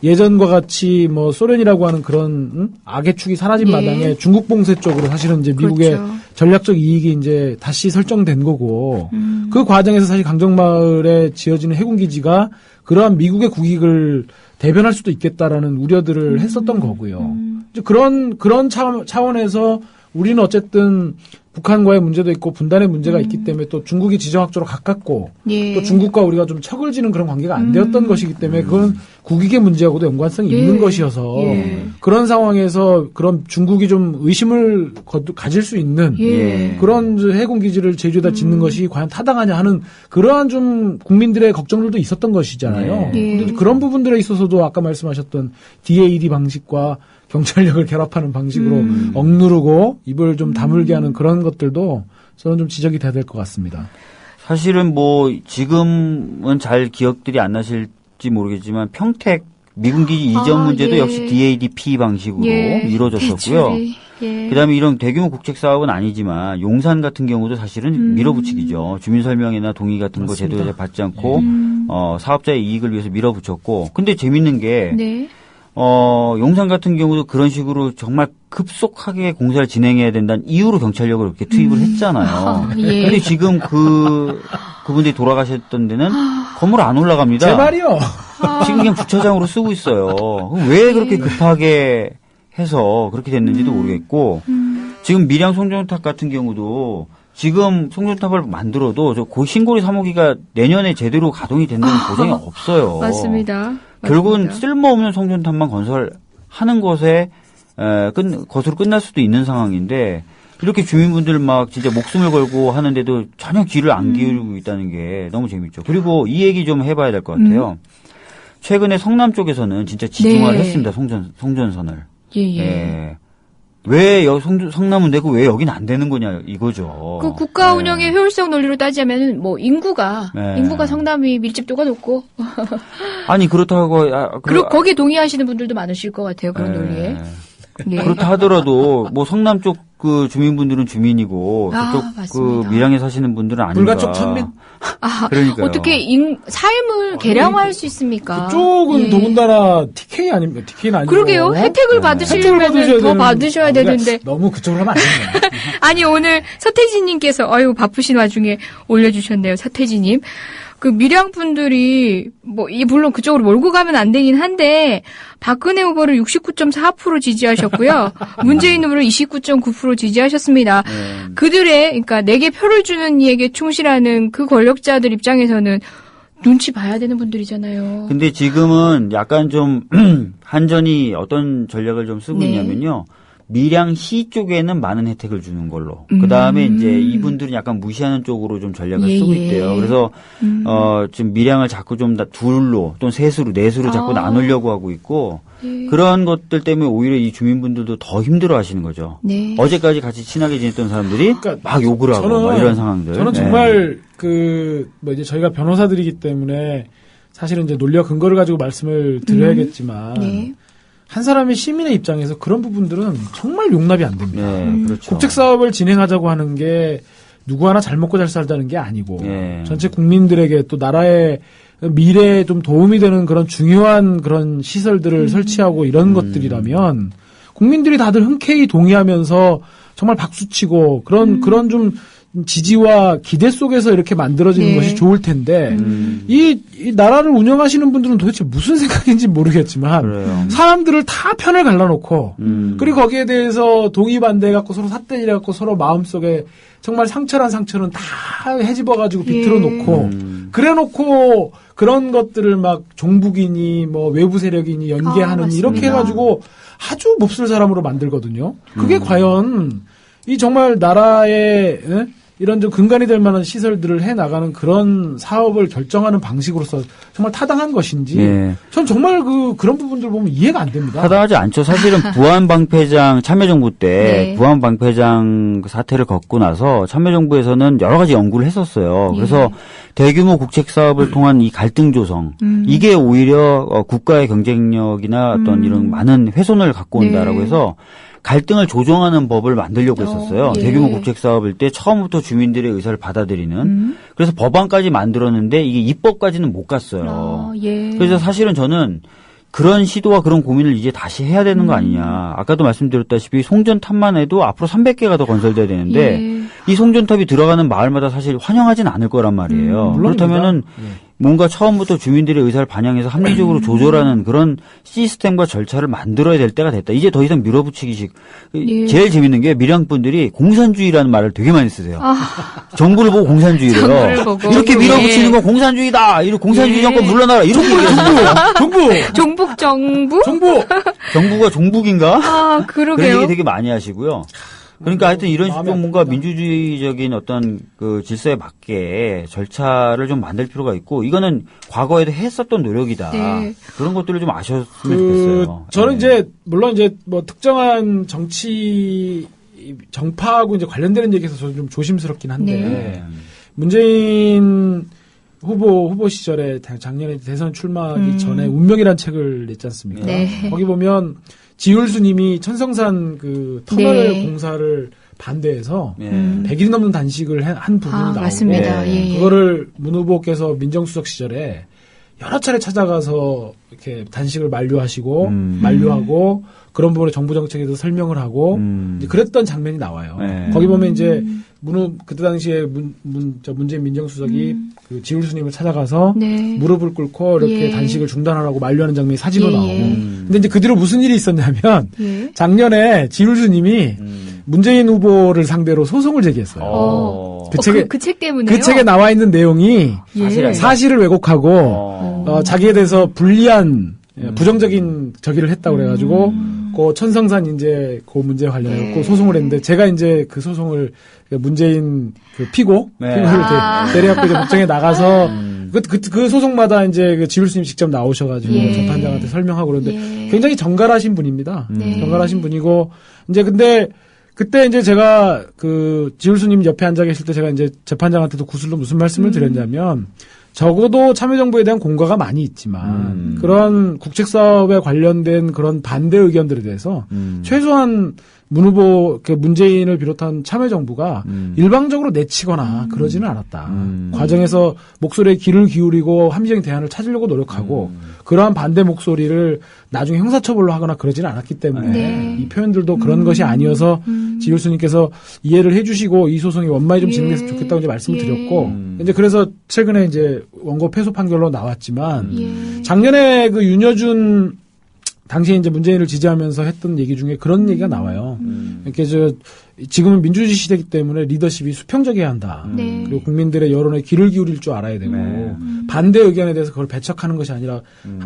예전과 같이 뭐 소련이라고 하는 그런 악의 축이 사라진 마당에 중국 봉쇄 쪽으로 사실은 이제 미국의 전략적 이익이 이제 다시 설정된 거고 그 과정에서 사실 강정마을에 지어지는 해군 기지가 그러한 미국의 국익을 대변할 수도 있겠다라는 우려들을 했었던 거고요. 이제 그런 차원에서 우리는 어쨌든 북한과의 문제도 있고 분단의 문제가 있기 때문에 또 중국이 지정학적으로 가깝고 또 중국과 우리가 좀 척을 지는 그런 관계가 안 되었던 것이기 때문에 그건 국익의 문제하고도 연관성이 있는 것이어서 그런 상황에서 그런 중국이 좀 의심을 가질 수 있는 그런 해군 기지를 제주에다 짓는 것이 과연 타당하냐 하는 그러한 좀 국민들의 걱정들도 있었던 것이잖아요. 근데 그런 부분들에 있어서도 아까 말씀하셨던 DAD 방식과 경찰력을 결합하는 방식으로 억누르고 입을 좀 다물게 하는 그런 것들도 저는 좀 지적이 돼야 될 것 같습니다. 사실은 뭐 지금은 잘 기억들이 안 나실지 모르겠지만 평택 미군기지 이전 문제도 역시 DADP 방식으로 이루어졌었고요. 그다음에 이런 대규모 국책 사업은 아니지만 용산 같은 경우도 사실은 밀어붙이기죠. 주민설명이나 동의 같은 거 제대로 받지 않고 사업자의 이익을 위해서 밀어붙였고 근데 재밌는 게 용산 같은 경우도 그런 식으로 정말 급속하게 공사를 진행해야 된다는 이유로 경찰력을 이렇게 투입을 했잖아요. 근데 지금 그분들이 돌아가셨던 데는 건물 안 올라갑니다. 제 말이요. 지금 그냥 주차장으로 쓰고 있어요. 왜 그렇게 급하게 해서 그렇게 됐는지도 모르겠고 지금 밀양 송전탑 같은 경우도 지금 송전탑을 만들어도 저 신고리 3호기가 내년에 제대로 가동이 된다는 보장이 없어요. 맞습니다. 결국은 쓸모없는 송전탑만 건설하는 것으로 끝날 수도 있는 상황인데 이렇게 주민분들 막 진짜 목숨을 걸고 하는데도 전혀 귀를 안 기울이고 있다는 게 너무 재밌죠. 그리고 이 얘기 좀 해봐야 될 것 같아요. 최근에 성남 쪽에서는 진짜 지중화를 했습니다. 송전선을. 왜 성남은 되고 왜 여긴 안 되는 거냐 이거죠. 그 국가 운영의 효율성 논리로 따지자면 뭐 인구가 성남이 밀집도가 높고 아니 그렇다고 그리고 거기에 동의하시는 분들도 많으실 것 같아요. 그런 논리에. 그렇다 하더라도 뭐 성남 쪽 그 주민분들은 주민이고 그쪽 그 밀양에 사시는 분들은 아닌가. 불가촉 천민. 그러니까요. 어떻게 삶을 개량화할 수 있습니까? 그쪽은 더군다나 TK 아닙니까? TK는 아니고. 그러게요. 혜택을 받으시려면 더 받으셔야 되는데. 너무 그쪽으로 하면 안 됩니다. 아니 오늘 서태지님께서 바쁘신 와중에 올려주셨네요. 서태지님. 그 밀양 분들이 물론 그쪽으로 몰고 가면 안 되긴 한데 박근혜 후보를 69.4% 지지하셨고요. 문재인 후보를 29.9% 지지하셨습니다. 그러니까 내게 표를 주는 이에게 충실하는 그 권력자들 입장에서는 눈치 봐야 되는 분들이잖아요. 근데 지금은 약간 좀 한전이 어떤 전략을 좀 쓰고 있냐면요. 밀양시 쪽에는 많은 혜택을 주는 걸로. 그 다음에 이제 이분들은 약간 무시하는 쪽으로 좀 전략을 쓰고 있대요. 그래서, 지금 밀양을 자꾸 좀 다 둘로 또는 셋으로, 넷으로 자꾸 나누려고 하고 있고, 그런 것들 때문에 오히려 이 주민분들도 더 힘들어 하시는 거죠. 어제까지 같이 친하게 지냈던 사람들이 막 욕을 하고 막 이런 상황들. 저는 정말 이제 저희가 변호사들이기 때문에 사실은 이제 논리와 근거를 가지고 말씀을 드려야겠지만, 한 사람의 시민의 입장에서 그런 부분들은 정말 용납이 안 됩니다. 그렇죠. 국책 사업을 진행하자고 하는 게 누구 하나 잘 먹고 잘 살자는 게 아니고 전체 국민들에게 또 나라의 미래에 좀 도움이 되는 그런 중요한 그런 시설들을 설치하고 이런 것들이라면 국민들이 다들 흔쾌히 동의하면서 정말 박수치고 그런 좀 지지와 기대 속에서 이렇게 만들어지는 네. 것이 좋을 텐데 이 나라를 운영하시는 분들은 도대체 무슨 생각인지 모르겠지만 그래요. 사람들을 다 편을 갈라놓고 그리고 거기에 대해서 동의 반대해갖고 서로 삿대질해갖고 서로 마음속에 정말 상처란 상처는 다 헤집어가지고 비틀어 놓고 그래놓고 그런 것들을 막 종북이니 뭐 외부 세력이니 연계하는 이렇게 해가지고 아주 몹쓸 사람으로 만들거든요. 그게 과연 이 정말 나라의 이런 좀 근간이 될 만한 시설들을 해 나가는 그런 사업을 결정하는 방식으로서 정말 타당한 것인지 예. 전 정말 그런 부분들 보면 이해가 안 됩니다. 타당하지 않죠. 사실은 부안방패장 참여정부 때 네. 부안방패장 사태를 겪고 나서 참여정부에서는 여러 가지 연구를 했었어요. 그래서 대규모 국책 사업을 통한 이 갈등 조성 이게 오히려 국가의 경쟁력이나 어떤 이런 많은 훼손을 갖고 온다라고 해서 갈등을 조정하는 법을 만들려고 했었어요. 예. 대규모 국책 사업일 때 처음부터 주민들의 의사를 받아들이는. 그래서 법안까지 만들었는데 이게 입법까지는 못 갔어요. 예. 그래서 사실은 저는 그런 시도와 그런 고민을 이제 다시 해야 되는 거 아니냐. 아까도 말씀드렸다시피 송전탑만 해도 앞으로 300개가 더 건설돼야 되는데 이 송전탑이 들어가는 마을마다 사실 환영하진 않을 거란 말이에요. 그렇다면은 뭔가 처음부터 주민들의 의사를 반영해서 합리적으로 조절하는 그런 시스템과 절차를 만들어야 될 때가 됐다. 이제 더 이상 밀어붙이기식. 제일 재밌는 게 밀양분들이 공산주의라는 말을 되게 많이 쓰세요. 정부를 보고 공산주의래요. 정부를 보고. 이렇게 밀어붙이는 건 공산주의다. 이렇게 공산주의 정권 물러나라. 이렇게 얘기하시는 종북 정부? 정부가 종북인가? 아, 그런 그러게요. 얘기 되게 많이 하시고요. 그러니까 하여튼 이런 식으로 뭔가 민주주의적인 어떤 그 질서에 맞게 절차를 좀 만들 필요가 있고 이거는 과거에도 했었던 노력이다. 네. 그런 것들을 좀 아셨으면 좋겠어요. 저는 네. 이제 물론 이제 뭐 특정한 정치 정파하고 이제 관련되는 얘기에서 저는 좀 조심스럽긴 한데 문재인 후보 시절에 작년에 대선 출마하기 전에 운명이란 책을 냈지 않습니까? 네. 거기 보면 지율수님이 천성산 그 터널 공사를 반대해서 100일 넘는 단식을 한 부분이 나오고 맞습니다. 예. 그거를 문 후보께서 민정수석 시절에 여러 차례 찾아가서 이렇게 단식을 만류하고 그런 부분에 정부 정책에 대해서 설명을 하고 이제 그랬던 장면이 나와요. 거기 보면 이제 그때 당시에 문재인 민정수석이 그 지울수님을 찾아가서 무릎을 꿇고 이렇게 단식을 중단하라고 만류하는 장면이 사진으로 나오고. 근데 이제 그 뒤로 무슨 일이 있었냐면 작년에 지울수님이 문재인 후보를 상대로 소송을 제기했어요. 그 책 때문에요? 그 책에 나와 있는 내용이 사실을 왜곡하고 자기에 대해서 불리한 부정적인 저기를 했다고 그래가지고 그 천성산 이제 그 문제 관련해서 소송을 했는데 제가 이제 그 소송을 문재인 그 피고를 데려갖고 이제 법정에 나가서 그 소송마다 이제 그 지울스님 직접 나오셔가지고 재판장한테 설명하고 그러는데 굉장히 정갈하신 분입니다. 정갈하신 분이고 이제 근데 그때 이제 제가 그 지울수님 옆에 앉아 계실 때 제가 이제 재판장한테도 구슬로 무슨 말씀을 드렸냐면 적어도 참여정부에 대한 공과가 많이 있지만 그런 국책사업에 관련된 그런 반대 의견들에 대해서 최소한 문 후보, 문재인을 비롯한 참여정부가 일방적으로 내치거나 그러지는 않았다. 과정에서 목소리에 귀를 기울이고 합리적인 대안을 찾으려고 노력하고 그러한 반대 목소리를 나중에 형사처벌로 하거나 그러지는 않았기 때문에 이 표현들도 그런 것이 아니어서 지율수님께서 이해를 해주시고 이 소송이 원만히 좀 진행됐으면 좋겠다고 이제 말씀을 드렸고 이제 그래서 최근에 이제 원고 패소 판결로 나왔지만 작년에 그 윤여준 당시에 이제 문재인을 지지하면서 했던 얘기 중에 그런 얘기가 나와요. 이렇게 지금은 민주주의 시대이기 때문에 리더십이 수평적이어야 한다. 그리고 국민들의 여론에 귀를 기울일 줄 알아야 되고 반대 의견에 대해서 그걸 배척하는 것이 아니라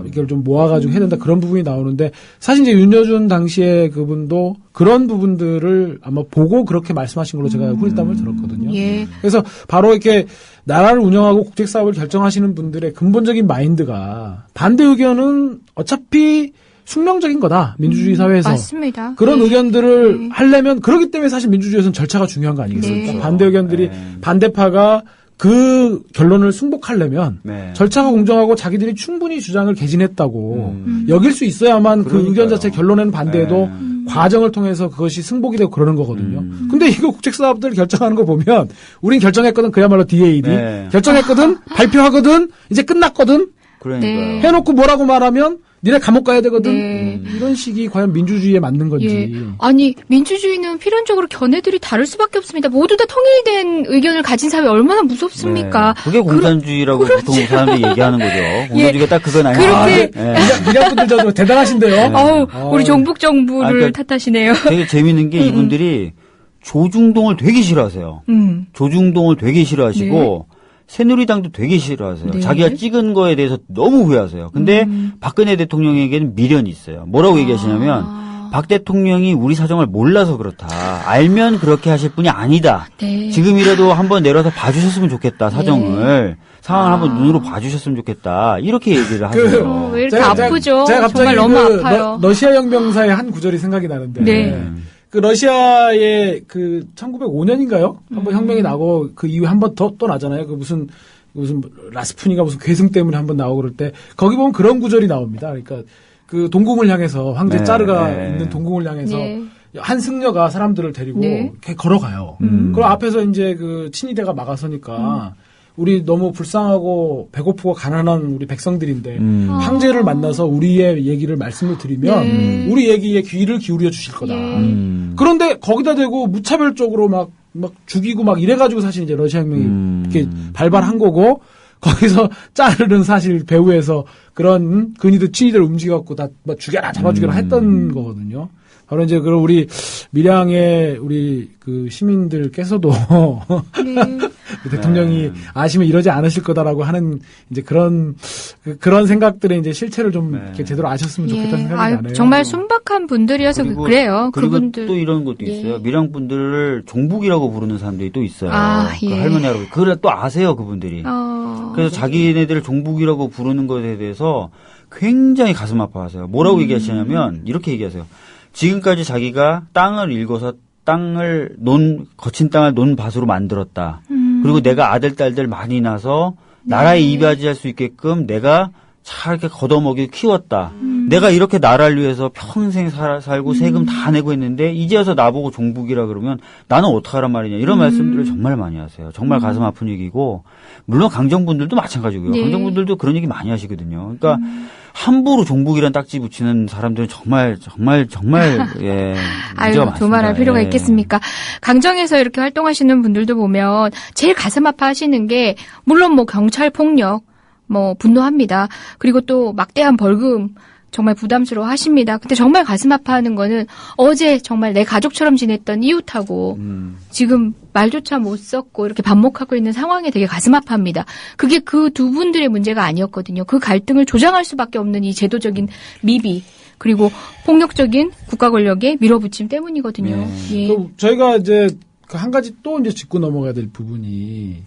이걸 좀 모아가지고 해야 된다. 그런 부분이 나오는데 사실 이제 윤여준 당시에 그분도 그런 부분들을 아마 보고 그렇게 말씀하신 걸로 제가 후일담을 들었거든요. 그래서 바로 이렇게 나라를 운영하고 국책사업을 결정하시는 분들의 근본적인 마인드가 반대 의견은 어차피 숙명적인 거다. 민주주의 사회에서. 맞습니다. 그런 의견들을 하려면 그렇기 때문에 사실 민주주의에서는 절차가 중요한 거 아니겠습니까? 반대 의견들이 반대파가 그 결론을 승복하려면 절차가 공정하고 자기들이 충분히 주장을 개진했다고 여길 수 있어야만 그 의견 자체 결론에는 반대해도 과정을 통해서 그것이 승복이 되고 그러는 거거든요. 근데 이거 국책사업들 결정하는 거 보면 우린 결정했거든. 그야말로 DAD. 결정했거든. 발표하거든. 이제 끝났거든. 그러니까요. 해놓고 뭐라고 말하면 니네 감옥 가야 되거든. 네. 이런 식이 과연 민주주의에 맞는 건지. 예. 아니 민주주의는 필연적으로 견해들이 다를 수밖에 없습니다. 모두 다 통일된 의견을 가진 사회 얼마나 무섭습니까? 네. 그게 공산주의라고 보통 사람들이 얘기하는 거죠. 공산주의가 딱 그건 아니에요. 그렇게 미량분들 대단하신데요. 우리 종북 정부를 그러니까 탓하시네요. 되게 재밌는 게 이분들이 조중동을 되게 싫어하세요. 조중동을 되게 싫어하시고 새누리당도 되게 싫어하세요. 네. 자기가 찍은 거에 대해서 너무 후회하세요. 근데 박근혜 대통령에게는 미련이 있어요. 뭐라고 얘기하시냐면 박 대통령이 우리 사정을 몰라서 그렇다. 알면 그렇게 하실 분이 아니다. 네. 지금이라도 한번 내려서 봐주셨으면 좋겠다. 사정을. 상황을 한번 눈으로 봐주셨으면 좋겠다. 이렇게 얘기를 하세요. 왜 이렇게 아프죠? 제가 갑자기 정말 너무 아파요. 러시아 혁명사의 한 구절이 생각이 나는데. 네. 그 러시아의 그 1905년인가요? 한번 혁명이 나고 그 이후에 한 번 더 또 나잖아요. 그 무슨 라스푸니가 무슨 괴승 때문에 한번 나오고 그럴 때 거기 보면 그런 구절이 나옵니다. 그러니까 그 동궁을 향해서 황제 짜르가 있는 동궁을 향해서 한 승려가 사람들을 데리고 이렇게 걸어가요. 그럼 앞에서 이제 그 친위대가 막아서니까 우리 너무 불쌍하고 배고프고 가난한 우리 백성들인데 황제를 만나서 우리의 얘기를 말씀을 드리면 우리 얘기에 귀를 기울여 주실 거다. 그런데 거기다 대고 무차별적으로 막 죽이고 막 이래가지고 사실 이제 러시아 혁명이 이렇게 발발한 거고 거기서 짜르는 사실 배후에서 그런 근위들 친위들 움직여갖고 다 죽여라 잡아 죽여라 했던 거거든요. 바로 이제 그런 우리 밀양의 우리 그 시민들께서도 대통령이 아시면 이러지 않으실 거다라고 하는 이제 그런 생각들의 이제 실체를 좀 이렇게 제대로 아셨으면 좋겠다는 생각이 나네요. 정말 순박한 분들이어서 그래요. 그리고 그분들 또 이런 것도 있어요. 밀양 분들을 종북이라고 부르는 사람들이 또 있어요. 그 예. 할머니 할아버지 그걸 또 아세요 그분들이. 그래서 자기네들을 종북이라고 부르는 것에 대해서 굉장히 가슴 아파하세요. 뭐라고 얘기하시냐면 이렇게 얘기하세요. 지금까지 자기가 땅을 읽어서 거친 땅을 논밭으로 만들었다. 그리고 내가 아들, 딸들 많이 낳아서 나라에 이바지할 수 있게끔 내가 잘 이렇게 걷어먹이고 키웠다. 내가 이렇게 나라를 위해서 평생 살고 세금 다 내고 했는데 이제 와서 나보고 종북이라 그러면 나는 어떡하란 말이냐. 이런 말씀들을 정말 많이 하세요. 정말 가슴 아픈 얘기고 물론 강정분들도 마찬가지고요. 네. 강정분들도 그런 얘기 많이 하시거든요. 그러니까 함부로 종북이란 딱지 붙이는 사람들은 정말 예 문제가 많습니다. 조말할 필요가 예. 있겠습니까? 강정에서 이렇게 활동하시는 분들도 보면 제일 가슴 아파하시는 게 물론 뭐 경찰 폭력 뭐 분노합니다. 그리고 또 막대한 벌금 정말 부담스러워 하십니다. 근데 정말 가슴 아파하는 거는 어제 정말 내 가족처럼 지냈던 이웃하고 지금 말조차 못 섞고 이렇게 반목하고 있는 상황에 되게 가슴 아파합니다. 그게 그 두 분들의 문제가 아니었거든요. 그 갈등을 조장할 수밖에 없는 이 제도적인 미비 그리고 폭력적인 국가 권력의 밀어붙임 때문이거든요. 네. 저희가 이제 한 가지 또 이제 짚고 넘어가야 될 부분이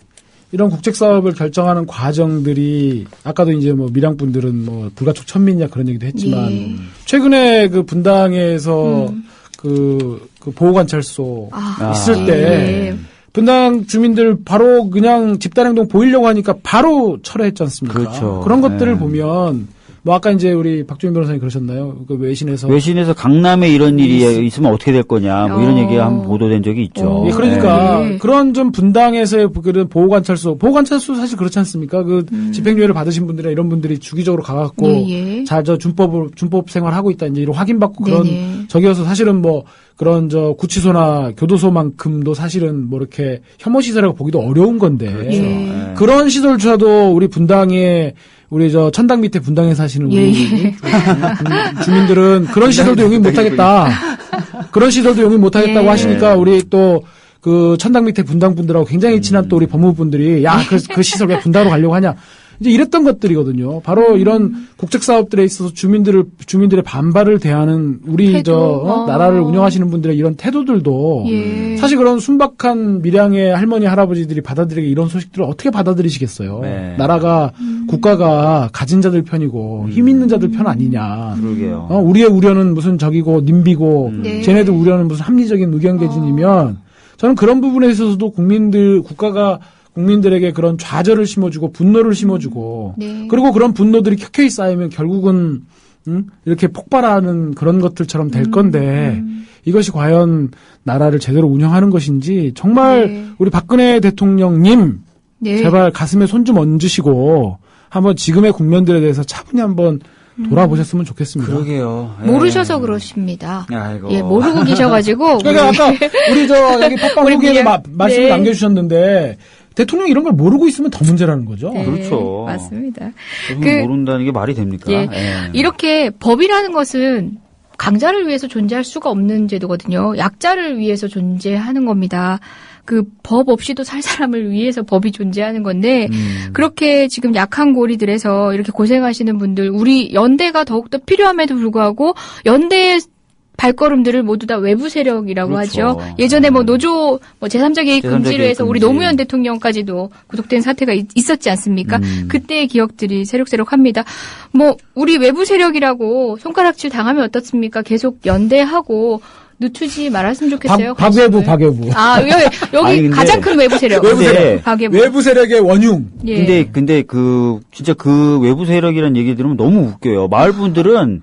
이런 국책 사업을 결정하는 과정들이 아까도 이제 뭐 밀양 분들은 뭐 불가촉 천민이냐 그런 얘기도 했지만 최근에 그 분당에서 그 보호관찰소 있을 때 분당 주민들 바로 그냥 집단행동 보이려고 하니까 바로 철회했지 않습니까? 그렇죠. 그런 것들을 보면 뭐 아까 이제 우리 박주민 변호사님 그러셨나요? 그 외신에서 강남에 이런 일이 있으면 어떻게 될 거냐 뭐 이런 얘기가 한번 보도된 적이 있죠. 예, 그러니까 그런 좀 분당에서의 그런 보호관찰소 사실 그렇지 않습니까? 그 집행유예를 받으신 분들이나 이런 분들이 주기적으로 가갖고 잘 준법 생활하고 있다 이제 이런 확인받고 그런 저기여서 사실은 뭐 그런 구치소나 교도소만큼도 사실은 뭐 이렇게 혐오 시설이라고 보기도 어려운 건데 그런 시설조차도 우리 분당에 우리 천당 밑에 분당에 사시는 우리 주민들은 그런 시설도 용인 못하겠다. 그런 시설도 용인 못하겠다고 하시니까 우리 또 그 천당 밑에 분당 분들하고 굉장히 친한 또 우리 법무분들이 그 시설 왜 분당으로 가려고 하냐. 이제 이랬던 것들이거든요. 바로 이런 국책 사업들에 있어서 주민들의 반발을 대하는 우리 나라를 운영하시는 분들의 이런 태도들도 사실 그런 순박한 밀양의 할머니 할아버지들이 받아들이게 이런 소식들을 어떻게 받아들이시겠어요. 네. 나라가 국가가 가진 자들 편이고 힘 있는 자들 편 아니냐. 그러게요. 우리의 우려는 무슨 적이고 님비고 쟤네들 우려는 무슨 합리적인 의견 개진이면 저는 그런 부분에 있어서도 국가가 국민들에게 그런 좌절을 심어주고 분노를 심어주고 그리고 그런 분노들이 켜켜이 쌓이면 결국은 이렇게 폭발하는 그런 것들처럼 될 건데 이것이 과연 나라를 제대로 운영하는 것인지 정말 우리 박근혜 대통령님 제발 가슴에 손 좀 얹으시고 한번 지금의 국면들에 대해서 차분히 한번 돌아보셨으면 좋겠습니다. 그러게요. 모르셔서 그러십니다. 아이고. 예, 모르고 계셔가지고. 그러니까 아까 우리 여기 팟빵 후기에도 말씀을 남겨주셨는데 대통령 이런 걸 모르고 있으면 더 문제라는 거죠. 네, 그렇죠. 맞습니다. 모른다는 게 말이 됩니까? 예, 이렇게 법이라는 것은 강자를 위해서 존재할 수가 없는 제도거든요. 약자를 위해서 존재하는 겁니다. 그 법 없이도 살 사람을 위해서 법이 존재하는 건데 그렇게 지금 약한 고리들에서 이렇게 고생하시는 분들 우리 연대가 더욱더 필요함에도 불구하고 연대의 발걸음들을 모두 다 외부 세력이라고 그렇죠. 하죠. 예전에 뭐 노조 제3자 개입 금지로 해서 우리 노무현 대통령까지도 구속된 사태가 있었지 않습니까? 그때의 기억들이 새록새록합니다. 뭐 우리 외부 세력이라고 손가락질 당하면 어떻습니까? 계속 연대하고 늦추지 말았으면 좋겠어요. 박외부. 아, 여기 가장 큰 외부 세력. 외부 세력. 박외부. 외부 세력의 원흉. 예. 근데 진짜 그 외부 세력이라는 얘기 들으면 너무 웃겨요. 마을 분들은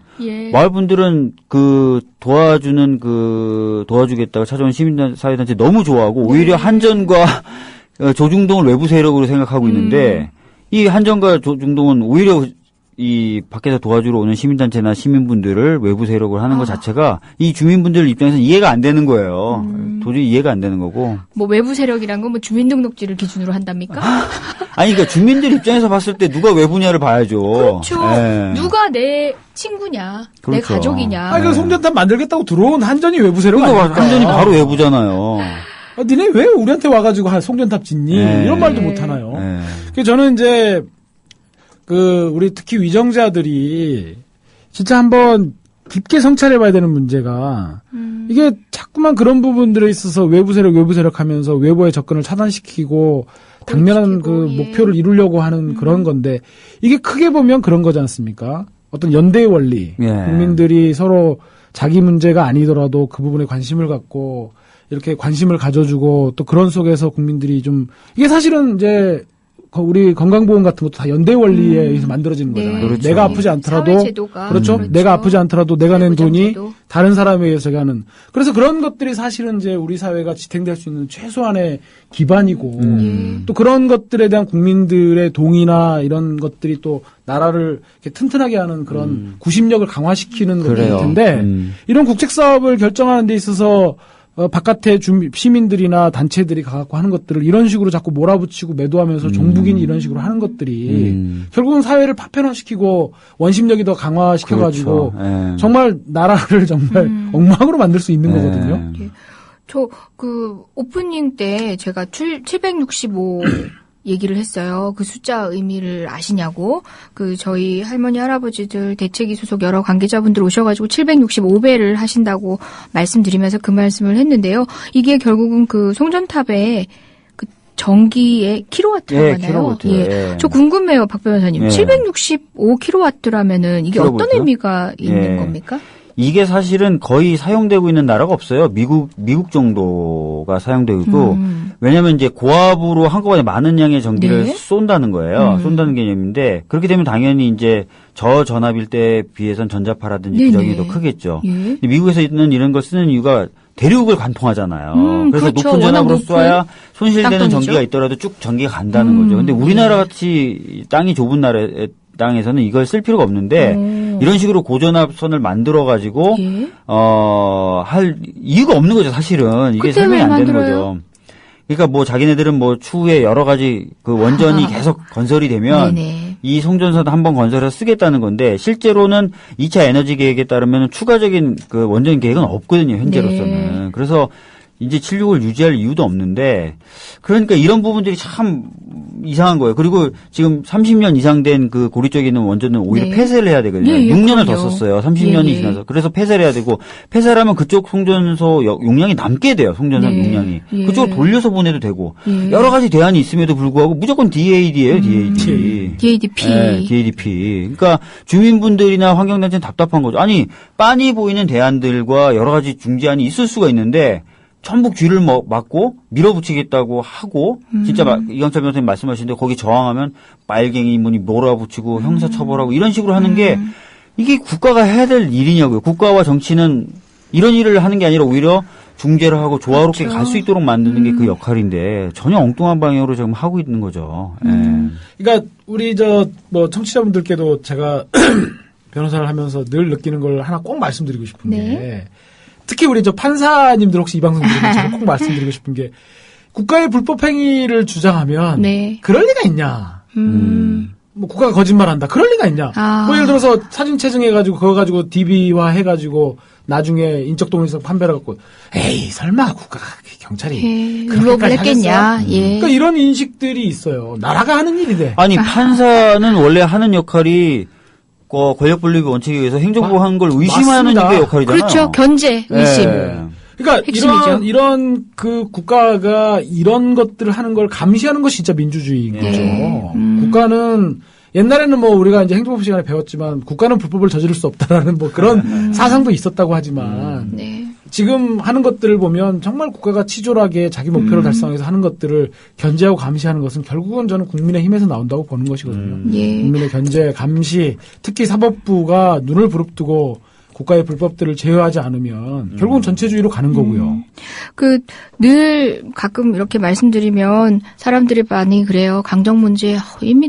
도와주겠다고 찾아온 시민사회단체 너무 좋아하고 오히려 한전과 조중동을 외부 세력으로 생각하고 있는데 이 한전과 조중동은 오히려 이 밖에서 도와주러 오는 시민단체나 시민분들을 외부 세력으로 하는 것 자체가 이 주민분들 입장에서는 이해가 안 되는 거예요. 도저히 이해가 안 되는 거고. 뭐 외부 세력이란 건 뭐 주민등록지를 기준으로 한답니까? 아니 그러니까 주민들 입장에서 봤을 때 누가 외부냐를 봐야죠. 그렇죠. 누가 내 친구냐, 그렇죠. 내 가족이냐. 아니 그 송전탑 만들겠다고 들어온 한전이 외부 세력 아닙니까? 한전이 바로 외부잖아요. 니네 왜 우리한테 와가지고 송전탑 짓니? 이런 말도 못 하나요? 그래서 저는 이제 우리 특히 위정자들이 진짜 한번 깊게 성찰해봐야 되는 문제가 이게 자꾸만 그런 부분들에 있어서 외부 세력 하면서 외부의 접근을 차단시키고 당면한 그 목표를 이루려고 하는 그런 건데 이게 크게 보면 그런 거지 않습니까? 어떤 연대의 원리, 국민들이 서로 자기 문제가 아니더라도 그 부분에 관심을 갖고 이렇게 관심을 가져주고 또 그런 속에서 국민들이 좀 이게 사실은 이제 우리 건강보험 같은 것도 다 연대 원리에 의해서 만들어지는 거잖아요. 그렇죠. 내가 아프지 않더라도 사회제도가. 그렇죠. 내가 아프지 않더라도 내가 낸 돈이 다른 사람에 의해서 가는. 그래서 그런 것들이 사실은 이제 우리 사회가 지탱될 수 있는 최소한의 기반이고 또 그런 것들에 대한 국민들의 동의나 이런 것들이 또 나라를 이렇게 튼튼하게 하는 그런 구심력을 강화시키는 것일 텐데 이런 국책 사업을 결정하는 데 있어서 바깥에 시민들이나 단체들이 가갖고 하는 것들을 이런 식으로 자꾸 몰아붙이고 매도하면서 종북인이 이런 식으로 하는 것들이 결국은 사회를 파편화시키고 원심력이 더 강화시켜가지고 그렇죠. 정말 나라를 정말 엉망으로 만들 수 있는 거거든요. 저 오프닝 때 제가 765 얘기를 했어요. 그 숫자 의미를 아시냐고. 저희 할머니, 할아버지들, 대책위 소속 여러 관계자분들 오셔가지고 765배를 하신다고 말씀드리면서 그 말씀을 했는데요. 이게 결국은 그 송전탑의 그 전기의 킬로와트라고 하나요? 저 궁금해요, 박 변호사님. 765킬로와트라면은 이게 어떤 의미가 있는 겁니까? 이게 사실은 거의 사용되고 있는 나라가 없어요. 미국 정도가 사용되고 있고, 왜냐면 이제 고압으로 한꺼번에 많은 양의 전기를 쏜다는 거예요. 쏜다는 개념인데, 그렇게 되면 당연히 이제 저전압일 때에 비해선 전자파라든지 부작용이 더 크겠죠. 근데 미국에서는 이런 걸 쓰는 이유가 대륙을 관통하잖아요. 그래서 그렇죠. 높은 전압으로 쏴야 손실되는 전기가 있더라도 쭉 전기가 간다는 거죠. 근데 우리나라 같이 땅이 좁은 땅에서는 이걸 쓸 필요가 없는데 이런 식으로 고전압선을 만들어 가지고 할 이유가 없는 거죠, 사실은. 이게 설명이 안 되는 거죠. 그러니까 뭐 자기네들은 뭐 추후에 여러 가지 그 원전이 계속 건설이 되면 이 송전선도 한번 건설해서 쓰겠다는 건데 실제로는 2차 에너지 계획에 따르면 추가적인 그 원전 계획은 없거든요, 현재로서는. 그래서 이제 76을 유지할 이유도 없는데 그러니까 이런 부분들이 참 이상한 거예요. 그리고 지금 30년 이상 된 그 고리 쪽에 있는 원전은 오히려 폐쇄를 해야 되거든요. 6년을 더 썼어요. 30년이 지나서. 그래서 폐쇄를 해야 되고 폐쇄를 하면 그쪽 송전소 용량이 남게 돼요. 송전선 용량이. 그쪽으로 돌려서 보내도 되고 여러 가지 대안이 있음에도 불구하고 무조건 DAD예요. DADP. 그러니까 주민분들이나 환경단체는 답답한 거죠. 아니 빤히 보이는 대안들과 여러 가지 중재안이 있을 수가 있는데 전부 귀를 막고 밀어붙이겠다고 하고 진짜 이강철 변호사님 말씀하시는데 거기 저항하면 빨갱이 인문이 몰아붙이고 형사처벌하고 이런 식으로 하는 게 이게 국가가 해야 될 일이냐고요. 국가와 정치는 이런 일을 하는 게 아니라 오히려 중재를 하고 조화롭게 갈 수 있도록 만드는 게 그 역할인데 전혀 엉뚱한 방향으로 지금 하고 있는 거죠. 그러니까 우리 청취자분들께도 제가 변호사를 하면서 늘 느끼는 걸 하나 꼭 말씀드리고 싶은 게 특히 우리 저 판사님들 혹시 이 방송 들으면 제가 꼭 말씀드리고 싶은 게 국가의 불법 행위를 주장하면 그럴 리가 있냐. 뭐 국가가 거짓말한다. 그럴 리가 있냐. 뭐 예를 들어서 사진 채증해가지고 그거 가지고 DB화 해가지고 나중에 인적 동의서 판별해 갖고 에이 설마 국가가 경찰이 그렇게까지 했겠냐. 그러니까 이런 인식들이 있어요. 나라가 하는 일이래. 아니 판사는 원래 하는 역할이 권력 분립의 원칙에 의해서 행정부가 걸 의심하는 게 역할이잖아요. 그렇죠. 견제, 의심. 그러니까 핵심이죠. 이런 그 국가가 이런 것들을 하는 걸 감시하는 것이 진짜 민주주의인 거죠. 국가는 옛날에는 뭐 우리가 이제 행정법 시간에 배웠지만 국가는 불법을 저지를 수 없다라는 뭐 그런 사상도 있었다고 하지만 지금 하는 것들을 보면 정말 국가가 치졸하게 자기 목표를 달성하기 위해서 하는 것들을 견제하고 감시하는 것은 결국은 저는 국민의 힘에서 나온다고 보는 것이거든요. 국민의 견제, 감시, 특히 사법부가 눈을 부릅뜨고 국가의 불법들을 제어하지 않으면 결국은 전체주의로 가는 거고요. 늘 가끔 이렇게 말씀드리면 사람들이 많이 그래요. 강정 문제 이미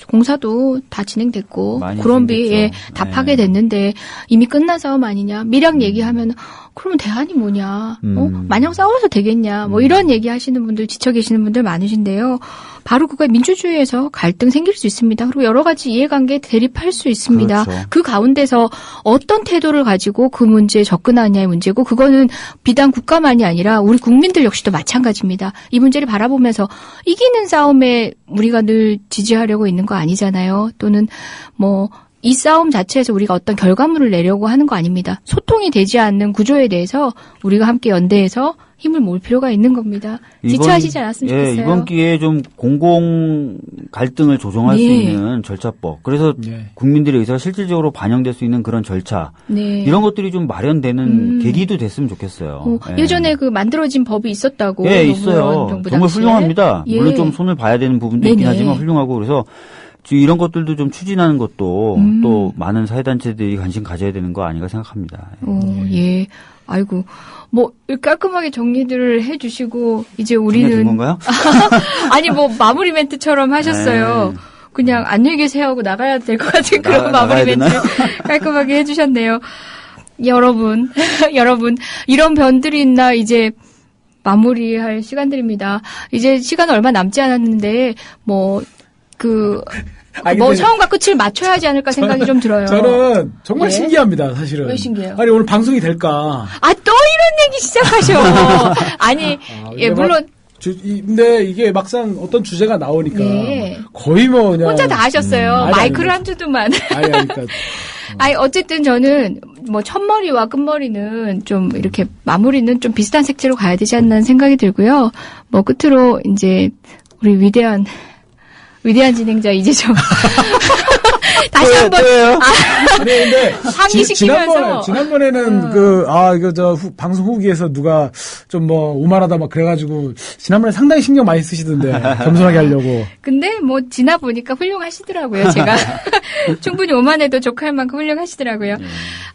공사도 다 진행됐고 구론비 다 파괴됐는데 이미 끝난 싸움 아니냐. 밀양 얘기하면 그러면 대안이 뭐냐. 마냥 싸워서 되겠냐. 뭐 이런 얘기하시는 분들 지쳐 계시는 분들 많으신데요. 바로 그거 민주주의에서 갈등 생길 수 있습니다. 그리고 여러 가지 이해관계 대립할 수 있습니다. 그렇죠. 그 가운데서 어떤 태도를 가지고 그 문제에 접근하느냐의 문제고 그거는 비단 국가만이 아니라 우리 국민들 역시도 마찬가지입니다. 이 문제를 바라보면서 이기는 싸움에 우리가 늘 지지하려고 있는 거 아니잖아요. 또는 이 싸움 자체에서 우리가 어떤 결과물을 내려고 하는 거 아닙니다. 소통이 되지 않는 구조에 대해서 우리가 함께 연대해서 힘을 모을 필요가 있는 겁니다. 지체하시지 않았으면 좋겠어요. 이번 기회에 좀 공공 갈등을 조정할 수 있는 절차법. 그래서 국민들의 의사가 실질적으로 반영될 수 있는 그런 절차. 이런 것들이 좀 마련되는 계기도 됐으면 좋겠어요. 예전에 그 만들어진 법이 있었다고. 있어요. 정말 훌륭합니다. 물론 좀 손을 봐야 되는 부분도 있긴 하지만 훌륭하고 그래서 이런 것들도 좀 추진하는 것도 또 많은 사회단체들이 관심 가져야 되는 거 아닌가 생각합니다. 아이고, 깔끔하게 정리들을 해주시고, 이제 우리는. 된 건가요? 아니, 마무리 멘트처럼 하셨어요. 그냥 안녕히 계세요 하고 나가야 될 것 같은 그런 마무리 멘트 깔끔하게 해주셨네요. 여러분, 이런 변들이 있나 이제 마무리할 시간들입니다. 이제 시간 얼마 남지 않았는데, 처음과 끝을 맞춰야 하지 않을까 생각이 좀 들어요. 저는 정말 신기합니다, 사실은. 왜 신기해요? 아니, 오늘 방송이 될까? 또 이런 얘기 시작하셔. 아니, 물론. 근데 이게 막상 어떤 주제가 나오니까. 거의 그냥. 혼자 다 하셨어요. 마이크를 한 주도만. 어쨌든 저는 첫머리와 끝머리는 좀 이렇게 마무리는 좀 비슷한 색채로 가야 되지 않나 생각이 들고요. 끝으로 이제 우리 위대한 진행자 이재정. 다시 한번. 근데 항의시키면서. 지난번에는 방송 후기에서 누가 좀 오만하다 그래가지고 지난번에 상당히 신경 많이 쓰시던데 겸손하게 하려고. 근데 지나 보니까 훌륭하시더라고요. 제가 충분히 오만해도 족할 만큼 훌륭하시더라고요.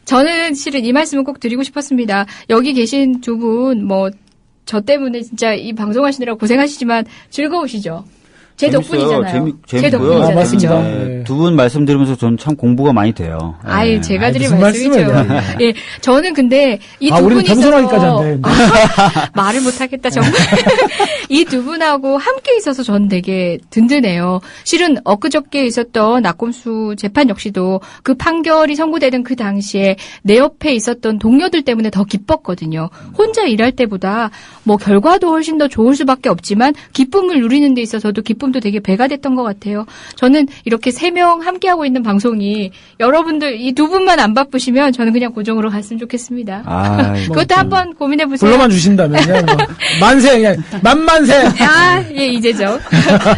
저는 실은 이 말씀을 꼭 드리고 싶었습니다. 여기 계신 두 분 저 때문에 진짜 이 방송하시느라 고생하시지만 즐거우시죠? 제 덕분이잖아요. 제 덕분이잖아요. 맞습니다. 두 분 말씀 들으면서 저는 참 공부가 많이 돼요. 제가 드릴 말씀이죠. 저는 근데 이 두 분이 겸손하기까지 한데. 말을 못하겠다 정말. 이 두 분하고 함께 있어서 저는 되게 든든해요. 실은 엊그저께 있었던 낙검수 재판 역시도 그 판결이 선고되던 그 당시에 내 옆에 있었던 동료들 때문에 더 기뻤거든요. 혼자 일할 때보다 결과도 훨씬 더 좋을 수밖에 없지만 기쁨을 누리는 데 있어서도 기쁨도 되게 배가 됐던 것 같아요. 저는 이렇게 3명 함께하고 있는 방송이 여러분들 이 두 분만 안 바쁘시면 저는 그냥 고정으로 갔으면 좋겠습니다. 그것도 한번 고민해보세요. 불러만 주신다면 만세 그냥 만만세. 이제죠.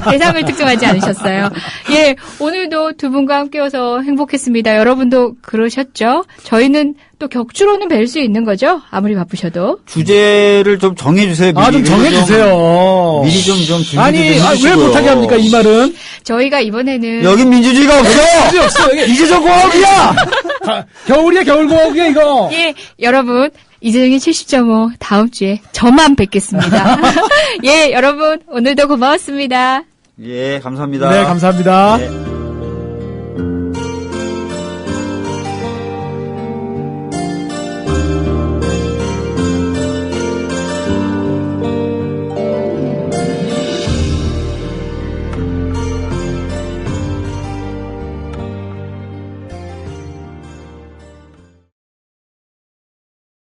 대상을 특정하지 않으셨어요. 오늘도 두 분과 함께여서 행복했습니다. 여러분도 그러셨죠? 저희는 또 격주로는 뵐 수 있는 거죠? 아무리 바쁘셔도. 주제를 좀 정해주세요. 미리. 좀 정해주세요. 미리 좀 왜 못하게 합니까, 이 말은? 저희가 이번에는. 여긴 민주주의가 없어! 이재정 공화국이야! 겨울이야, 겨울공화국이야, 이거! 여러분. 이재정의 70.5 다음 주에 저만 뵙겠습니다. 여러분. 오늘도 고마웠습니다. 감사합니다. 네, 감사합니다.